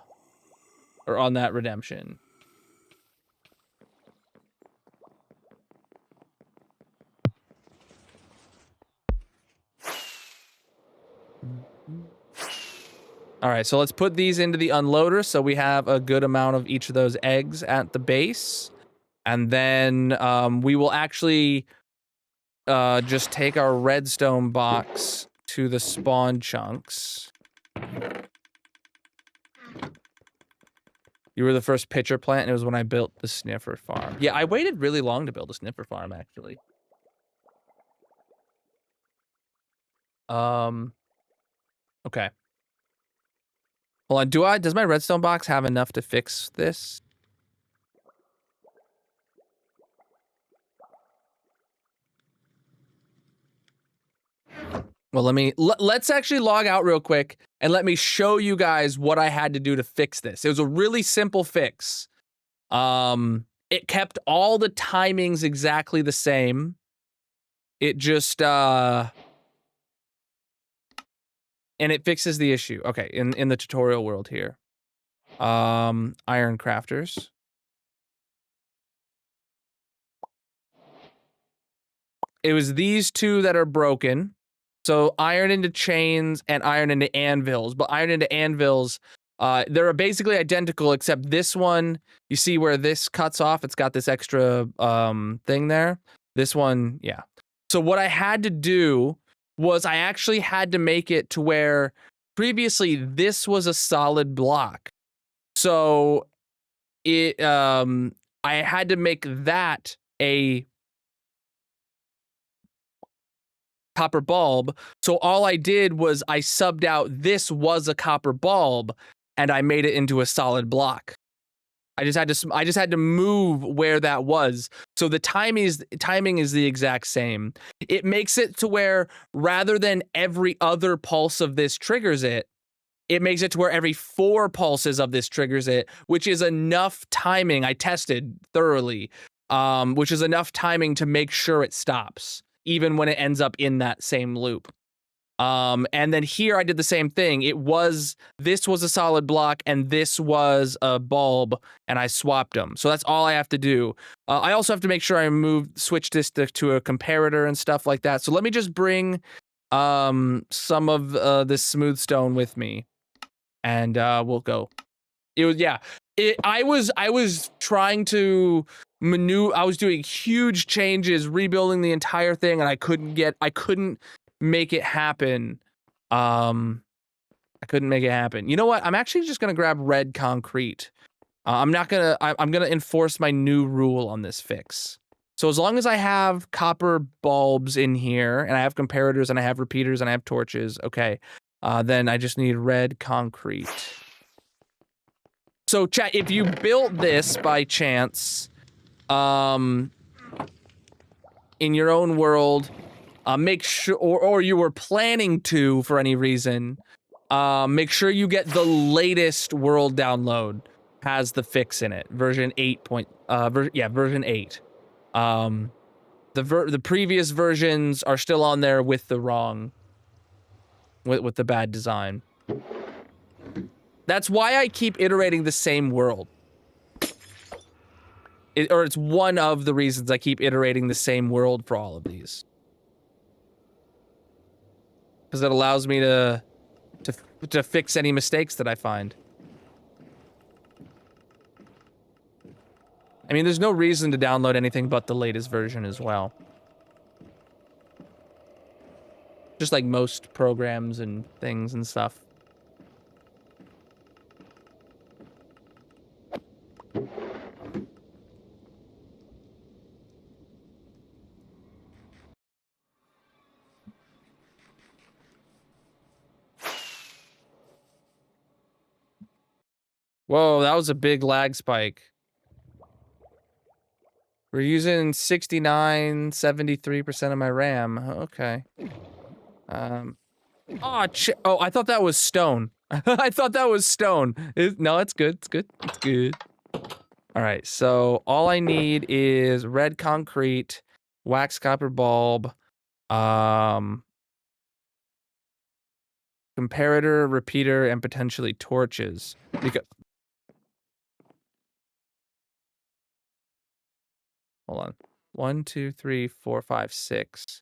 [SPEAKER 3] Or on that redemption. All right, so let's put these into the unloader so we have a good amount of each of those eggs at the base. And then we will actually just take our redstone box to the spawn chunks. You were the first pitcher plant, and it was when I built the sniffer farm. Yeah, I waited really long to build a sniffer farm, actually. Okay. Hold on, does my redstone box have enough to fix this? Well, let's actually log out real quick and let me show you guys what I had to do to fix this. It was a really simple fix. It kept all the timings exactly the same. It just, and it fixes the issue. Okay, in the tutorial world here. Iron crafters. It was these two that are broken. So iron into chains and iron into anvils. But iron into anvils, they're basically identical, except this one, you see where this cuts off? It's got this extra thing there. This one, yeah. So what I had to do was I actually had to make it to where previously this was a solid block. So it I had to make that a copper bulb. So all I did was I subbed out this was a copper bulb and I made it into a solid block. I just had to move where that was. So the timing is the exact same. It makes it to where rather than every other pulse of this triggers it, it makes it to where every 4 pulses of this triggers it, which is enough timing. I tested thoroughly, which is enough timing to make sure it stops, even when it ends up in that same loop. And then here I did the same thing. This was a solid block and this was a bulb, and I swapped them. So that's all I have to do. I also have to make sure I switch this to a comparator and stuff like that. So let me just bring some of this smooth stone with me, and we'll go. I was trying to maneuver. I was doing huge changes, rebuilding the entire thing, and I couldn't make it happen. I couldn't make it happen. You know what? I'm actually just gonna grab red concrete. I'm gonna enforce my new rule on this fix. So as long as I have copper bulbs in here, and I have comparators, and I have repeaters, and I have torches, okay, then I just need red concrete. So chat, if you built this by chance, in your own world, make sure, or you were planning to for any reason, make sure you get the latest world download. Has the fix in it, version 8. Version 8. The previous versions are still on there with the wrong, with the bad design. That's why I keep iterating the same world. It's one of the reasons I keep iterating the same world for all of these. Because it allows me to fix any mistakes that I find. I mean, there's no reason to download anything but the latest version as well. Just like most programs and things and stuff. Whoa, that was a big lag spike. We're using 73% of my RAM. Okay. Oh, I thought that was stone. I thought that was stone. No, it's good. It's good. It's good. All right, so all I need is red concrete, wax copper bulb, comparator, repeater, and potentially torches. Hold on. 1, 2, 3, 4, 5, 6.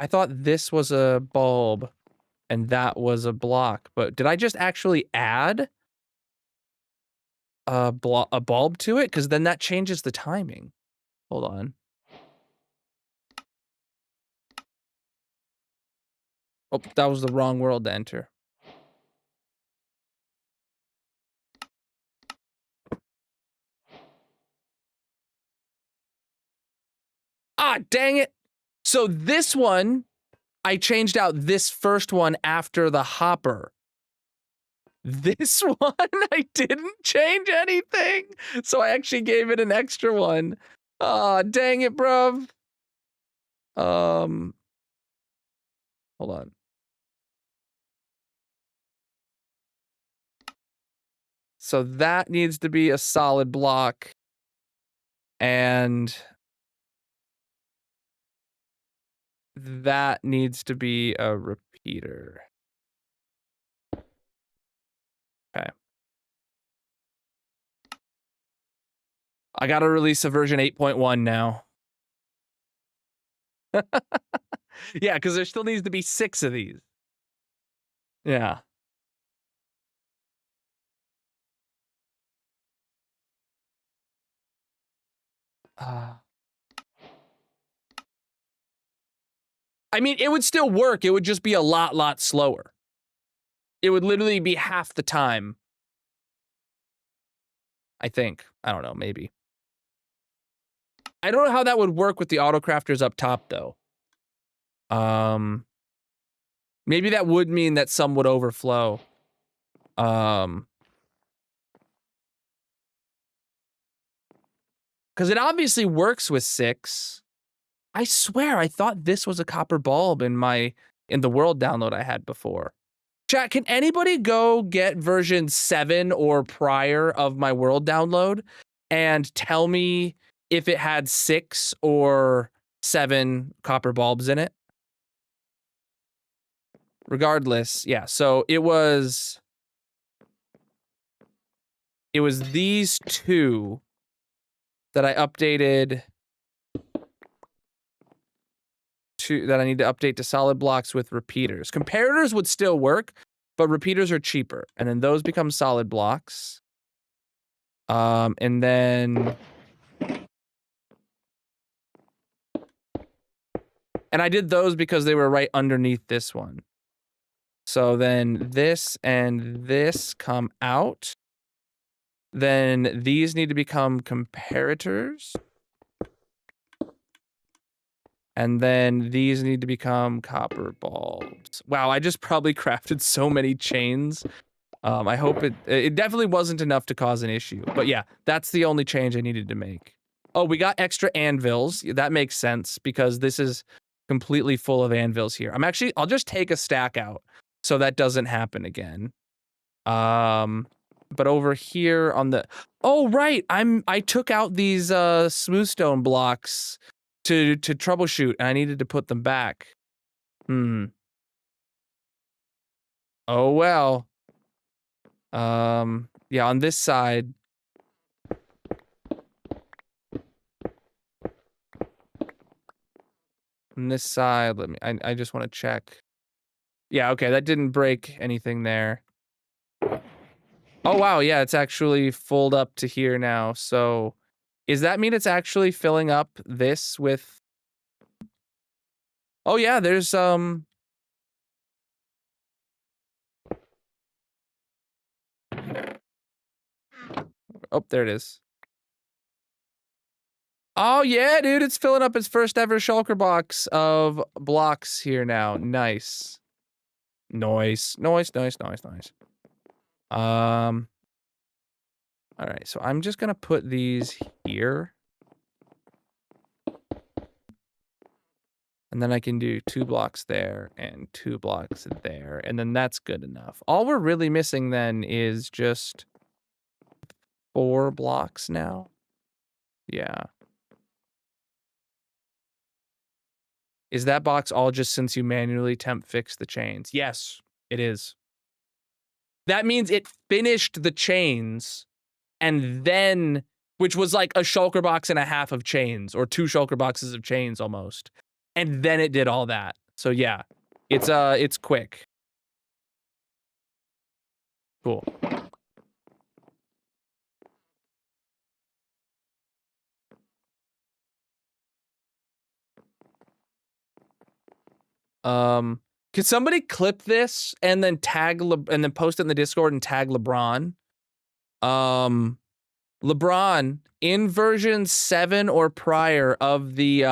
[SPEAKER 3] I thought this was a bulb and that was a block, but did I just actually add a bulb to it? Because then that changes the timing. Hold on. Oh, that was the wrong world to enter. Ah, dang it. So this one, I changed out this first one after the hopper. This one, I didn't change anything. So I actually gave it an extra one. Ah, dang it, bruv. Hold on. So that needs to be a solid block. And that needs to be a repeater. Okay. I gotta release a version 8.1 now. Yeah, because there still needs to be 6 of these. Yeah. I mean, it would still work. It would just be a lot slower. It would literally be half the time. I think. I don't know, maybe. I don't know how that would work with the autocrafters up top, though. Maybe that would mean that some would overflow. Because it obviously works with 6. I swear, I thought this was a copper bulb in the world download I had before. Chat, can anybody go get version 7 or prior of my world download and tell me if it had 6 or 7 copper bulbs in it? Regardless, yeah, so it was these 2 that I updated that I need to update to solid blocks with repeaters. Comparators would still work, but repeaters are cheaper. And then those become solid blocks. And then... And I did those because they were right underneath this one. So then this and this come out. Then these need to become comparators. And then these need to become copper bulbs. Wow, I just probably crafted so many chains. I hope it definitely wasn't enough to cause an issue. But yeah, that's the only change I needed to make. Oh, we got extra anvils. That makes sense because this is completely full of anvils here. I'll just take a stack out so that doesn't happen again. But over here on the... Oh, right, I took out these smooth stone blocks to troubleshoot, and I needed to put them back. Oh well. Yeah, on this side. On this side, I just want to check. Yeah, okay, that didn't break anything there. Oh wow, yeah, it's actually filled up to here now, so... Does that mean it's actually filling up this with... Oh yeah, there's, Oh, there it is. Oh yeah, dude, it's filling up its first ever shulker box of blocks here now. Nice. Nice. Alright, so I'm just gonna put these here. And then I can do 2 blocks there and 2 blocks there. And then that's good enough. All we're really missing then is just 4 blocks now. Yeah. Is that box all just since you manually temp fix the chains? Yes, it is. That means it finished the chains and then, which was like a shulker box and a half of chains, or 2 shulker boxes of chains almost. And then it did all that. So yeah, it's quick. Cool. Could somebody clip this and then tag and then post it in the Discord and tag LeBron? LeBron, in version 7 or prior of the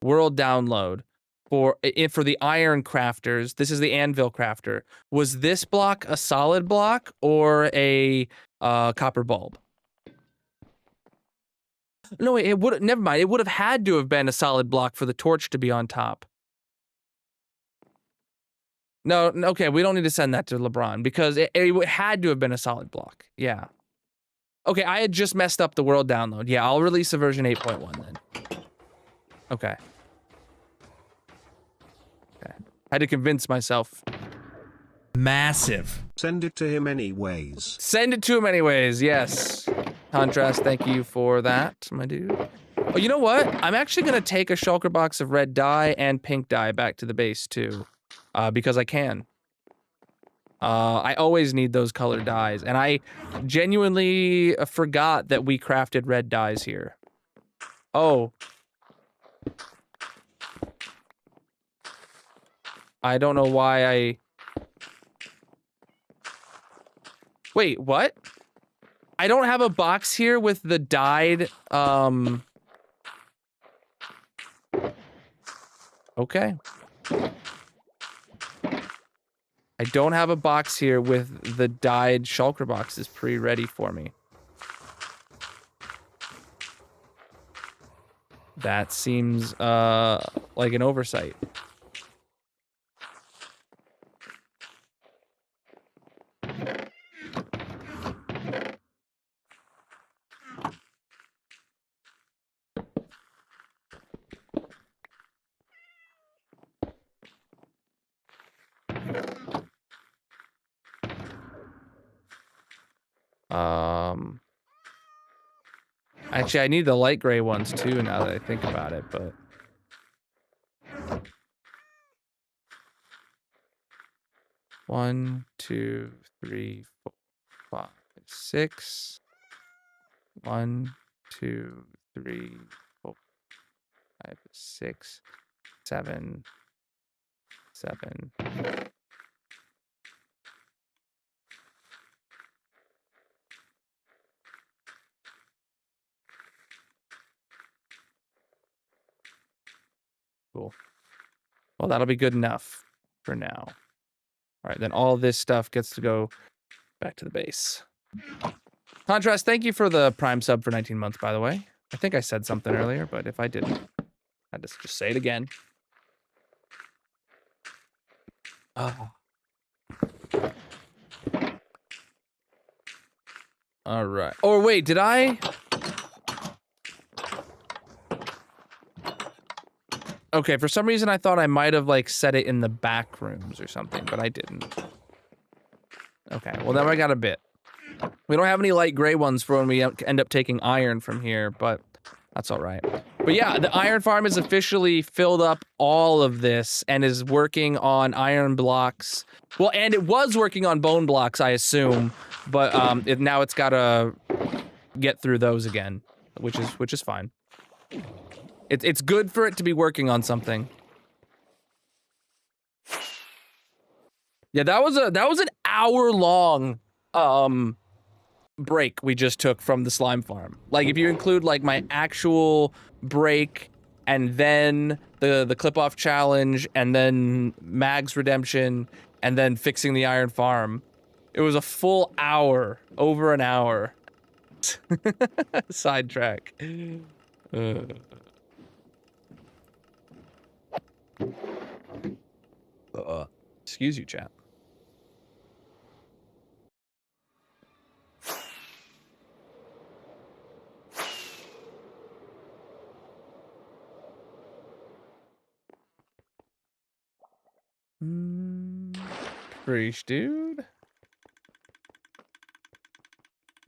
[SPEAKER 3] world download for the iron crafters, this is the anvil crafter. Was this block a solid block or a copper bulb? No, it would. Never mind. It would have had to have been a solid block for the torch to be on top. No, okay, we don't need to send that to LeBron because it had to have been a solid block. Yeah. Okay, I had just messed up the world download. Yeah, I'll release a version 8.1 then. Okay. Okay. Had to convince myself.
[SPEAKER 5] Massive.
[SPEAKER 2] Send it to him anyways.
[SPEAKER 3] Send it to him anyways, yes. Contrast, thank you for that, my dude. Oh, you know what? I'm actually going to take a shulker box of red dye and pink dye back to the base too. Because I can. I always need those colored dyes, and I genuinely forgot that we crafted red dyes here. Oh. I don't know why I... Wait, what? I don't have a box here with the dyed, Okay. I don't have a box here with the dyed shulker boxes pre-ready for me. That seems like an oversight. Actually, I need the light gray ones too now that I think about it, but... One, two, three, four, 5, 6. 1, 2, 3, 4, 5, 6, 7, 7. Cool. Well, that'll be good enough for now. All right, then all this stuff gets to go back to the base. Contrast, thank you for the Prime sub for 19 months, by the way. I think I said something earlier, but if I didn't, I'd just say it again. Oh. All right. Oh, wait, did I? Okay, for some reason I thought I might have like set it in the back rooms or something, but I didn't. Okay, well then I got a bit. We don't have any light gray ones for when we end up taking iron from here, but that's all right. But yeah, the iron farm has officially filled up all of this and is working on iron blocks. Well, and it was working on bone blocks, I assume, but now it's got to get through those again, which is fine. It's good for it to be working on something. Yeah, that was an hour-long break we just took from the slime farm. Like, if you include like my actual break and then the clip-off challenge and then Mag's redemption and then fixing the iron farm, it was a full hour, over an hour. Sidetrack. Excuse you, chat. Preach, dude.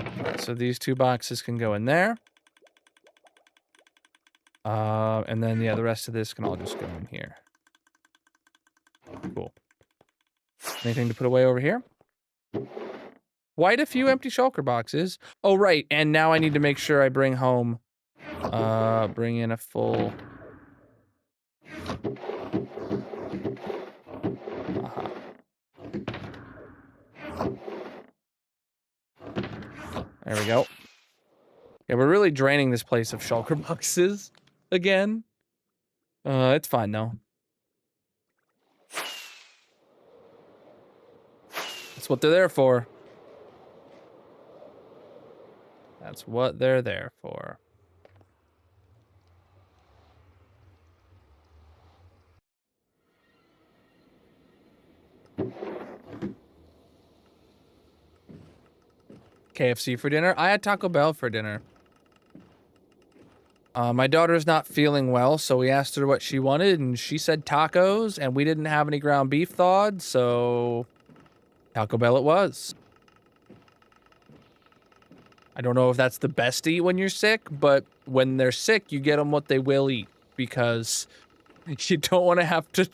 [SPEAKER 3] Alright, so these 2 boxes can go in there. And then, yeah, the rest of this can all just go in here. Cool. Anything to put away over here? Quite a few empty shulker boxes. Oh, right, and now I need to make sure I bring home, bring in a full... There we go. Yeah, we're really draining this place of shulker boxes again. It's fine though. That's what they're there for. That's what they're there for. KFC for dinner? I had Taco Bell for dinner. My daughter's not feeling well, so we asked her what she wanted, and she said tacos, and we didn't have any ground beef thawed, so Taco Bell it was. I don't know if that's the best to eat when you're sick, but when they're sick, you get them what they will eat, because you don't want to have to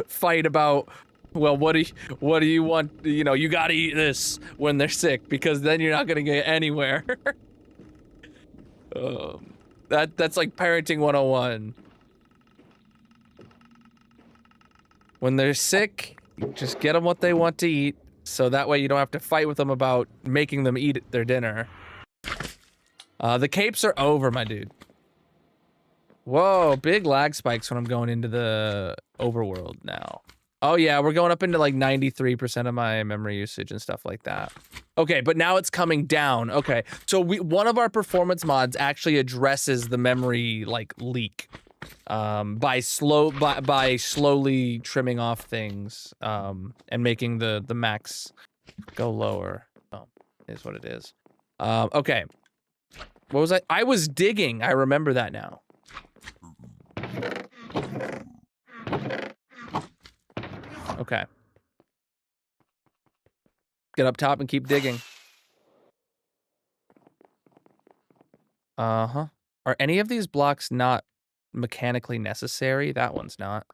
[SPEAKER 3] fight about, well, what do you want? You know, you gotta eat this when they're sick, because then you're not gonna get anywhere. That's like parenting 101. When they're sick, just get them what they want to eat, so that way you don't have to fight with them about making them eat their dinner. The capes are over, my dude. Whoa, big lag spikes when I'm going into the overworld now. Oh yeah, we're going up into like 93% of my memory usage and stuff like that. Okay, but now it's coming down. Okay, so one of our performance mods actually addresses the memory like leak by slowly trimming off things and making the max go lower. Oh, is what it is. Okay. What was I was digging. I remember that now. Okay. Get up top and keep digging. Uh-huh. Are any of these blocks not mechanically necessary? That one's not.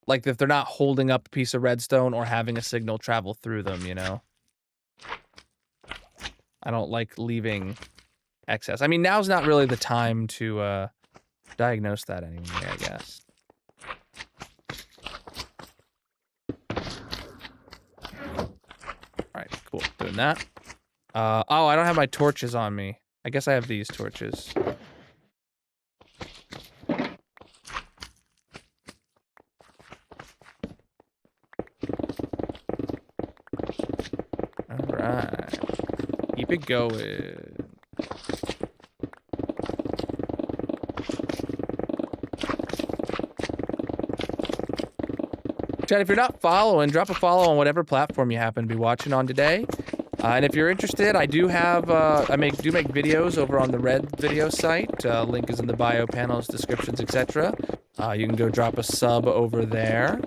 [SPEAKER 3] Like if they're not holding up a piece of redstone or having a signal travel through them, you know? I don't like leaving excess. I mean, now's not really the time to diagnose that anyway, I guess. Alright, cool. Doing that. Oh, I don't have my torches on me. I guess I have these torches. Alright. Keep it going. Chad, if you're not following, drop a follow on whatever platform you happen to be watching on today. And if you're interested, I do have, I do make videos over on the Red video site. Link is in the bio panels, descriptions, etc. You can go drop a sub over there.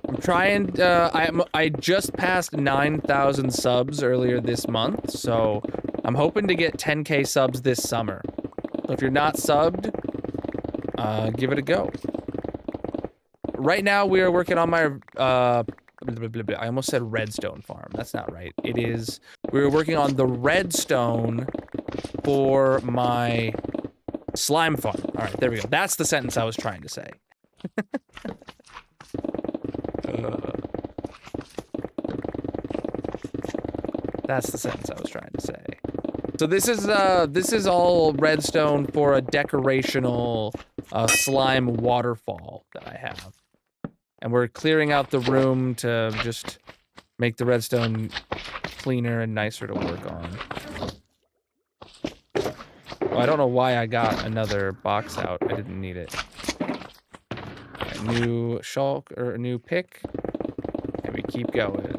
[SPEAKER 3] I'm trying, I just passed 9,000 subs earlier this month, so I'm hoping to get 10K subs this summer. So if you're not subbed, give it a go. Right now, we are working on my, I almost said redstone farm. That's not right. It is, we're working on the redstone for my slime farm. All right, there we go. That's the sentence I was trying to say. That's the sentence I was trying to say. So this is all redstone for a decorational slime waterfall that I have. And we're clearing out the room to just make the redstone cleaner and nicer to work on. Oh, I don't know why I got another box out. I didn't need it. Right, new shulk, or a new pick. And we keep going.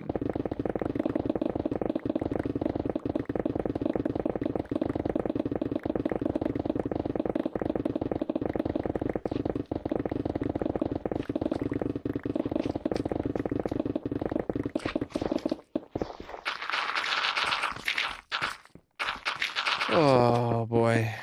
[SPEAKER 3] Oh boy.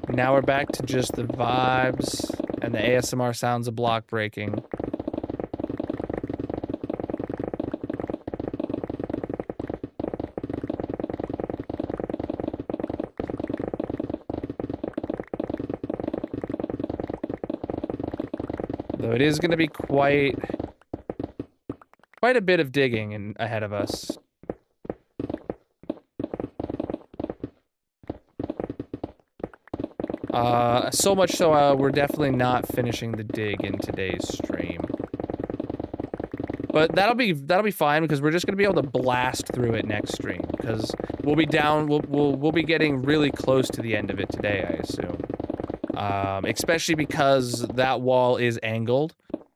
[SPEAKER 3] Now we're back to just the vibes and the ASMR sounds of block breaking. Though it is going to be quite a bit of digging ahead of us. So much so we're definitely not finishing the dig in today's stream. But that'll be fine because we're just going to be able to blast through it next stream because we'll be down we'll be getting really close to the end of it today, I assume. Especially because that wall is angled,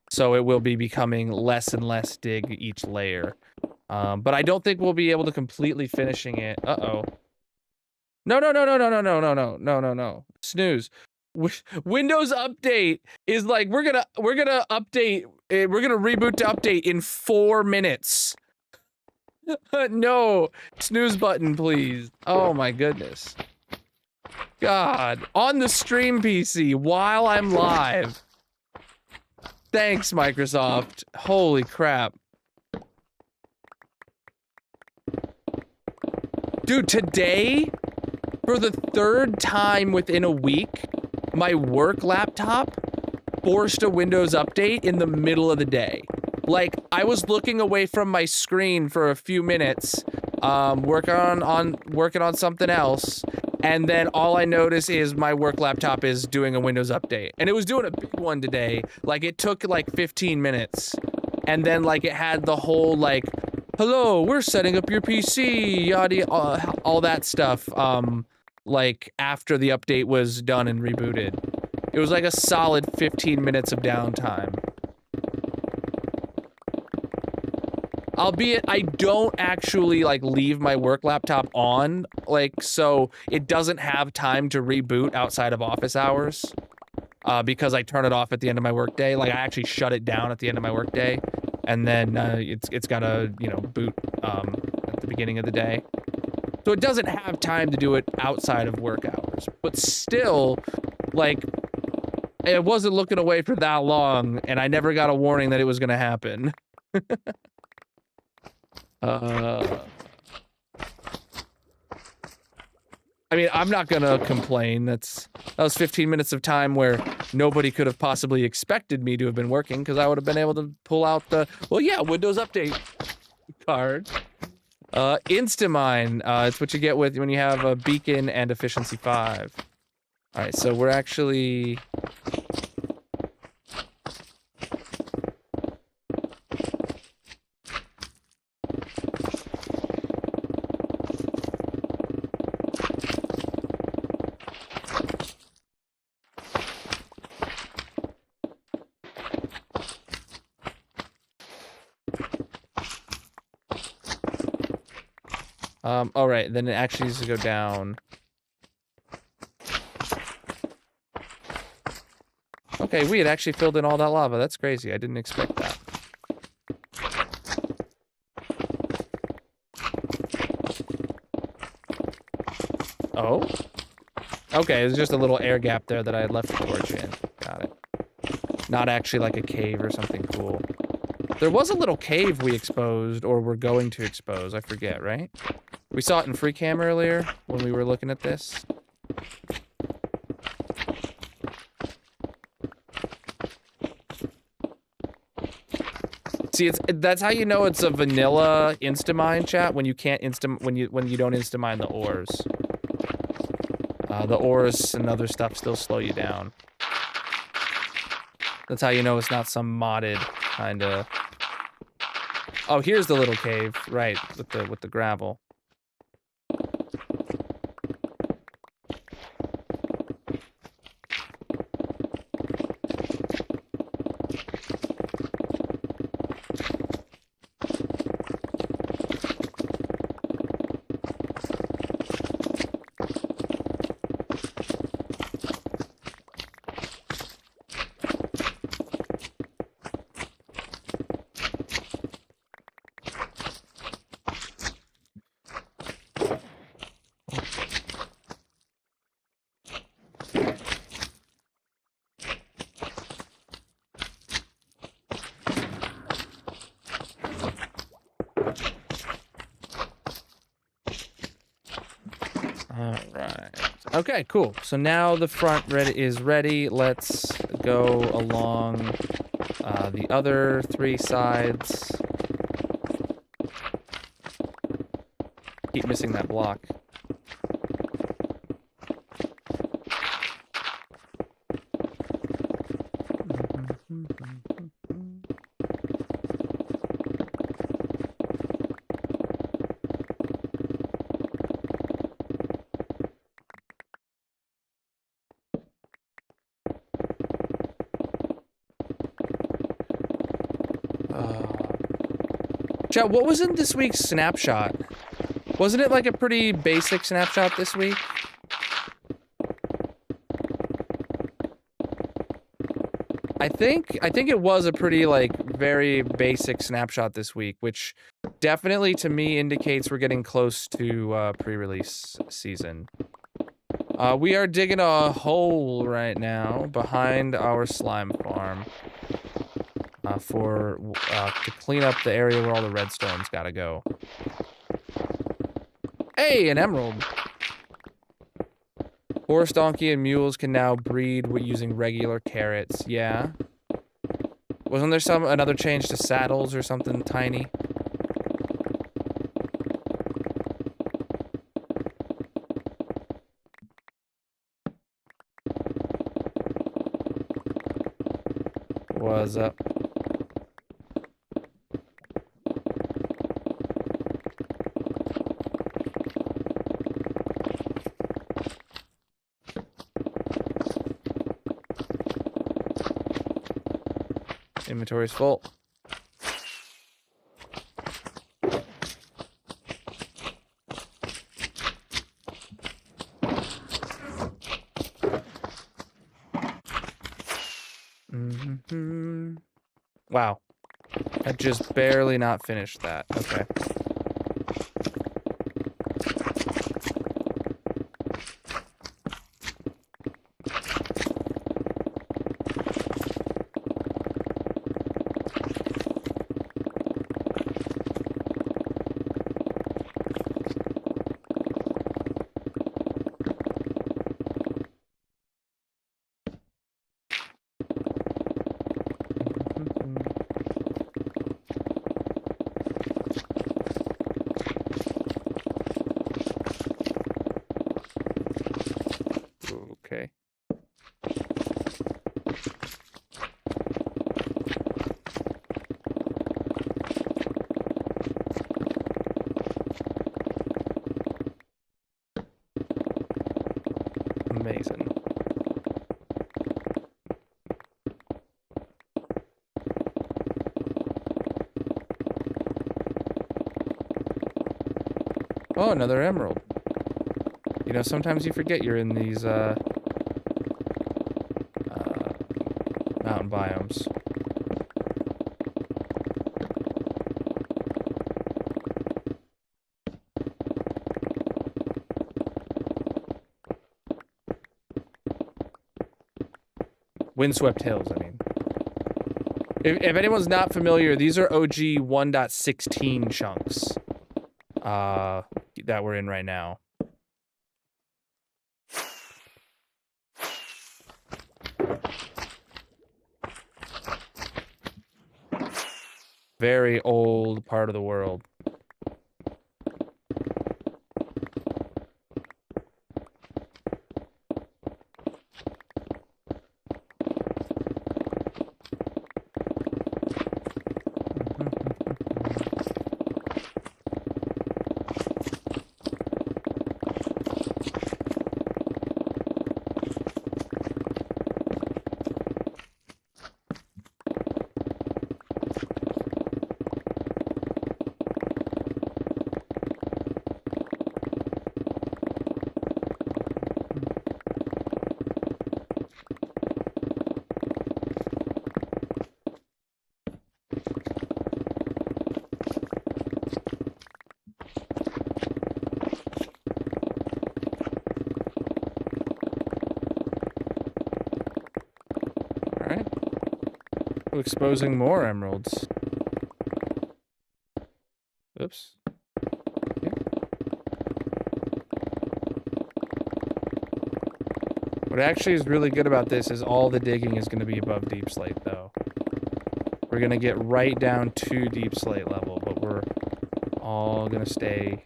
[SPEAKER 3] so it will be becoming less and less dig each layer. But I don't think we'll be able to completely finishing it. Uh-oh. No. Snooze. Windows update is like, we're gonna update, we're gonna reboot to update in 4 minutes. No. Snooze button, please. Oh my goodness. God, on the stream PC while I'm live. Thanks, Microsoft. Holy crap. Dude, today, for the third time within a week, my work laptop forced a Windows update in the middle of the day. Like, I was looking away from my screen for a few minutes, working on something else, and then all I notice is my work laptop is doing a Windows update. And it was doing a big one today. Like, it took like 15 minutes. And then like it had the whole like, hello, we're setting up your PC, yada, all that stuff, like after the update was done and rebooted. It was like a solid 15 minutes of downtime. Albeit, I don't actually, like, leave my work laptop on, like, so it doesn't have time to reboot outside of office hours, because I turn it off at the end of my workday. Like, I actually shut it down at the end of my workday, and then, it's gotta, you know, boot, at the beginning of the day. So it doesn't have time to do it outside of work hours, but still, like, I wasn't looking away for that long, and I never got a warning that it was gonna happen. I mean, I'm not gonna complain. That was 15 minutes of time where nobody could have possibly expected me to have been working, because I would have been able to pull out the, well, yeah, Windows Update card. Instamine, it's what you get with when you have a beacon and efficiency 5. All right, so we're actually... all right, then it actually needs to go down. Okay, we had actually filled in all that lava. That's crazy. I didn't expect that. Oh? Okay, it was just a little air gap there that I had left the torch in. Got it. Not actually like a cave or something cool. There was a little cave we exposed, or we're going to expose. I forget, right? We saw it in free cam earlier when we were looking at this. See, that's how you know it's a vanilla Instamine chat, when you can't when you don't Instamine the ores. The ores and other stuff still slow you down. That's how you know it's not some modded kind of. Oh, here's the little cave, right, with the gravel. Okay, cool. So now the front is ready. Let's go along the other 3 sides. Keep missing that block. Chat, what was in this week's snapshot? Wasn't it like a pretty basic snapshot this week? I think it was a pretty, like, very basic snapshot this week, which definitely to me indicates we're getting close to pre-release season. We are digging a hole right now behind our slime farm. To clean up the area where all the redstone's gotta go. Hey, an emerald. Horse, donkey, and mules can now breed using regular carrots. Yeah. Wasn't there another change to saddles or something tiny? What's up? Inventory's full. Wow. I just barely not finished that. Okay. Okay. Amazing. Oh, another emerald. You know, sometimes you forget you're in these, mountain biomes. Windswept hills, I mean. If anyone's not familiar, these are OG 1.16 chunks. That we're in right now. Very old part of the world. Exposing more emeralds. Oops. Yeah. What actually is really good about this is all the digging is going to be above deep slate, though. We're going to get right down to deep slate level, but we're all going to stay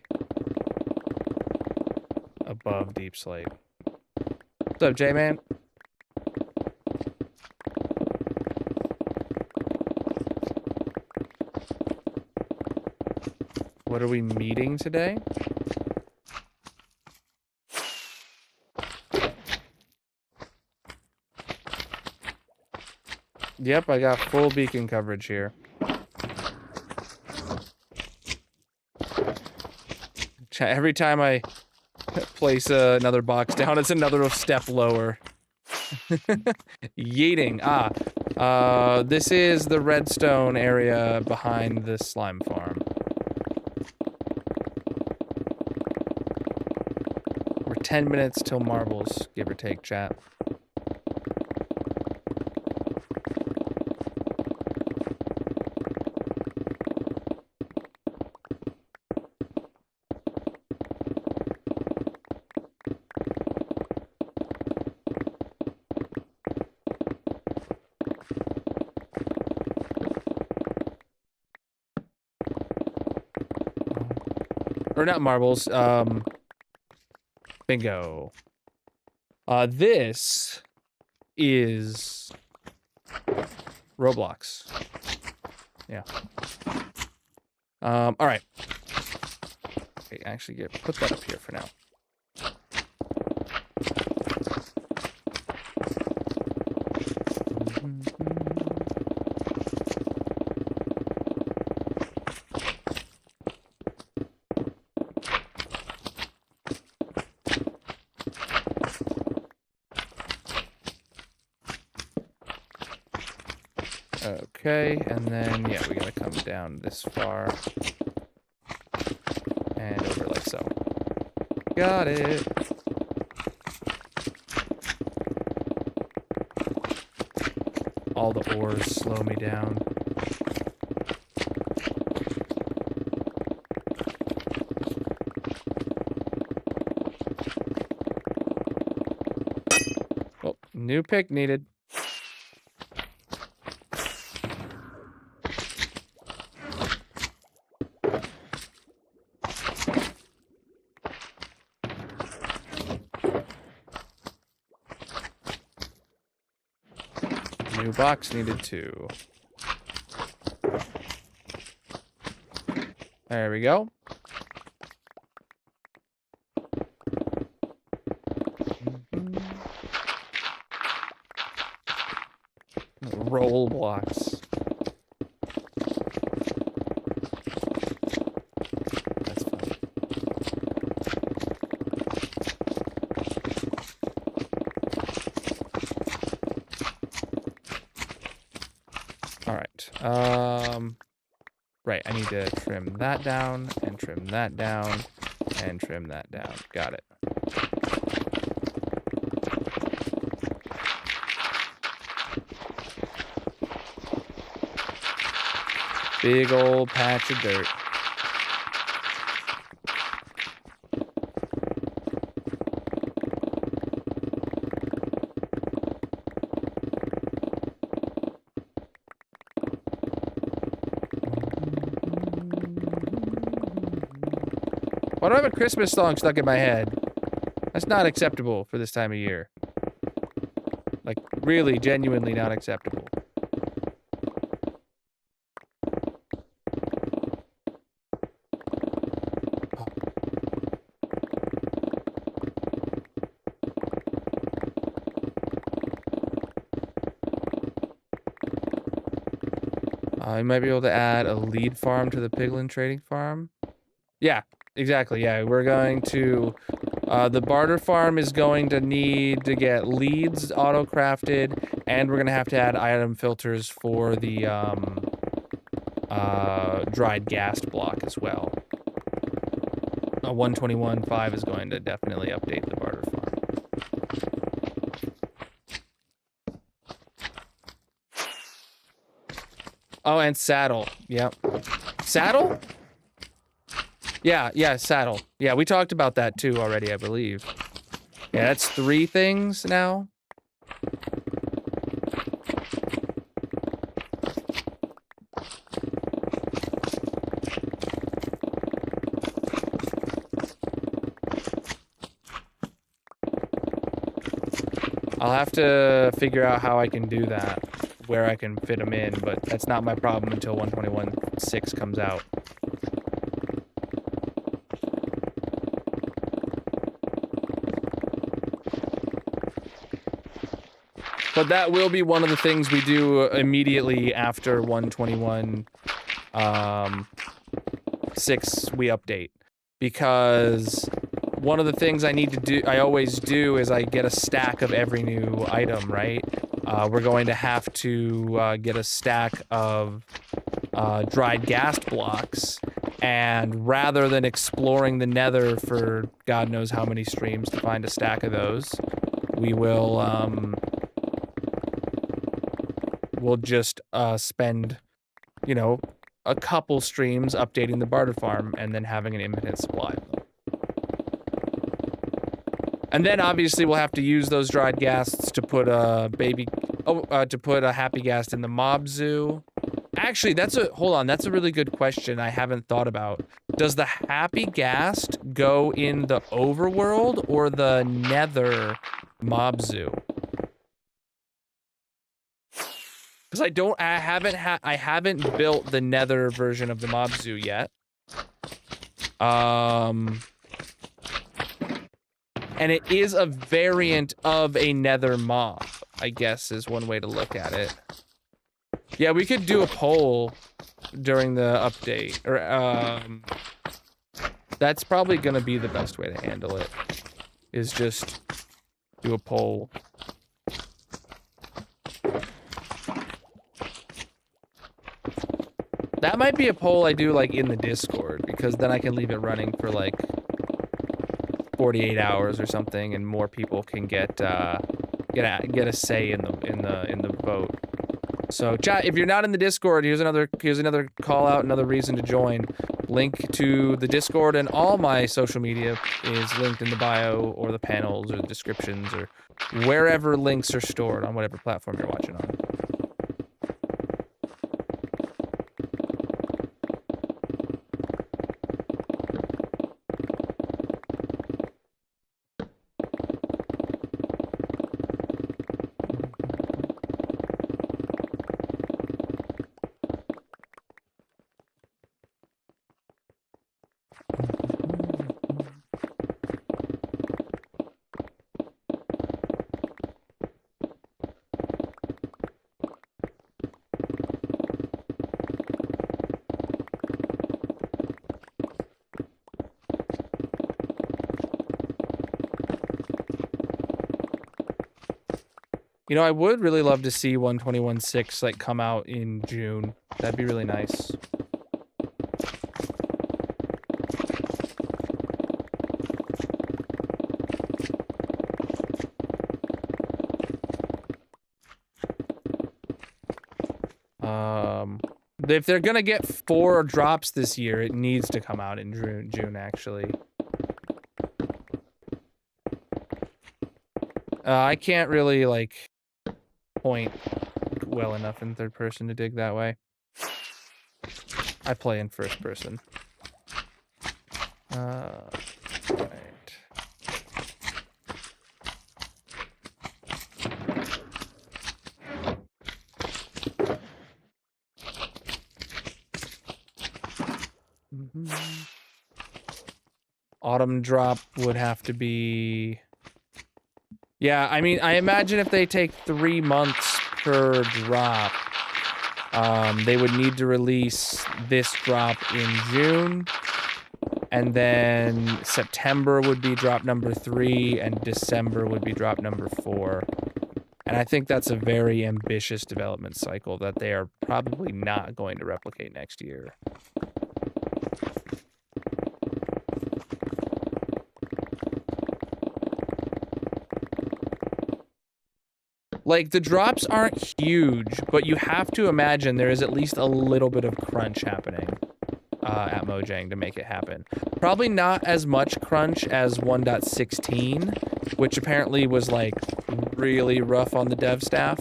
[SPEAKER 3] above deep slate. What's up, J-Man? What are we meeting today? Yep, I got full beacon coverage here. Every time I place another box down, it's another step lower. Yeeting. This is the redstone area behind the slime farm. We're 10 minutes till marbles, give or take, chat. Or not marbles, bingo. This is Roblox. Yeah. All right. Okay, actually, put that up here for now. Okay, and then, yeah, we gotta come down this far. And over like so. Got it. All the ores slow me down. Oh, new pick needed. New box needed too. There we go. Roll blocks. That's fun. All right. Right, I need to trim that down, and trim that down, and trim that down. Got it. Big old patch of dirt. Why do I have a Christmas song stuck in my head? That's not acceptable for this time of year. Like, really, genuinely not acceptable. I might be able to add a lead farm to the piglin trading farm. Yeah, exactly. Yeah, we're going to... the barter farm is going to need to get leads auto-crafted, and we're going to have to add item filters for the dried gas block as well. 121.5 is going to definitely update the barter farm. Oh, and saddle. Yep. Saddle? Yeah, saddle. Yeah, we talked about that too already, I believe. Yeah, that's 3 things now. I'll have to figure out how I can do that, where I can fit them in, but that's not my problem until 121.6 comes out. But that will be one of the things we do immediately after 121.6 we update. Because one of the things I always do is I get a stack of every new item, right? We're going to have to get a stack of dried gas blocks, and rather than exploring the nether for God knows how many streams to find a stack of those, we will we'll just spend, you know, a couple streams updating the barter farm and then having an infinite supply of them. And then obviously we'll have to use those dried ghasts to put a happy ghast in the mob zoo. Actually, that's a really good question I haven't thought about. Does the Happy Ghast go in the overworld or the Nether mob zoo? Because I haven't built the Nether version of the mob zoo yet. And it is a variant of a Nether mob, I guess is one way to look at it. Yeah, we could do a poll during the update, or that's probably gonna be the best way to handle it, is just do a poll. That might be a poll I do like in the Discord, because then I can leave it running for like 48 hours or something, and more people can get a say in the vote. So chat, if you're not in the Discord, here's another call out, another reason to join. Link to the Discord and all my social media is linked in the bio or the panels or the descriptions or wherever links are stored on whatever platform you're watching on. You know, I would really love to see 121.6 like come out in June. That'd be really nice. If they're gonna get 4 drops this year, it needs to come out in June actually. I can't really like point well enough in third person to dig that way. I play in first person. Right. Autumn drop would have to be... Yeah, I mean, I imagine if they take 3 months per drop, they would need to release this drop in June, and then September would be drop number 3, and December would be drop number 4. And I think that's a very ambitious development cycle that they are probably not going to replicate next year. Like, the drops aren't huge, but you have to imagine there is at least a little bit of crunch happening at Mojang to make it happen. Probably not as much crunch as 1.16, which apparently was, like, really rough on the dev staff,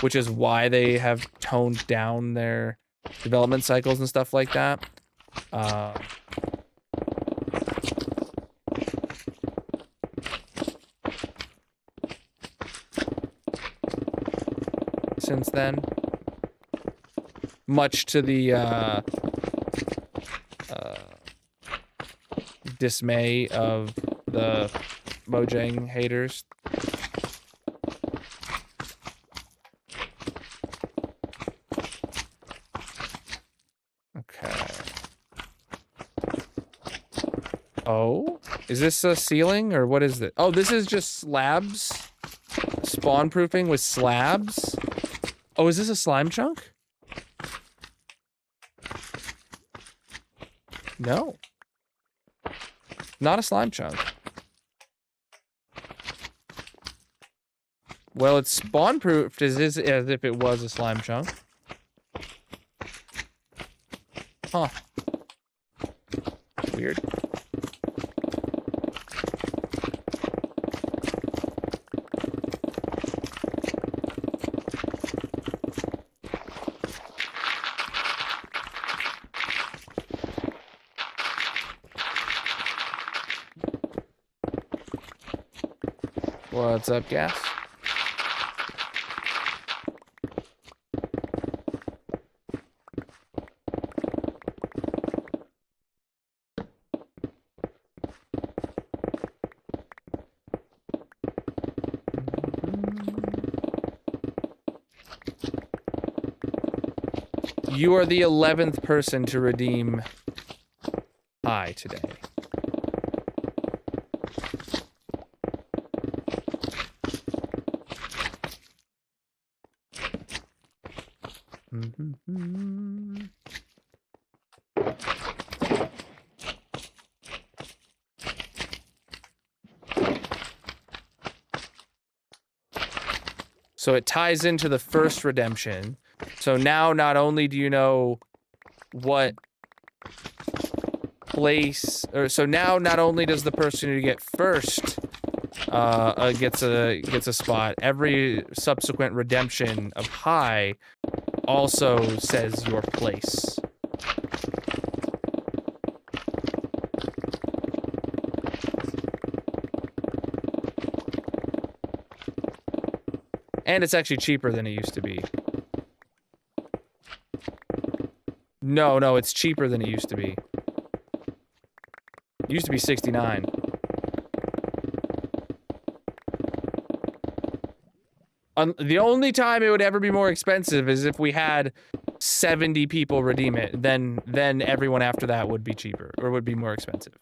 [SPEAKER 3] which is why they have toned down their development cycles and stuff like that. Since then, much to the dismay of the Mojang haters. Okay. Oh, is this a ceiling or what is it? Oh, this is just slabs. Spawn proofing with slabs. Oh, is this a slime chunk? No. Not a slime chunk. Well, it's spawn proofed as if it was a slime chunk. Huh. Weird. What's up, Gas? You are the 11th person to redeem Hi today. So it ties into the first redemption. So now not only do you know what place, or so now not only does the person who get first gets a spot, every subsequent redemption of high also says your place. And it's actually cheaper than it used to be. No, it's cheaper than it used to be. It used to be 69. The only time it would ever be more expensive is if we had 70 people redeem it. Then everyone after that would be cheaper, or would be more expensive.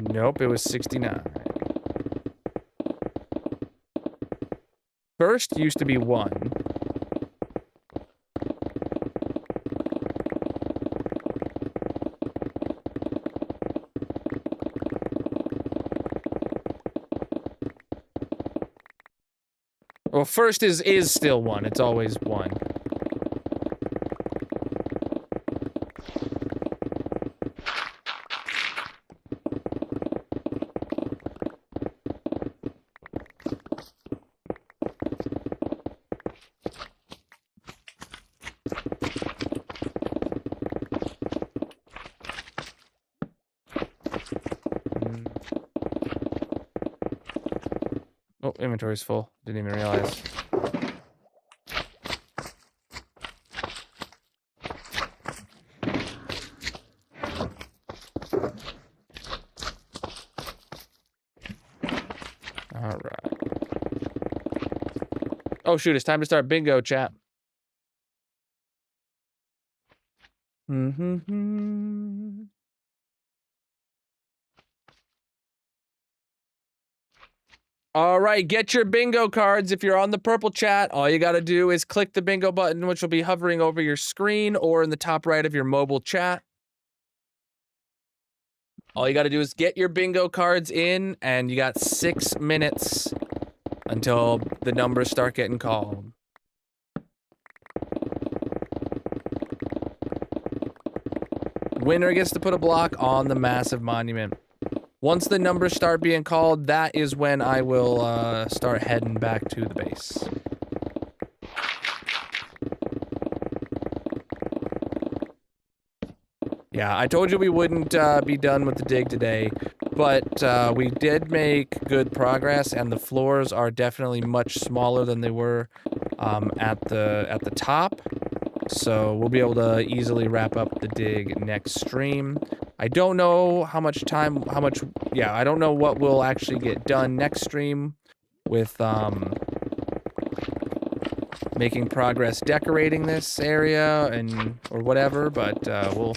[SPEAKER 3] Nope, it was 69. First used to be 1. Well, first is still 1. It's always 1. Oh, inventory's full. Didn't even realize. All right. Oh, shoot, it's time to start bingo, chat. All right, get your bingo cards. If you're on the purple chat, all you got to do is click the bingo button, which will be hovering over your screen or in the top right of your mobile chat. All you got to do is get your bingo cards in, and you got 6 minutes until the numbers start getting called. Winner gets to put a block on the massive monument. Once the numbers start being called, that is when I will start heading back to the base. Yeah, I told you we wouldn't be done with the dig today, but we did make good progress, and the floors are definitely much smaller than they were at the top. So we'll be able to easily wrap up the dig next stream. I don't know I don't know what will actually get done next stream with making progress decorating this area or whatever, but we'll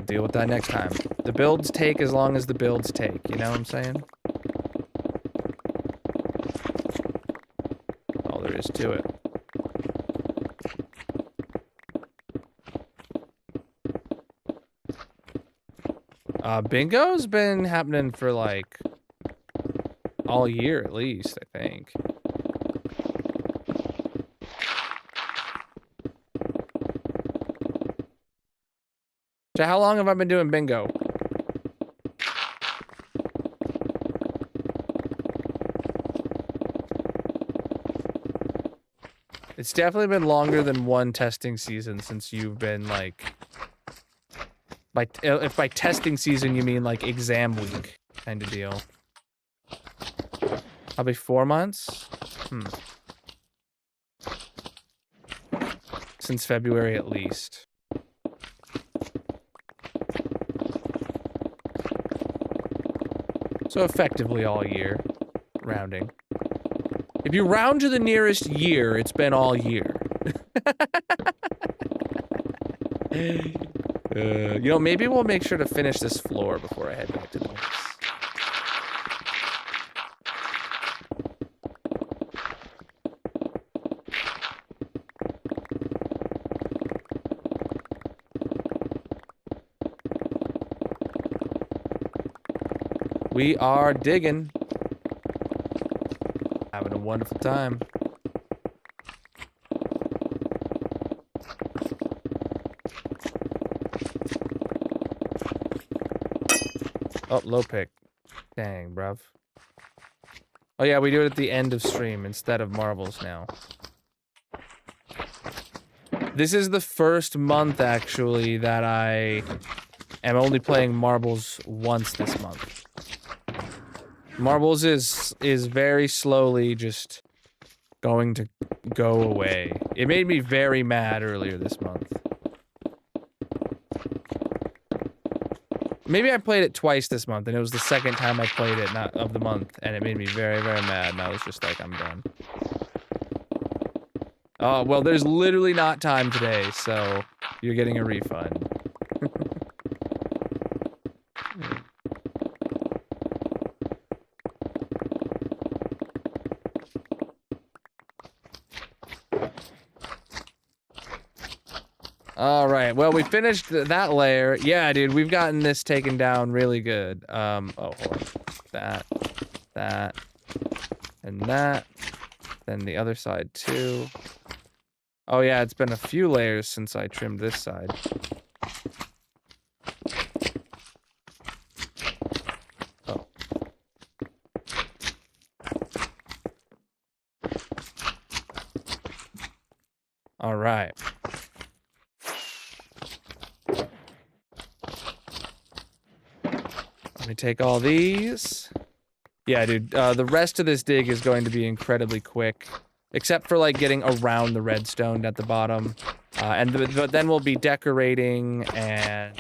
[SPEAKER 3] deal with that next time. The builds take as long as the builds take, you know what I'm saying? All there is to it. Bingo's been happening for like all year at least, I think. So how long have I been doing bingo? It's definitely been longer than one testing season since you've been like, if by testing season you mean like exam week kind of deal. Probably 4 months. Since February at least. So effectively all year, rounding. If you round to the nearest year, it's been all year. You know, maybe we'll make sure to finish this floor before I head back to the base. We are digging. Having a wonderful time. Oh, low pick. Dang, bruv. Oh yeah, we do it at the end of stream instead of marbles now. This is the first month, actually, that I am only playing marbles once this month. Marbles is very slowly just going to go away. It made me very mad earlier this month. Maybe I played it twice this month, and it was the second time I played it not of the month, and it made me very, very mad, and I was just like, I'm done. Oh, well, there's literally not time today, so you're getting a refund. All right, well, we finished that layer. Yeah, dude, we've gotten this taken down really good. Oh, hold on. That, and that. Then the other side, too. Oh, yeah, it's been a few layers since I trimmed this side. Oh. All right. Let me take all these. Yeah, dude, the rest of this dig is going to be incredibly quick. Except for, like, getting around the redstone at the bottom. But then we'll be decorating, and...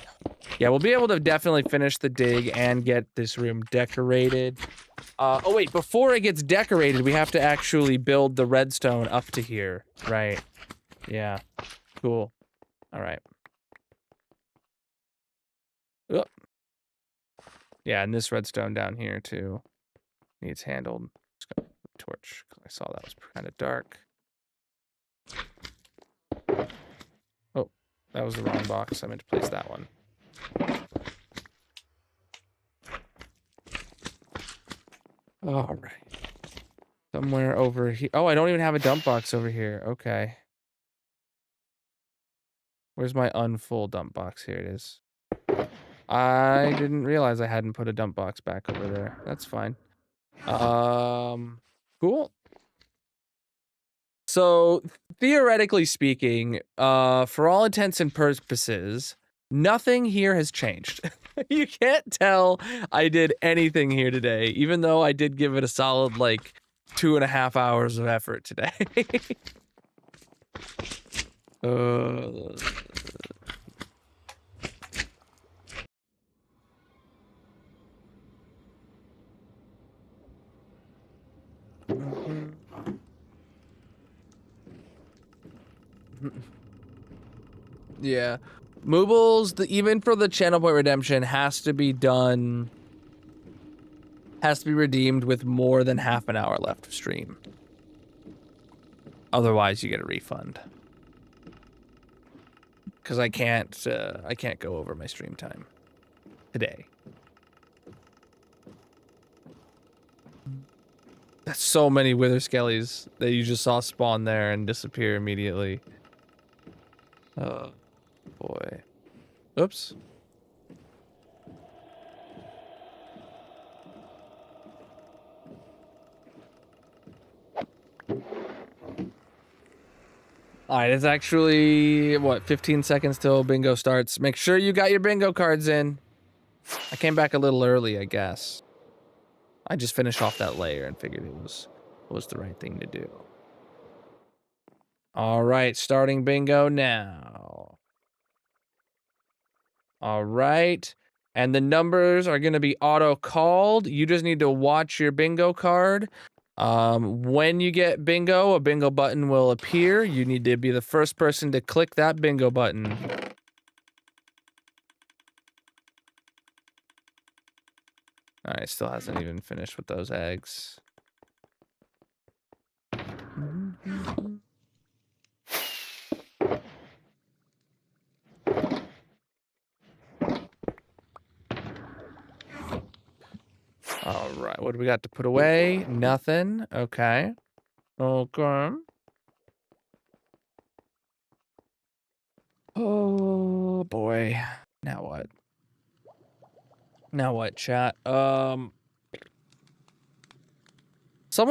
[SPEAKER 3] Yeah, we'll be able to definitely finish the dig and get this room decorated. Oh, wait, before it gets decorated, we have to actually build the redstone up to here. Right. Yeah. Cool. All right. Oh. Yeah, and this redstone down here, too, needs handled. Just got a torch. I saw that was kind of dark. Oh, that was the wrong box. I meant to place that one. All right. Somewhere over here. Oh, I don't even have a dump box over here. Okay. Where's my unfull dump box? Here it is. I didn't realize I hadn't put a dump box back over there. That's fine. Cool. So, theoretically speaking, for all intents and purposes, nothing here has changed. You can't tell I did anything here today, even though I did give it a solid, like, 2.5 hours of effort today. Yeah. Moobles, even for the channel point redemption, has to be done... Has to be redeemed with more than half an hour left of stream. Otherwise, you get a refund. Because I can't go over my stream time today. That's so many wither skellies that you just saw spawn there and disappear immediately. Oh, boy. Oops. All right, it's actually, what, 15 seconds till bingo starts. Make sure you got your bingo cards in. I came back a little early, I guess. I just finished off that layer and figured it was the right thing to do. All right, starting bingo now. All right, and the numbers are going to be auto-called. You just need to watch your bingo card. When you get bingo, a bingo button will appear. You need to be the first person to click that bingo button. All right, still hasn't even finished with those eggs. All right, what do we got to put away? Nothing. Okay. Okay. Oh boy. Now what? Now what, chat? Someone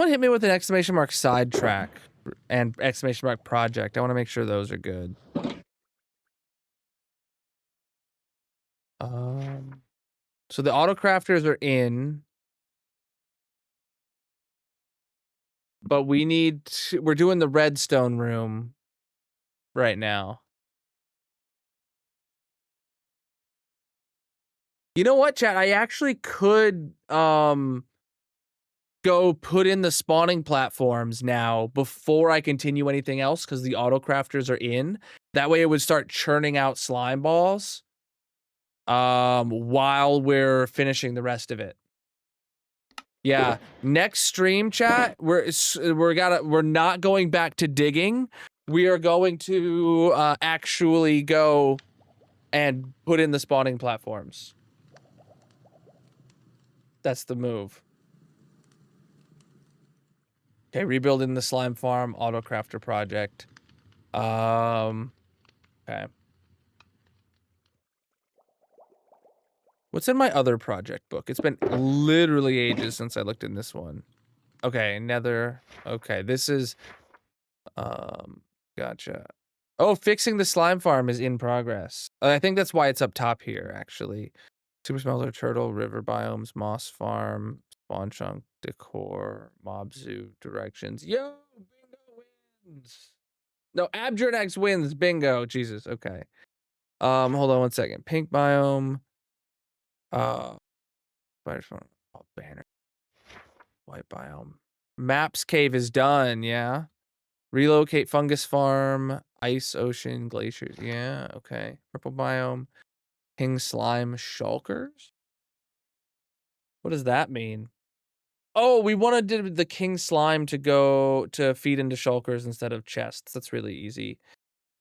[SPEAKER 3] hit me with an exclamation mark sidetrack and exclamation mark project. I want to make sure those are good. So the auto crafters are in, but we need to, we're doing the redstone room right now. You know what, chat? I actually could go put in the spawning platforms now before I continue anything else because the auto crafters are in. That way it would start churning out slime balls while we're finishing the rest of it. Yeah, next stream, chat, we're not going back to digging. We are going to actually go and put in the spawning platforms. That's the move. Okay, rebuilding the slime farm, auto crafter project. Okay. What's in my other project book? It's been literally ages since I looked in this one. Okay, nether. Okay, this is gotcha. Oh, fixing the slime farm is in progress. I think that's why it's up top here, actually. Super smelter, turtle, river biomes, moss farm, spawn chunk, decor, mob zoo, directions. Yo, bingo wins. No, Abjurnax wins. Bingo. Jesus. Okay. Hold on one second. Pink biome. Spider farm. Oh, banner. White biome. Maps cave is done. Yeah. Relocate fungus farm. Ice ocean glaciers. Yeah. Okay. Purple biome. King slime shulkers. What does that mean? Oh, we wanted the king slime to go to feed into shulkers instead of chests. That's really easy.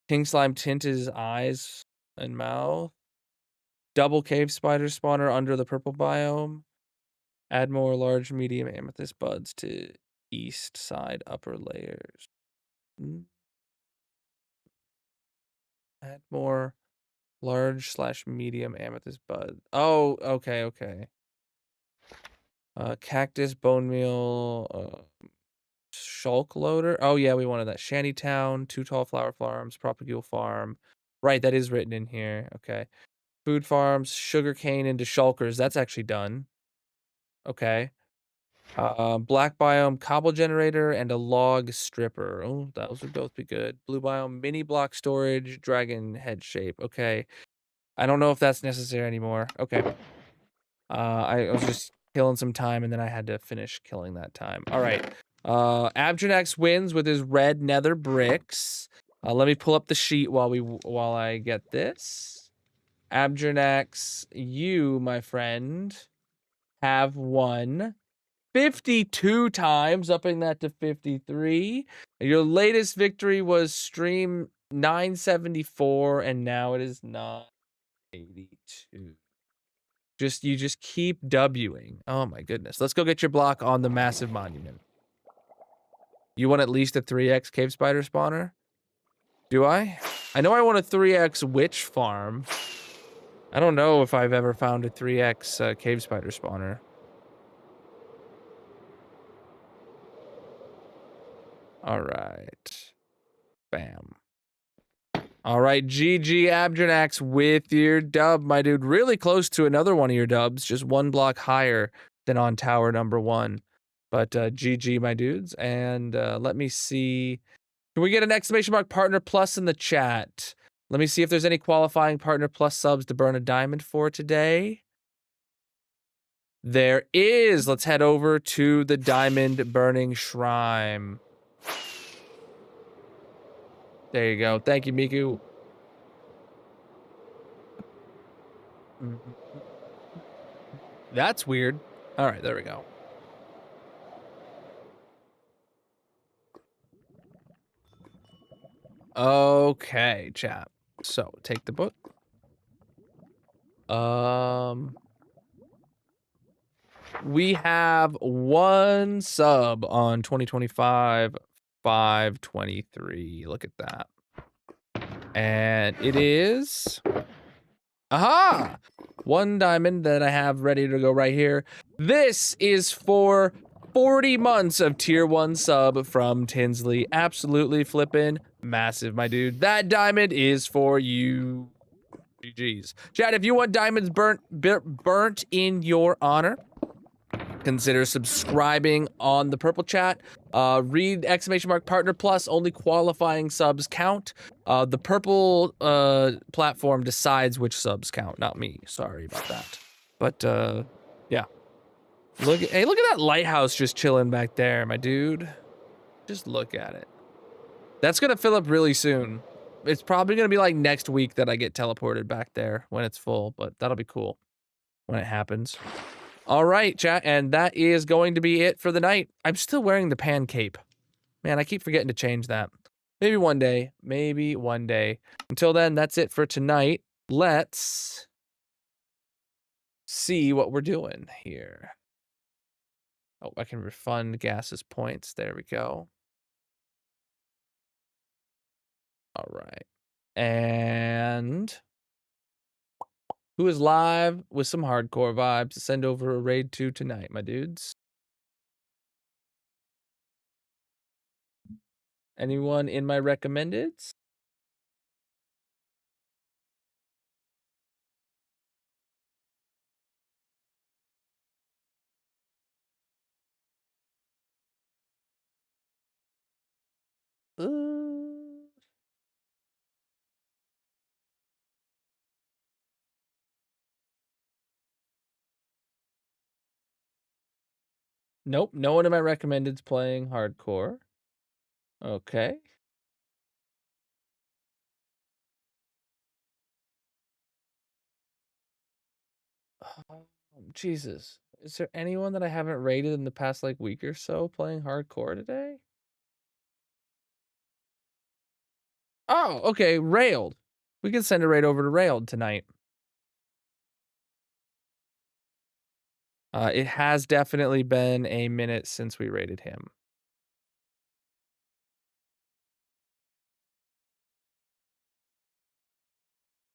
[SPEAKER 3] King slime tint his eyes and mouth. Double cave spider spawner under the purple biome. Add more large medium amethyst buds to east side upper layers. Add more large / medium amethyst bud. Oh, okay, okay. Cactus, bone meal, shulk loader. Oh yeah, we wanted that. Shantytown, 2 tall flower farms, propagule farm. Right, that is written in here. Okay. Food farms, sugarcane into shulkers. That's actually done. Okay. Black biome, cobble generator, and a log stripper. Oh, those would both be good. Blue biome, mini block storage, dragon head shape. Okay. I don't know if that's necessary anymore. Okay. I was just killing some time, and then I had to finish killing that time. All right. Abjurnax wins with his red nether bricks. Let me pull up the sheet while I get this. Abjurnax, you, my friend, have won 52 times, upping that to 53. Your latest victory was stream 974, and now it is 982. You just keep Wing. Oh my goodness. Let's go get your block on the massive monument. You want at least a 3x cave spider spawner? Do I? I know I want a 3x witch farm. I don't know if I've ever found a 3x cave spider spawner. All right. Bam. All right, GG Abjanax with your dub, my dude. Really close to another one of your dubs, just one block higher than on tower number 1. But GG, my dudes. And let me see. Can we get an exclamation mark partner plus in the chat? Let me see if there's any qualifying partner plus subs to burn a diamond for today. There is. Let's head over to the diamond burning shrine. There you go. Thank you, Miku. That's weird. All right, there we go. Okay, chat. So, take the book. We have 1 sub on 2025 523. Look at that. And it is aha! 1 diamond that I have ready to go right here. This is for 40 months of tier 1 sub from Tinsley. Absolutely flippin' massive, my dude. That diamond is for you. GG's. Chat, if you want diamonds burnt in your honor, consider subscribing on the purple chat. Read exclamation mark partner plus, only qualifying subs count. The purple platform decides which subs count, not me. Sorry about that. But yeah. Look at that lighthouse just chilling back there, my dude. Just look at it. That's gonna fill up really soon. It's probably gonna be like next week that I get teleported back there when it's full, but that'll be cool when it happens. All right, chat, and that is going to be it for the night. I'm still wearing the pan cape. Man, I keep forgetting to change that. Maybe one day. Maybe one day. Until then, that's it for tonight. Let's see what we're doing here. Oh, I can refund Gas's points. There we go. All right. And who is live with some hardcore vibes to send over a raid to tonight, my dudes? Anyone in my recommendeds? Nope, no one in my recommended's playing hardcore. Okay. Jesus. Is there anyone that I haven't rated in the past like week or so playing hardcore today? Oh, okay, Railed. We can send a raid over to Railed tonight. It has definitely been a minute since we raided him.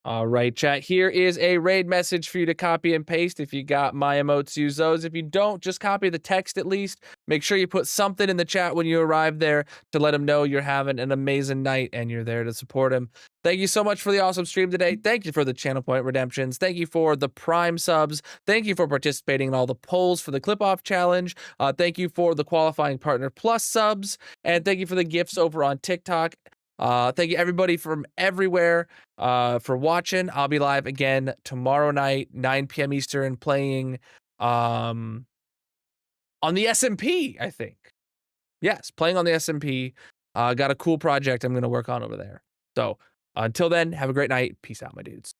[SPEAKER 3] All right, chat. Here is a raid message for you to copy and paste. If you got my emotes, use those. If you don't, just copy the text at least. Make sure you put something in the chat when you arrive there to let him know you're having an amazing night and you're there to support him. Thank you so much for the awesome stream today. Thank you for the channel point redemptions. Thank you for the Prime subs. Thank you for participating in all the polls for the clip-off challenge. Thank you for the qualifying partner plus subs. And thank you for the gifts over on TikTok. Thank you everybody from everywhere for watching. I'll be live again tomorrow night, 9 p.m. Eastern, playing on the SMP, I think. Yes, playing on the SMP. Got a cool project I'm going to work on over there. So until then, have a great night. Peace out, my dudes.